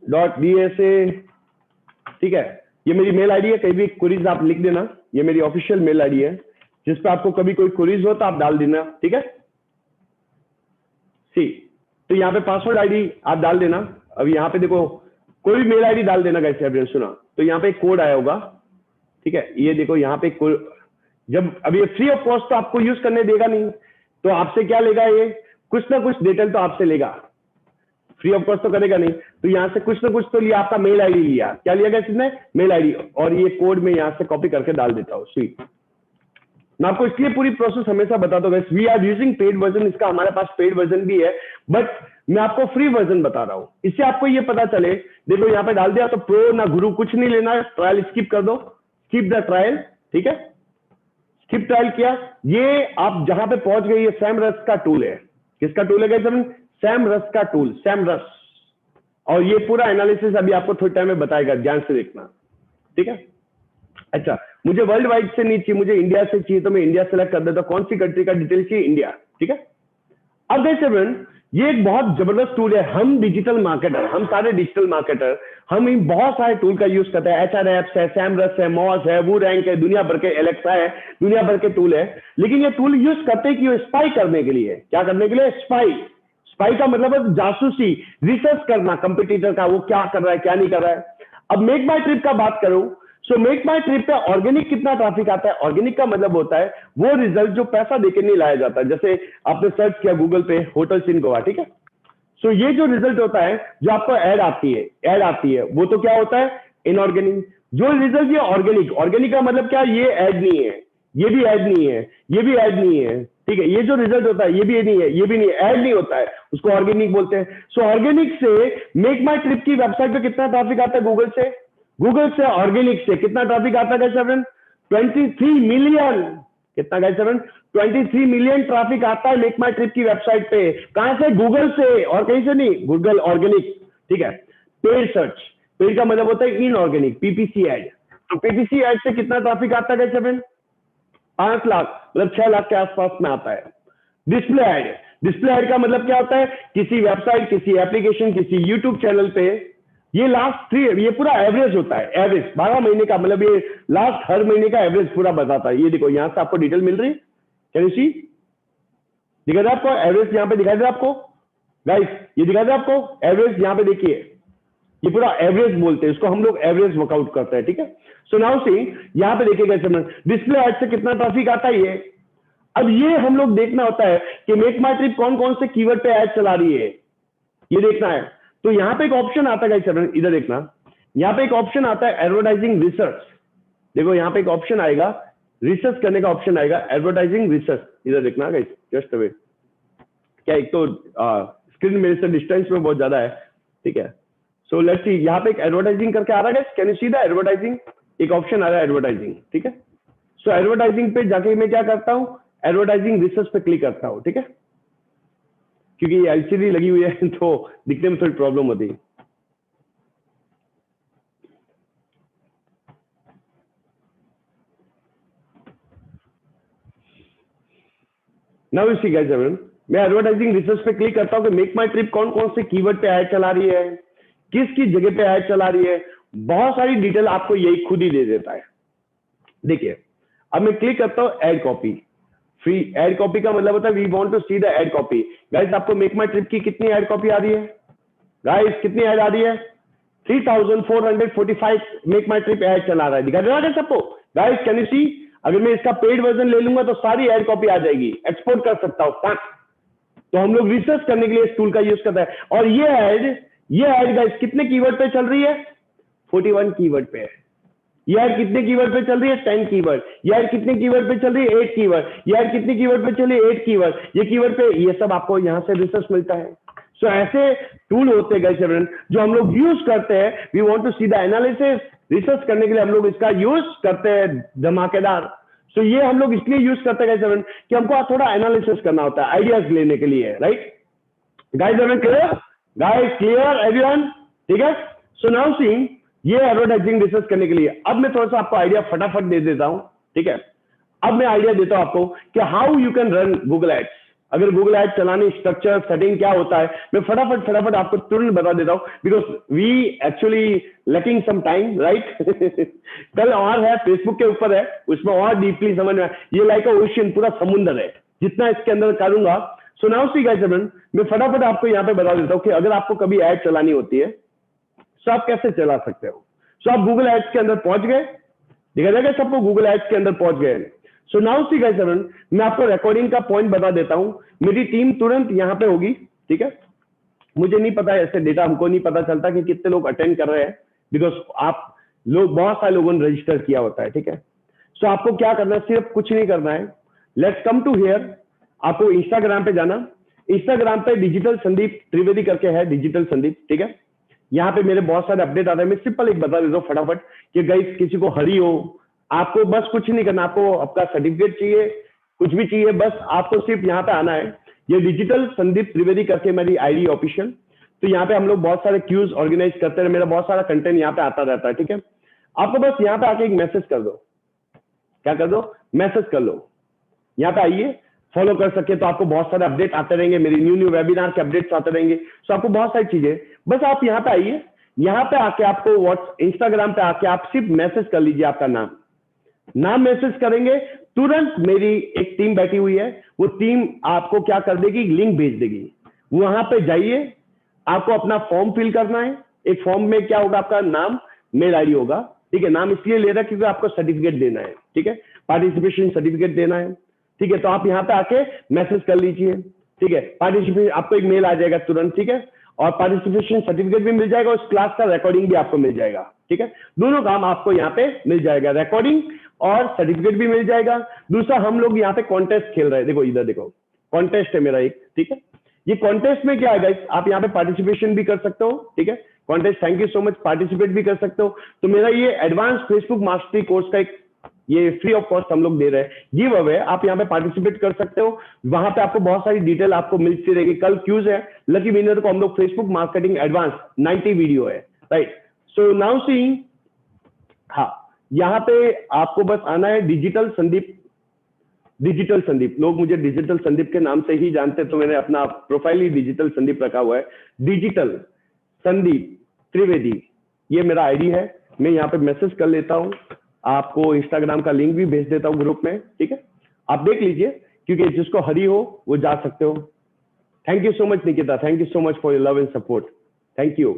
S1: query.dsa, ठीक है, ये मेरी मेल आईडी है, कहीं भी क्वेरीज आप लिख देना, ये मेरी ऑफिशियल मेल आईडी है, जिस पे आपको कभी कोई क्वेरीज हो तो आप डाल देना, ठीक है। सी, तो यहाँ पे पासवर्ड आईडी आप डाल देना। अब यहाँ पे देखो कोई भी मेल आईडी डाल देना गाइस, एवरीवन सुना, तो यहाँ पे एक कोड आया होगा, ठीक है, ये देखो यहाँ पे जब अब ये फ्री ऑफ कॉस्ट तो आपको यूज करने देगा नहीं, तो आपसे क्या लेगा, ये कुछ ना कुछ डिटेल तो आपसे लेगा, फ्री ऑफ कॉस्ट तो करेगा नहीं, तो यहाँ से कुछ ना कुछ तो लिया, आपका मेल आईडी लिया, क्या लिया गया इसने, मेल आईडी, और ये कोड में यहाँ से कॉपी करके डाल देता हूँ। स्वीट, मैं आपको इसलिए पूरी प्रोसेस हमेशा बताता हूँ, we are using paid version, इसका हमारे पास पेड वर्जन भी है, बट मैं आपको फ्री वर्जन बता रहा हूँ, इससे आपको ये पता चले। देखो यहाँ पे डाल दिया, तो प्रो ना गुरु कुछ नहीं लेना है, ट्रायल स्किप कर दो, स्किप द ट्रायल, ठीक है, स्किप ट्रायल किया। ये आप जहां पे पहुंच गए, ये सैमरस का टूल है, किसका टूल है गाइस, सैमरस का टूल, सैमरस, और ये पूरा एनालिसिस अभी आपको थोड़ी टाइम में बताएगा, ध्यान से देखना, ठीक है। अच्छा, मुझे वर्ल्ड वाइड से नहीं चाहिए, मुझे इंडिया से चाहिए, तो मैं इंडिया सेलेक्ट कर देता हूं, कौन सी कंट्री का डिटेल चाहिए, इंडिया, ठीक है। अब देखिए ये एक बहुत जबरदस्त टूल है, हम डिजिटल मार्केटर, हम सारे डिजिटल मार्केटर, हम इन बहुत सारे टूल का यूज करते हैं, HR एप्स है, सैमरस है, मॉस है, वो रैंक है, दुनिया भर के एलेक्सा है, दुनिया भर के टूल है, लेकिन ये टूल यूज करते क्यों, स्पाई करने के लिए, क्या करने के लिए, स्पाई, स्पाई का मतलब है जासूसी, रिसर्च करना कंपटीटर का, वो क्या कर रहा है क्या नहीं कर रहा है। अब मेक माई ट्रिप का बात करूं, सो मेक माई ट्रिप पे ऑर्गेनिक कितना ट्रैफिक आता है, ऑर्गेनिक का मतलब होता है वो रिजल्ट जो पैसा देके नहीं लाया जाता, जैसे आपने सर्च किया गूगल पे होटल्स इन गोवा, ठीक है, सो ये जो रिजल्ट होता है, जो आपको ऐड आती है, वो तो क्या होता है, इनऑर्गेनिक। जो रिजल्ट ये ऑर्गेनिक, ऑर्गेनिक का मतलब क्या, ये ऐड नहीं है, ये भी ऐड नहीं है, ये भी ऐड नहीं है, ठीक है, ये जो रिजल्ट होता है ये भी नहीं है, ये भी नहीं है, ऐड नहीं होता है, उसको ऑर्गेनिक बोलते हैं। सो ऑर्गेनिक से मेक माई ट्रिप की वेबसाइट पे कितना ट्रैफिक आता है, गूगल से ऑर्गेनिक से कितना ट्रैफिक आता है 23 मिलियन, कितना गाइस 23 मिलियन ट्रैफिक आता है मेक माई ट्रिप की वेबसाइट पे, कहां से, गूगल से, और कहीं से नहीं, गूगल ऑर्गेनिक, ठीक है। पेड सर्च, पेड का मतलब होता है इनऑर्गेनिक, PPC एड, तो PPC एड से कितना ट्रैफिक आता है गाइस 5 लाख, मतलब 6 लाख के आसपास में आता है। डिस्प्ले एड, डिस्प्ले एड का मतलब क्या होता है, किसी वेबसाइट, किसी एप्लीकेशन, किसी यूट्यूब चैनल पे, ये लास्ट 3, ये पूरा एवरेज होता है, एवरेज 12 महीने का, मतलब ये लास्ट हर महीने का एवरेज पूरा बताता है। ये देखो यहां से आपको डिटेल मिल रही है, कैन यू सी, दिखा दे आपको एवरेज, यहाँ पे दिखा दे आपको गाइस, ये दिखा दे आपको एवरेज, यहाँ पे देखिए, ये पूरा एवरेज बोलते हैं इसको, हम लोग एवरेज वर्कआउट करते हैं, ठीक है। सो नाउ सी, यहाँ पे देखिएगा डिस्प्ले एड से कितना ट्रैफिक आता है ये। अब ये हम लोग देखना होता है कि मेक माई ट्रिप कौन कौन से कीवर्ड पे ऐड चला रही है, ये देखना है। तो यहाँ पे एक ऑप्शन आता है गाइस, इधर देखना, यहाँ पे एक ऑप्शन आता है एडवर्टाइजिंग रिसर्च, देखो यहाँ पे एक ऑप्शन आएगा, रिसर्च करने का ऑप्शन आएगा, एडवर्टाइजिंग रिसर्च, इधर देखना गाइस, जस्ट अवे, क्या एक तो स्क्रीन मेरे से डिस्टेंस में बहुत ज्यादा है, ठीक है। सो लेट्स सी, यहाँ पे एक एडवर्टाइजिंग करके आ रहा है, can you see the advertising, एक ऑप्शन आ रहा है एडवर्टाइजिंग, ठीक है। सो एडवर्टाइजिंग पे जाके मैं क्या करता हूँ, एडवर्टाइजिंग रिसर्च पे क्लिक करता हूँ, ठीक है, क्योंकि ये LCD लगी हुई है तो दिखने में थोड़ी प्रॉब्लम होती है। नाउ यू सी गाइस, मैं एडवर्टाइजिंग रिसर्च पे क्लिक करता हूँ कि मेक माई ट्रिप कौन कौन से कीवर्ड पे ऐड चला रही है, किसकी जगह पे ऐड चला रही है, बहुत सारी डिटेल आपको यही खुद ही दे देता है। देखिए अब मैं क्लिक करता हूँ ad copy, free ad copy का मतलब होता है we want to see the ad copy. Guys आपको मेक माई ट्रिप की कितनी ऐड कॉपी आ रही है, गाइस कितनी ऐड आ रही है, 3445 मेक माई ट्रिप ऐड चला रहा है, दिखा दे रहा है सबको गाइस, कैन यू सी। अगर मैं इसका पेड वर्जन ले लूंगा तो सारी ऐड कॉपी आ जाएगी, एक्सपोर्ट कर सकता हूं। तो हम लोग रिसर्च करने के लिए इस टूल का यूज करते हैं। और ये ऐड गाइस कितने कीवर्ड पे चल रही है, 41 कीवर्ड पे है। ये ऐड कितने कीवर्ड पे चल रही है, 10 कीवर्ड। ये ऐड कितने कीवर्ड पे चल रही है, 8 कीवर्ड। ये ऐड कितने कीवर्ड पे चल रही है, 8 कीवर्ड। ये कीवर्ड पे, ये सब आपको यहाँ से रिसर्च मिलता है। सो ऐसे टूल होते हैं गाइस जो हम लोग यूज करते हैं। We want to see the analysis, research करने के लिए हम लोग इसका यूज करते हैं धमाकेदार। सो ये हम लोग इसलिए यूज करते हैं गाइस कि हमको थोड़ा एनालिसिस करना होता है आइडियाज लेने के लिए, right guys, clear guys, clear everyone, ठीक है। सो नाउ सी, ये एडवर्टाइजिंग रिसर्च करने के लिए। अब मैं थोड़ा सा आपको आइडिया फटाफट दे देता हूं, ठीक है। अब मैं आइडिया देता हूं आपको कि how you can run Google ads. अगर गूगल एड्स चलाने स्ट्रक्चर सेटिंग क्या होता है, मैं फटाफट आपको तुरंत बता देता हूं, because we actually lacking some time, right. कल और है, फेसबुक के ऊपर है, उसमें और डीपली समझ में, ये लाइक अ ओशियन, पूरा समुंदर है, जितना इसके अंदर करूंगा। सो नाउ सी गाइस, मैं फटाफट आपको यहाँ पे बता देता हूँ कि अगर आपको कभी एड चलानी होती है तो आप कैसे चला सकते हो। सो आप गूगल एड्स के अंदर पहुंच गए, दिखा जाएगा सबको, गूगल एड्स के अंदर पहुंच गए। सो नाउ सी गाइस, मैं आपको रिकॉर्डिंग का पॉइंट बता देता हूं। मेरी टीम तुरंत यहाँ पे होगी, ठीक है। मुझे नहीं पता है, ऐसे डेटा हमको नहीं पता चलता कि कितने लोग अटेंड कर रहे हैं, बिकॉज आप लोग, बहुत सारे लोगों ने रजिस्टर किया होता है, ठीक है। सो आपको क्या करना है, सिर्फ कुछ नहीं करना है, लेट्स कम टू हियर। आपको इंस्टाग्राम पे जाना, इंस्टाग्राम पे डिजिटल संदीप त्रिवेदी करके है, डिजिटल संदीप, ठीक है। यहाँ पे मेरे बहुत सारे अपडेट आ रहे हैं, मैं सिंपल एक बता देता हूँ फटाफट कि गाइस किसी को हरी हो, आपको बस कुछ नहीं करना, आपको आपका सर्टिफिकेट चाहिए, कुछ भी चाहिए, बस आपको सिर्फ यहाँ पे आना है। ये डिजिटल संदीप त्रिवेदी करके मेरी आईडी ऑफिशियल, तो यहाँ पे हम लोग बहुत सारे क्यूज ऑर्गेनाइज करते हैं, मेरा बहुत सारा कंटेंट यहाँ पे आता रहता है, ठीक है। आपको बस यहाँ पे आके एक मैसेज कर दो, क्या कर दो, मैसेज कर लो, यहाँ पे आइए, फॉलो कर सके तो आपको बहुत सारे अपडेट आते रहेंगे, मेरी न्यू वेबिनार के अपडेट्स आते रहेंगे। सो आपको बहुत सारी चीजें, बस आप यहाँ पे आइए, यहाँ पे आके आपको व्हाट्स इंस्टाग्राम पे आके आप सिर्फ मैसेज कर लीजिए, आपका नाम मैसेज करेंगे, तुरंत मेरी एक टीम बैठी हुई है, वो टीम आपको क्या कर देगी, लिंक भेज देगी। वहां पे जाइए, आपको अपना फॉर्म फिल करना है। एक फॉर्म में क्या होगा, आपका नाम, मेल आईडी होगा, ठीक है। नाम इसलिए ले रहा है क्योंकि आपको सर्टिफिकेट देना है, ठीक है, पार्टिसिपेशन सर्टिफिकेट देना है, ठीक है। तो आप यहाँ पे आके मैसेज कर लीजिए, ठीक है। पार्टिसिपेशन, आपको एक मेल आ जाएगा तुरंत, ठीक है, और पार्टिसिपेशन सर्टिफिकेट भी मिल जाएगा, उस क्लास का रिकॉर्डिंग भी आपको मिल जाएगा, ठीक है। दोनों काम आपको यहाँ पे मिल जाएगा, रिकॉर्डिंग और सर्टिफिकेट भी मिल जाएगा। दूसरा, हम लोग यहाँ पे कॉन्टेस्ट खेल रहे हैं, देखो इधर देखो, कॉन्टेस्ट है मेरा एक, ठीक है। ये कॉन्टेस्ट में क्या है गाइस, आप यहाँ पे पार्टिसिपेशन भी कर सकते हो, ठीक है। Contest, thank you so much, participate भी कर सकते हो। तो मेरा ये एडवांस फेसबुक मास्टरी कोर्स का एक, ये फ्री ऑफ कॉस्ट हम लोग दे रहे हैं, गिव अवे, आप यहाँ पे पार्टिसिपेट कर सकते हो। वहां पे आपको बहुत सारी डिटेल आपको मिलती रहेगी। कल क्यूज है, लकी विनर को हम लोग फेसबुक मार्केटिंग एडवांस 90 वीडियो है, राइट। सो नाउ सी, हाँ, यहाँ पे आपको बस आना है, डिजिटल संदीप, डिजिटल संदीप, लोग मुझे डिजिटल संदीप के नाम से ही जानते हैं, तो मैंने अपना प्रोफाइल ही डिजिटल संदीप रखा हुआ है, डिजिटल संदीप त्रिवेदी, ये मेरा आईडी है। मैं यहाँ पे मैसेज कर लेता हूँ, आपको इंस्टाग्राम का लिंक भी भेज देता हूँ ग्रुप में, ठीक है। आप देख लीजिए, क्योंकि जिसको हरी हो वो जा सकते हो। Thank you so much Nikita, thank you so much for your love and support, thank you,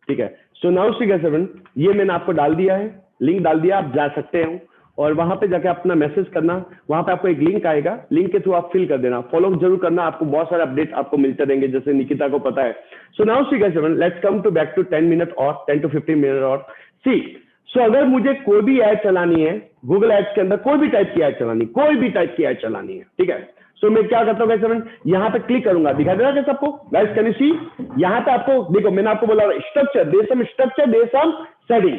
S1: ठीक है। सो नाउ सी गाइस, ये मैंने आपको डाल दिया है, लिंक डाल दिया, आप जा सकते हो और वहां पे जाके अपना मैसेज करना। वहां पे आपको एक लिंक आएगा, लिंक के थ्रू आप फिल कर देना, फॉलो जरूर करना, आपको बहुत सारे अपडेट आपको मिलते रहेंगे, जैसे निकिता को पता है। So now see guys, let's come to back to 10 minute और 10 to 15 मिनट और सी। सो अगर मुझे कोई भी ऐड चलानी है गूगल एड्स के अंदर, कोई भी टाइप की ऐड चलानी, कोई भी टाइप की ऐड चलानी है, ठीक है। सो मैं क्या करता हूँ गाइस, यहाँ पे क्लिक करूंगा, दिखा दे रहा है सबको गाइस, कैन यू सी। यहाँ पे आपको देखो, मैंने आपको बोला structure, there some structure, there some setting,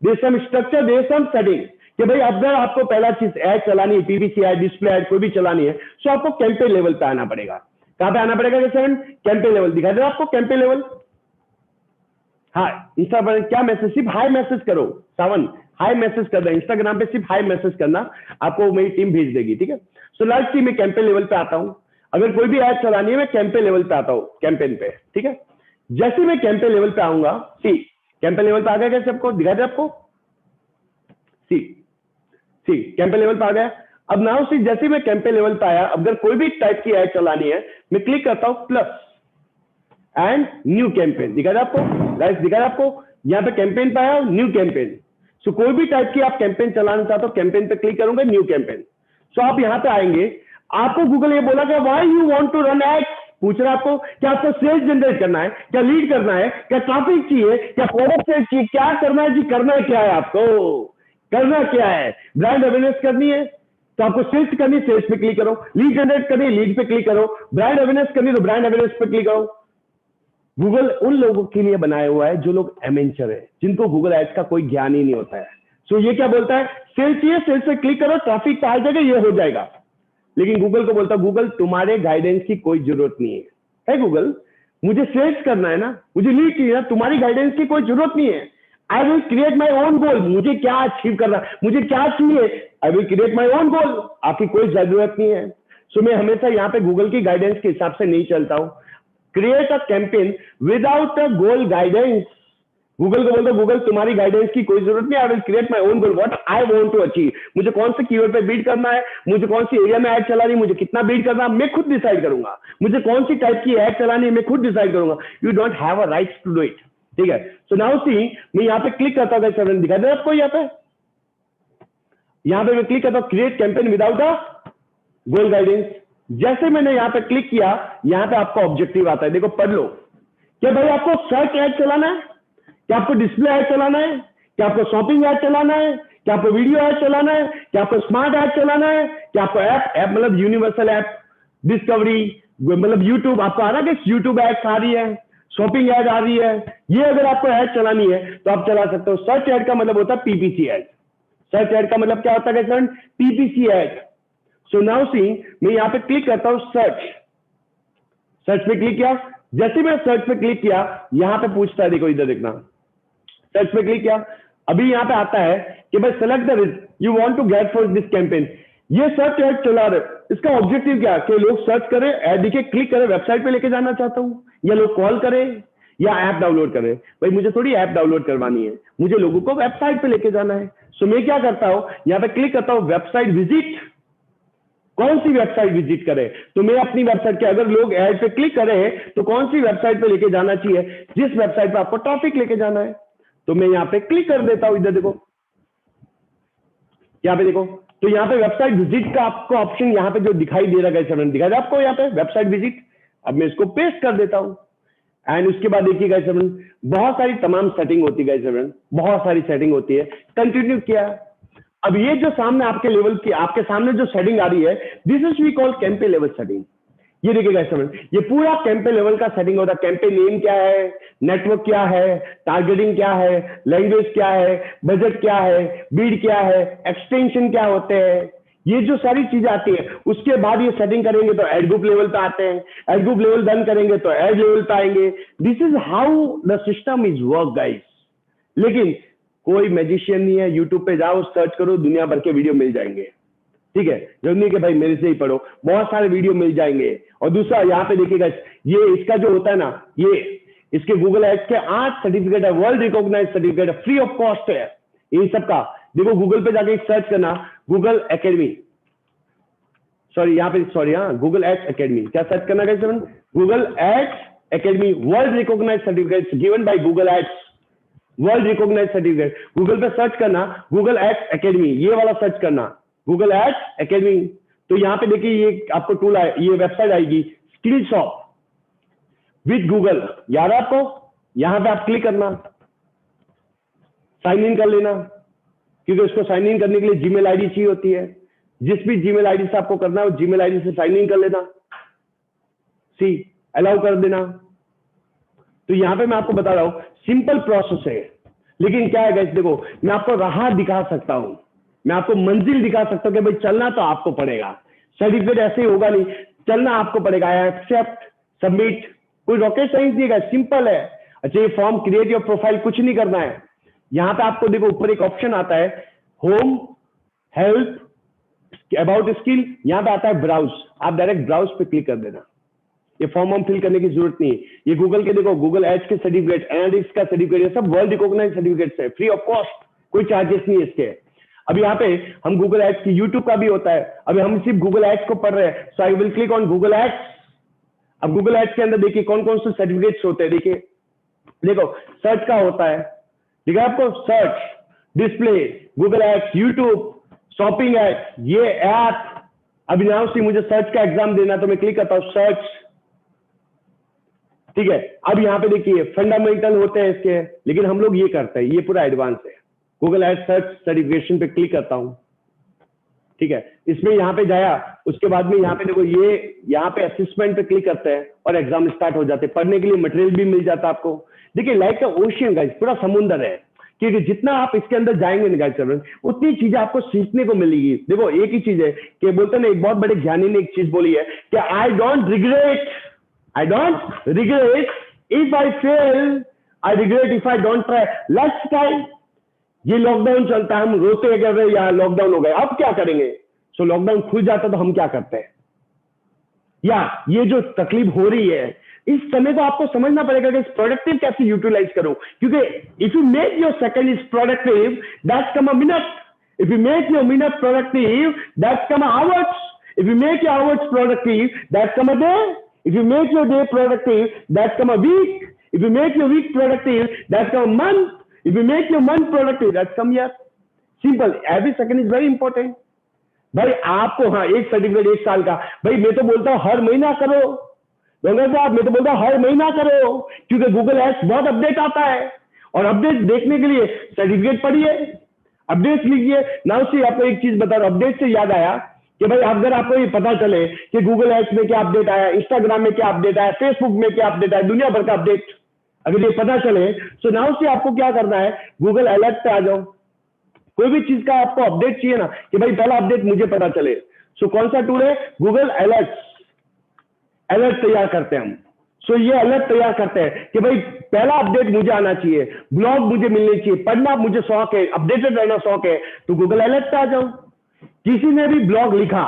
S1: there some structure, there some setting, कि भाई अगर आपको पहला चीज ऐड चलानी है, पीपीसी ऐड, डिस्प्ले ऐड, कोई भी चलानी है, सो आपको कैंपेन लेवल पे आना पड़ेगा। कहां पे आना पड़ेगा गाइस, कैंपेन लेवल, दिखा दे रहा आपको कैंपेन लेवल। हाँ, इंस्टा पर क्या मैसेज, सिर्फ हाई मैसेज करो, सावन हाई मैसेज कर दे, इंस्टाग्राम पे सिर्फ हाई मैसेज करना, आपको मेरी टीम भेज देगी, ठीक है। सो लास्ट मैं कैंपेन लेवल पे आता हूं, अगर कोई भी ऐड चलानी है मैं कैंपेन लेवल पे आता हूं, कैंपेन पे, ठीक है। जैसे मैं कैंपेन लेवल पे आऊंगा, सी कैंपेन लेवल पे आ गया, कैसे आपको दिखा दे, आपको सी कैंपेन लेवल पे आ गया। अब नाउ सी, जैसे मैं कैंपेन लेवल पे आया, अगर कोई भी टाइप की ऐड चलानी है, मैं क्लिक करता हूं प्लस एंड न्यू कैंपेन, दिखा रहा आपको गाइस, दिखा रहा आपको, यहाँ पे कैंपेन पे आया, न्यू कैंपेन। सो कोई भी टाइप की आप कैंपेन चलाना चाहते हो, कैंपेन पे क्लिक करूंगा, न्यू कैंपेन। सो आप यहाँ पे आएंगे, आपको गूगल ये बोला कि why you want to run ads, पूछ रहा है आपको, क्या आपको सेल्स जनरेट करना है, क्या लीड करना है, क्या ट्रैफिक चाहिए, क्या प्रोडक्ट सेल चाहिए, क्या करना है जी, करना है क्या है, आपको करना क्या है, ब्रांड अवेयरनेस करनी है तो आपको सेल्स करनी, सेल्स पे क्लिक करो, लीड जनरेट करनी, लीड पे क्लिक करो, ब्रांड अवेयरनेस करनी तो ब्रांड अवेयरनेस पे क्लिक करो। गूगल उन लोगों के लिए बनाया हुआ है जो लोग एमेंचर है, जिनको गूगल एड्स का कोई ज्ञान ही नहीं होता है। सो ये क्या बोलता है, सेल्स चाहिए, सेल्स पे क्लिक करो, ट्रैफिक पे आ जाएगा, ये हो जाएगा। लेकिन गूगल को बोलता है, गूगल तुम्हारे गाइडेंस की कोई जरूरत नहीं है गूगल, मुझे सेल्स करना है ना, मुझे लीड चाहिए ना, तुम्हारी गाइडेंस की कोई जरूरत नहीं है। आई विल क्रिएट माई ओन गोल। मुझे क्या अचीव करना, मुझे क्या चाहिए, आई विल क्रिएट माई ओन गोल। आपकी कोई जरूरत नहीं है। सो मैं हमेशा यहाँ पे गूगल की गाइडेंस के हिसाब से नहीं चलता हूँ। Create a campaign without a goal guidance. Google को बोलते गूगल तुम्हारी गाइडेंस की कोई जरूरत नहीं, I will create my own goal, what I want to achieve. मुझे कौन से कीवर्ड पे बीट करना है, मुझे कौन सी एरिया में ऐड चलानी है, मुझे कितना बीट करना है, मैं खुद डिसाइड करूंगा। मुझे कौन सी टाइप की ऐड चलानी है, मैं खुद डिसाइड करूंगा। You don't have a right to do it. ठीक है। सो नाउ सी, मैं यहाँ पे क्लिक करता हूँ, दिखा दे आपको यहाँ पे, यहाँ पे मैं क्लिक करता हूँ create campaign without a goal guidance. जैसे मैंने यहाँ पे क्लिक किया, यहाँ पे आपका ऑब्जेक्टिव आता है, देखो पढ़ लो। क्या भाई आपको सर्च ऐड चलाना है, क्या आपको डिस्प्ले ऐड चलाना है, क्या आपको शॉपिंग ऐड चलाना है, क्या आपको वीडियो ऐड चलाना है, क्या आपको स्मार्ट ऐड चलाना है, क्या आपको ऐप मतलब यूनिवर्सल ऐप, डिस्कवरी मतलब यूट्यूब, आपको आ रहा है कि यूट्यूब ऐड आ रही है, शॉपिंग ऐड आ रही है, ये अगर आपको ऐड चलानी है तो आप चला सकते हो। सर्च ऐड का मतलब होता है पीपीसी ऐड। सर्च ऐड का मतलब क्या होता है, पीपीसी ऐड। सो नाउ सी, मैं यहाँ पे क्लिक करता हूँ सर्च। सर्च पे क्लिक किया, जैसे मैं सर्च पे क्लिक किया, यहाँ पे पूछता है, देखो इधर देखना, सर्च पे क्लिक किया, अभी यहाँ पे आता है कि भाई select the you want to get for this campaign. ये सर्च ऐड चला रहे, इसका ऑब्जेक्टिव क्या है कि लोग सर्च करें, ऐड दिखे, क्लिक करें, वेबसाइट पे लेके जाना चाहता हूँ, या लोग कॉल करें या ऐप डाउनलोड करें। भाई मुझे थोड़ी ऐप डाउनलोड करवानी है, मुझे लोगों को वेबसाइट पे लेके जाना है। सो मैं क्या करता हूँ, यहाँ पे क्लिक करता हूँ वेबसाइट विजिट। कौन सी वेबसाइट विजिट करें, तो मैं अपनी वेबसाइट के, अगर लोग ऐड पे क्लिक करें तो कौन सी वेबसाइट पे लेके जाना चाहिए, जिस वेबसाइट पे आपको टॉपिक लेके जाना है। तो मैं यहाँ पे क्लिक कर देता हूं, इधर देखो, यहाँ पे देखो, तो यहाँ पे वेबसाइट विजिट का आपको ऑप्शन यहाँ पे जो दिखाई दे रहा है, दिखाई दे आपको यहाँ पे वेबसाइट विजिट। अब मैं इसको पेस्ट कर देता हूँ एंड उसके बाद देखिए गाइस, बहुत सारी तमाम सेटिंग होती है गाइस, बहुत सारी सेटिंग होती है। कंटिन्यू किया, अब ये जो सामने आपके लेवल की, आपके सामने जो सेटिंग आ रही है, this is we call campaign level setting. ये देखिएगा समझ, ये पूरा कैंपे लेवल का सेटिंग होता है। कैंपे नेम क्या है, नेटवर्क क्या है, टारगेटिंग क्या है, लैंग्वेज क्या है, बजट क्या है, बीड क्या है, एक्सटेंशन क्या होते हैं, ये जो सारी चीजें आती है। उसके बाद ये सेटिंग करेंगे तो एड ग्रुप लेवल पे आते हैं, एड ग्रुप लेवल डन करेंगे तो एड लेवल पे आएंगे। This is how the system is work guys. लेकिन कोई मैजिशियन नहीं है, यूट्यूब पे जाओ, सर्च करो, दुनिया भर के वीडियो मिल जाएंगे। ठीक है, जरूरी नहीं कि भाई मेरे से ही पढ़ो, बहुत सारे वीडियो मिल जाएंगे। और दूसरा यहाँ पे देखिएगा, ये इसका जो होता है ना, ये इसके गूगल एड्स के 8 सर्टिफिकेट है, वर्ल्ड रिकॉग्नाइज सर्टिफिकेट है, फ्री ऑफ कॉस्ट है इन सबका। देखो गूगल पे जाके सर्च करना, गूगल एकेडमी, सॉरी यहाँ पे, सॉरी हाँ, गूगल एड्स एकेडमी, क्या सर्च करना है, Google ads academy, world recognise certificate given by Google ads, world recognise certificate. Google पे सर्च करना गूगल एड्स एकेडमी, ये वाला सर्च करना गूगल एड्स एकेडमी। तो यहाँ पे देखिए ये आपको टूल आए, ये वेबसाइट आएगी, स्किलशॉप विद गूगल, याद है आपको? यहाँ पे आप क्लिक करना, साइन इन कर लेना, क्योंकि उसको साइन इन करने के लिए जीमेल आईडी चाहिए होती है। जिस भी जीमेल आईडी से आपको करना है, वो जीमेल आईडी से साइन इन कर लेना, सी अलाउ कर देना। तो यहाँ पे मैं आपको बता रहा हूं, सिंपल प्रोसेस है, लेकिन क्या है गाइस, देखो मैं आपको राह दिखा सकता हूं, मैं आपको मंजिल दिखा सकता हूं कि भाई चलना तो आपको पड़ेगा, सर्टिफिकेट ऐसे ही होगा नहीं, चलना आपको पड़ेगा। एक्सेप्ट, सबमिट, कोई रॉकेट साइंस नहीं है, सिंपल है। अच्छा, ये फॉर्म क्रिएट योर प्रोफाइल, कुछ नहीं करना है। यहाँ पे आपको देखो ऊपर एक ऑप्शन आता है, होम, हेल्प, अबाउट स्किल, यहाँ पे आता है ब्राउज, आप डायरेक्ट ब्राउज पे क्लिक कर देना। ये फॉर्म हम फिल करने की जरूरत नहीं है। ये गूगल के देखो, गूगल एड्स के सर्टिफिकेट, एनालिटिक्स का सर्टिफिकेट, ये सब वर्ल्ड रिकॉग्नाइज्ड सर्टिफिकेट्स है, फ्री ऑफ कॉस्ट, कोई चार्जेस नहीं है इसके। अब यहाँ पे हम गूगल एड्स की, यूट्यूब का भी होता है, अभी हम सिर्फ गूगल एड्स को पढ़ रहे हैं, so I will click on Google ads. अब गूगल एड्स के अंदर देखिए कौन कौन से सर्टिफिकेट्स होते हैं, देखिए देखो सर्च का होता है, ठीक है आपको, search, display, Google ads, YouTube, shopping ads, ये ऐप। अभी नाउ सी मुझे सर्च का एग्जाम देना, तो मैं क्लिक करता हूँ सर्च, ठीक है। अब यहाँ पे देखिए फंडामेंटल होते हैं इसके, लेकिन हम लोग ये करते हैं, ये पूरा एडवांस है। गूगल एड्स सर्च सर्टिफिकेशन पे क्लिक करता हूँ, ठीक है। इसमें यहाँ पे जाया, उसके बाद में यहाँ पे देखो, ये यहाँ पे असेसमेंट पे क्लिक करते हैं और एग्जाम स्टार्ट हो जाते हैं। पढ़ने के लिए मटेरियल भी मिल जाता है आपको। देखिए लाइक का ओशियन गाइस, पूरा समुंदर है, क्योंकि जितना आप इसके अंदर जाएंगे ना गाइस, उतनी चीजें आपको सीखने को मिलेगी। देखो एक ही चीज है कि बोलते ना, एक बहुत बड़े ज्ञानी ने एक चीज बोली है कि I don't regret if I fail I regret if I don't try, let's try. ये लॉकडाउन चलता है, हम रोते कर रहे यार लॉकडाउन हो गए, अब क्या करेंगे? सो लॉकडाउन खुल जाता तो हम क्या करते हैं? या ये जो तकलीफ हो रही है, इस समय को आपको समझना पड़ेगा कि प्रोडक्टिव कैसे यूटिलाइज करो, क्योंकि if you make your second is productive, that's come a minute. If you make your minute productive, that's come a hours. If you make your hours productive, that's come a day. If you make your day productive, that's come a week. If you make your week productive, that's come a month. If you make your month productive, that's come year. Simple, every second is very important. भाई आपको, हाँ, एक सर्टिफिकेट 1 साल का, भाई मैं तो बोलता हूं हर महीना करो डोंगर साहब, मैं तो बोलता हूं हर महीना करो, क्योंकि गूगल एड्स बहुत अपडेट आता है, और अपडेट देखने के लिए सर्टिफिकेट पढ़िए, अपडेट लीजिए। नाउ से आपको एक चीज बता रहा हूं, अपडेट से याद आया कि भाई अगर आपको ये पता चले कि गूगल एड्स में क्या अपडेट आया, इंस्टाग्राम में क्या अपडेट आया, फेसबुक में क्या अपडेट आया, दुनिया भर का अपडेट अगर ये पता चले, तो नाउ से आपको क्या करना है, गूगल अलर्ट पे आ जाओ। कोई भी चीज का आपको अपडेट चाहिए ना, कि भाई पहला अपडेट मुझे पता चले, सो कौन सा टूल है? Google alert. अलर्ट तैयार करते हैं हम। सो ये अलर्ट तैयार करते हैं कि भाई पहला अपडेट मुझे आना चाहिए, ब्लॉग मुझे मिलने चाहिए, पढ़ना मुझे शौक है, अपडेटेड रहना शौक है, तो गूगल अलर्ट पे आ जाओ। किसी ने भी ब्लॉग लिखा,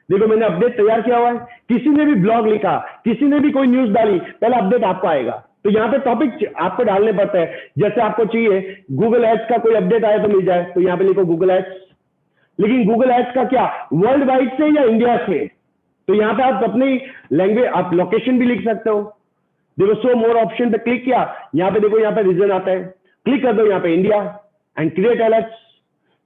S1: देखो मैंने अपडेट तैयार किया हुआ है, किसी ने भी ब्लॉग लिखा, किसी ने भी कोई न्यूज डाली, पहला अपडेट आपको आएगा। तो यहाँ पे टॉपिक आपको डालने पड़ते हैं, जैसे आपको चाहिए गूगल एड्स का कोई अपडेट आया तो मिल जाए, तो यहाँ पे लिखो गूगल एड्स। लेकिन गूगल एड्स का क्या, वर्ल्ड वाइड से या इंडिया से? तो यहाँ पे आप अपनी लैंग्वेज, आप लोकेशन भी लिख सकते हो। देखो शो मोर ऑप्शन पे क्लिक किया, यहाँ पे देखो, यहाँ पे रीजन आता है, क्लिक कर दो यहाँ पे इंडिया एंड क्रिएट अलर्ट्स।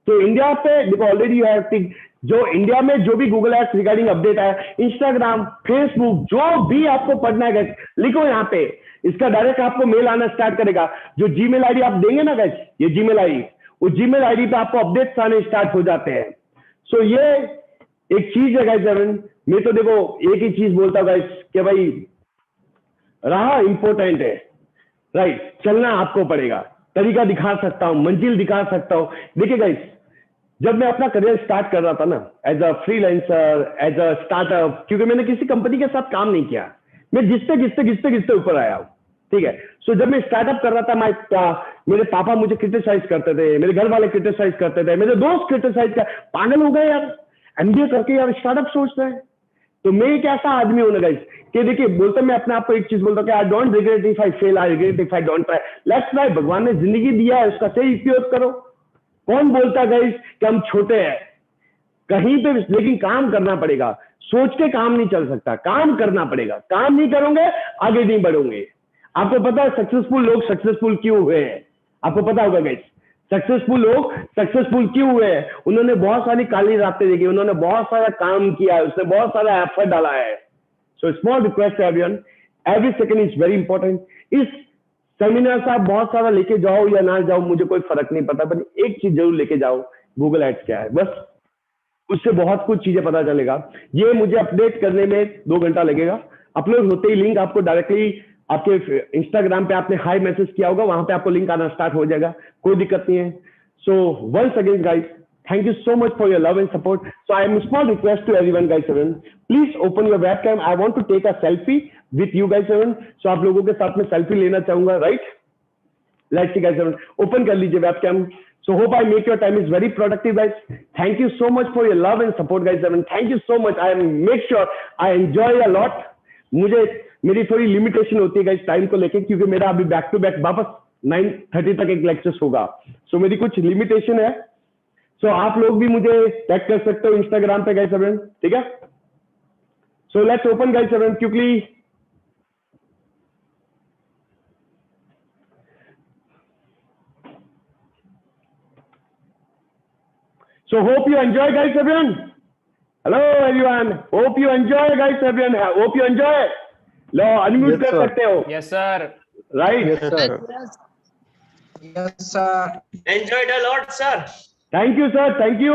S1: तो इंडिया पे देखो ऑलरेडी यू हैव टिक, जो इंडिया में जो भी गूगल एड्स रिगार्डिंग अपडेट आया, इंस्टाग्राम, फेसबुक, जो भी आपको पढ़ना है गाइस, लिखो यहाँ पे। इसका डायरेक्ट आपको मेल आना स्टार्ट करेगा। जो जीमेल आईडी आप देंगे ना गाइस, ये जीमेल आईडी, उस जीमेल आईडी पे आपको अपडेट्स आने स्टार्ट हो जाते हैं। सो ये एक चीज है गाइस। मैं तो देखो एक ही चीज बोलता हूँ गाइस कि भाई राह इंपॉर्टेंट है, राइट? चलना आपको पड़ेगा, तरीका दिखा सकता हूं, मंजिल दिखा सकता हूं। देखिए गाइस, जब मैं अपना करियर स्टार्ट कर रहा था ना, as a freelancer, as a startup, क्योंकि मैंने किसी कंपनी के साथ काम नहीं किया, मैं घिसते ऊपर आया हूं, ठीक है? सो जब मैं स्टार्टअप कर रहा था, मेरे पापा मुझे क्रिटिसाइज करते थे, मेरे घर वाले क्रिटिसाइज करते थे, मेरे दोस्त क्रिटिसाइज कर, पागल हो गए यार, एमबीए करके यार स्टार्टअप सोच रहे हैं। तो मैं एक ऐसा आदमी हूं ना गाइस कि देखिए, बोलता मैं अपने आप को एक चीज बोलता हूं कि I don't regret if I fail, I regret if I don't try. Let's try. भगवान ने जिंदगी दिया है, उसका सही उपयोग करो। कौन बोलता गाइस कि हम छोटे हैं कहीं पे? लेकिन काम करना पड़ेगा, सोच के काम नहीं चल सकता, काम करना पड़ेगा। काम नहीं करोगे आगे नहीं बढ़ोगे। आपको पता है सक्सेसफुल लोग सक्सेसफुल क्यों हुए हैं? आपको पता होगा गाइस, सक्सेसफुल लोग सक्सेसफुल क्यों हुए हैं? उन्होंने बहुत सारी काली रातें देखी, उन्होंने बहुत सारा काम किया है, उसने बहुत सारा एफर्ट डाला है। So small request everyone, every second is very important. इस सेमिनार से आप बहुत सारा लेके जाओ या ना जाओ, मुझे कोई फर्क नहीं पड़ता, पर एक चीज जरूर लेके जाओ, गूगल एड्स क्या है, बस उससे बहुत कुछ चीजें पता चलेगा। ये मुझे अपडेट करने में 2 घंटा लगेगा। अपलोड होते ही लिंक आपको डायरेक्टली आपके इंस्टाग्राम पे आपने हाई मैसेज किया होगा, वहां पे आपको लिंक आना स्टार्ट हो जाएगा, कोई दिक्कत नहीं है। So once again guys, thank you so much for your love and support. So I am a small request to everyone guys, please open your webcam. I want to take a selfie with you guys. So आप लोगों के साथ में selfie लेना चाहूंगा, right? Let's see guys, open कर लीजिए webcam. So hope I make your time is very productive guys. Thank you so much for your love and support guys. Thank you so much. I make sure I enjoy a lot. मुझे मेरी थोड़ी लिमिटेशन होती है गाइस टाइम को लेके, क्योंकि मेरा अभी बैक टू बैक वापस 9:30 तक एक लेक्चर होगा। सो मेरी कुछ लिमिटेशन है। सो आप लोग भी मुझे टैग कर सकते हो इंस्टाग्राम पे गाइस, ठीक है? So let's open guys quickly. So hope you enjoy guys everyone. Hello everyone. Hope you enjoy guys everyone. Hope you enjoy. Low unmute कर सकते हो।
S4: Yes sir.
S1: Right.
S2: Yes, sir.
S5: Yes, sir.
S3: Enjoyed a lot, sir.
S1: Thank you sir, thank you.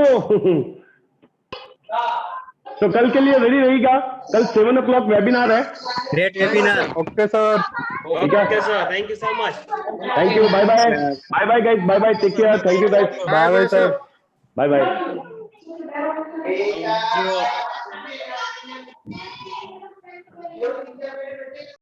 S1: तो कल के लिए रेडी रहेगा, कल 7 o'clock वेबिनार है।
S5: Great webinar.
S2: Okay, sir.
S3: Okay, sir. Thank you so much.
S1: Thank you, bye bye, bye bye guys, bye bye, take care, thank you guys,
S2: Bye, bye, sir.
S1: Bye bye.
S3: Thank you.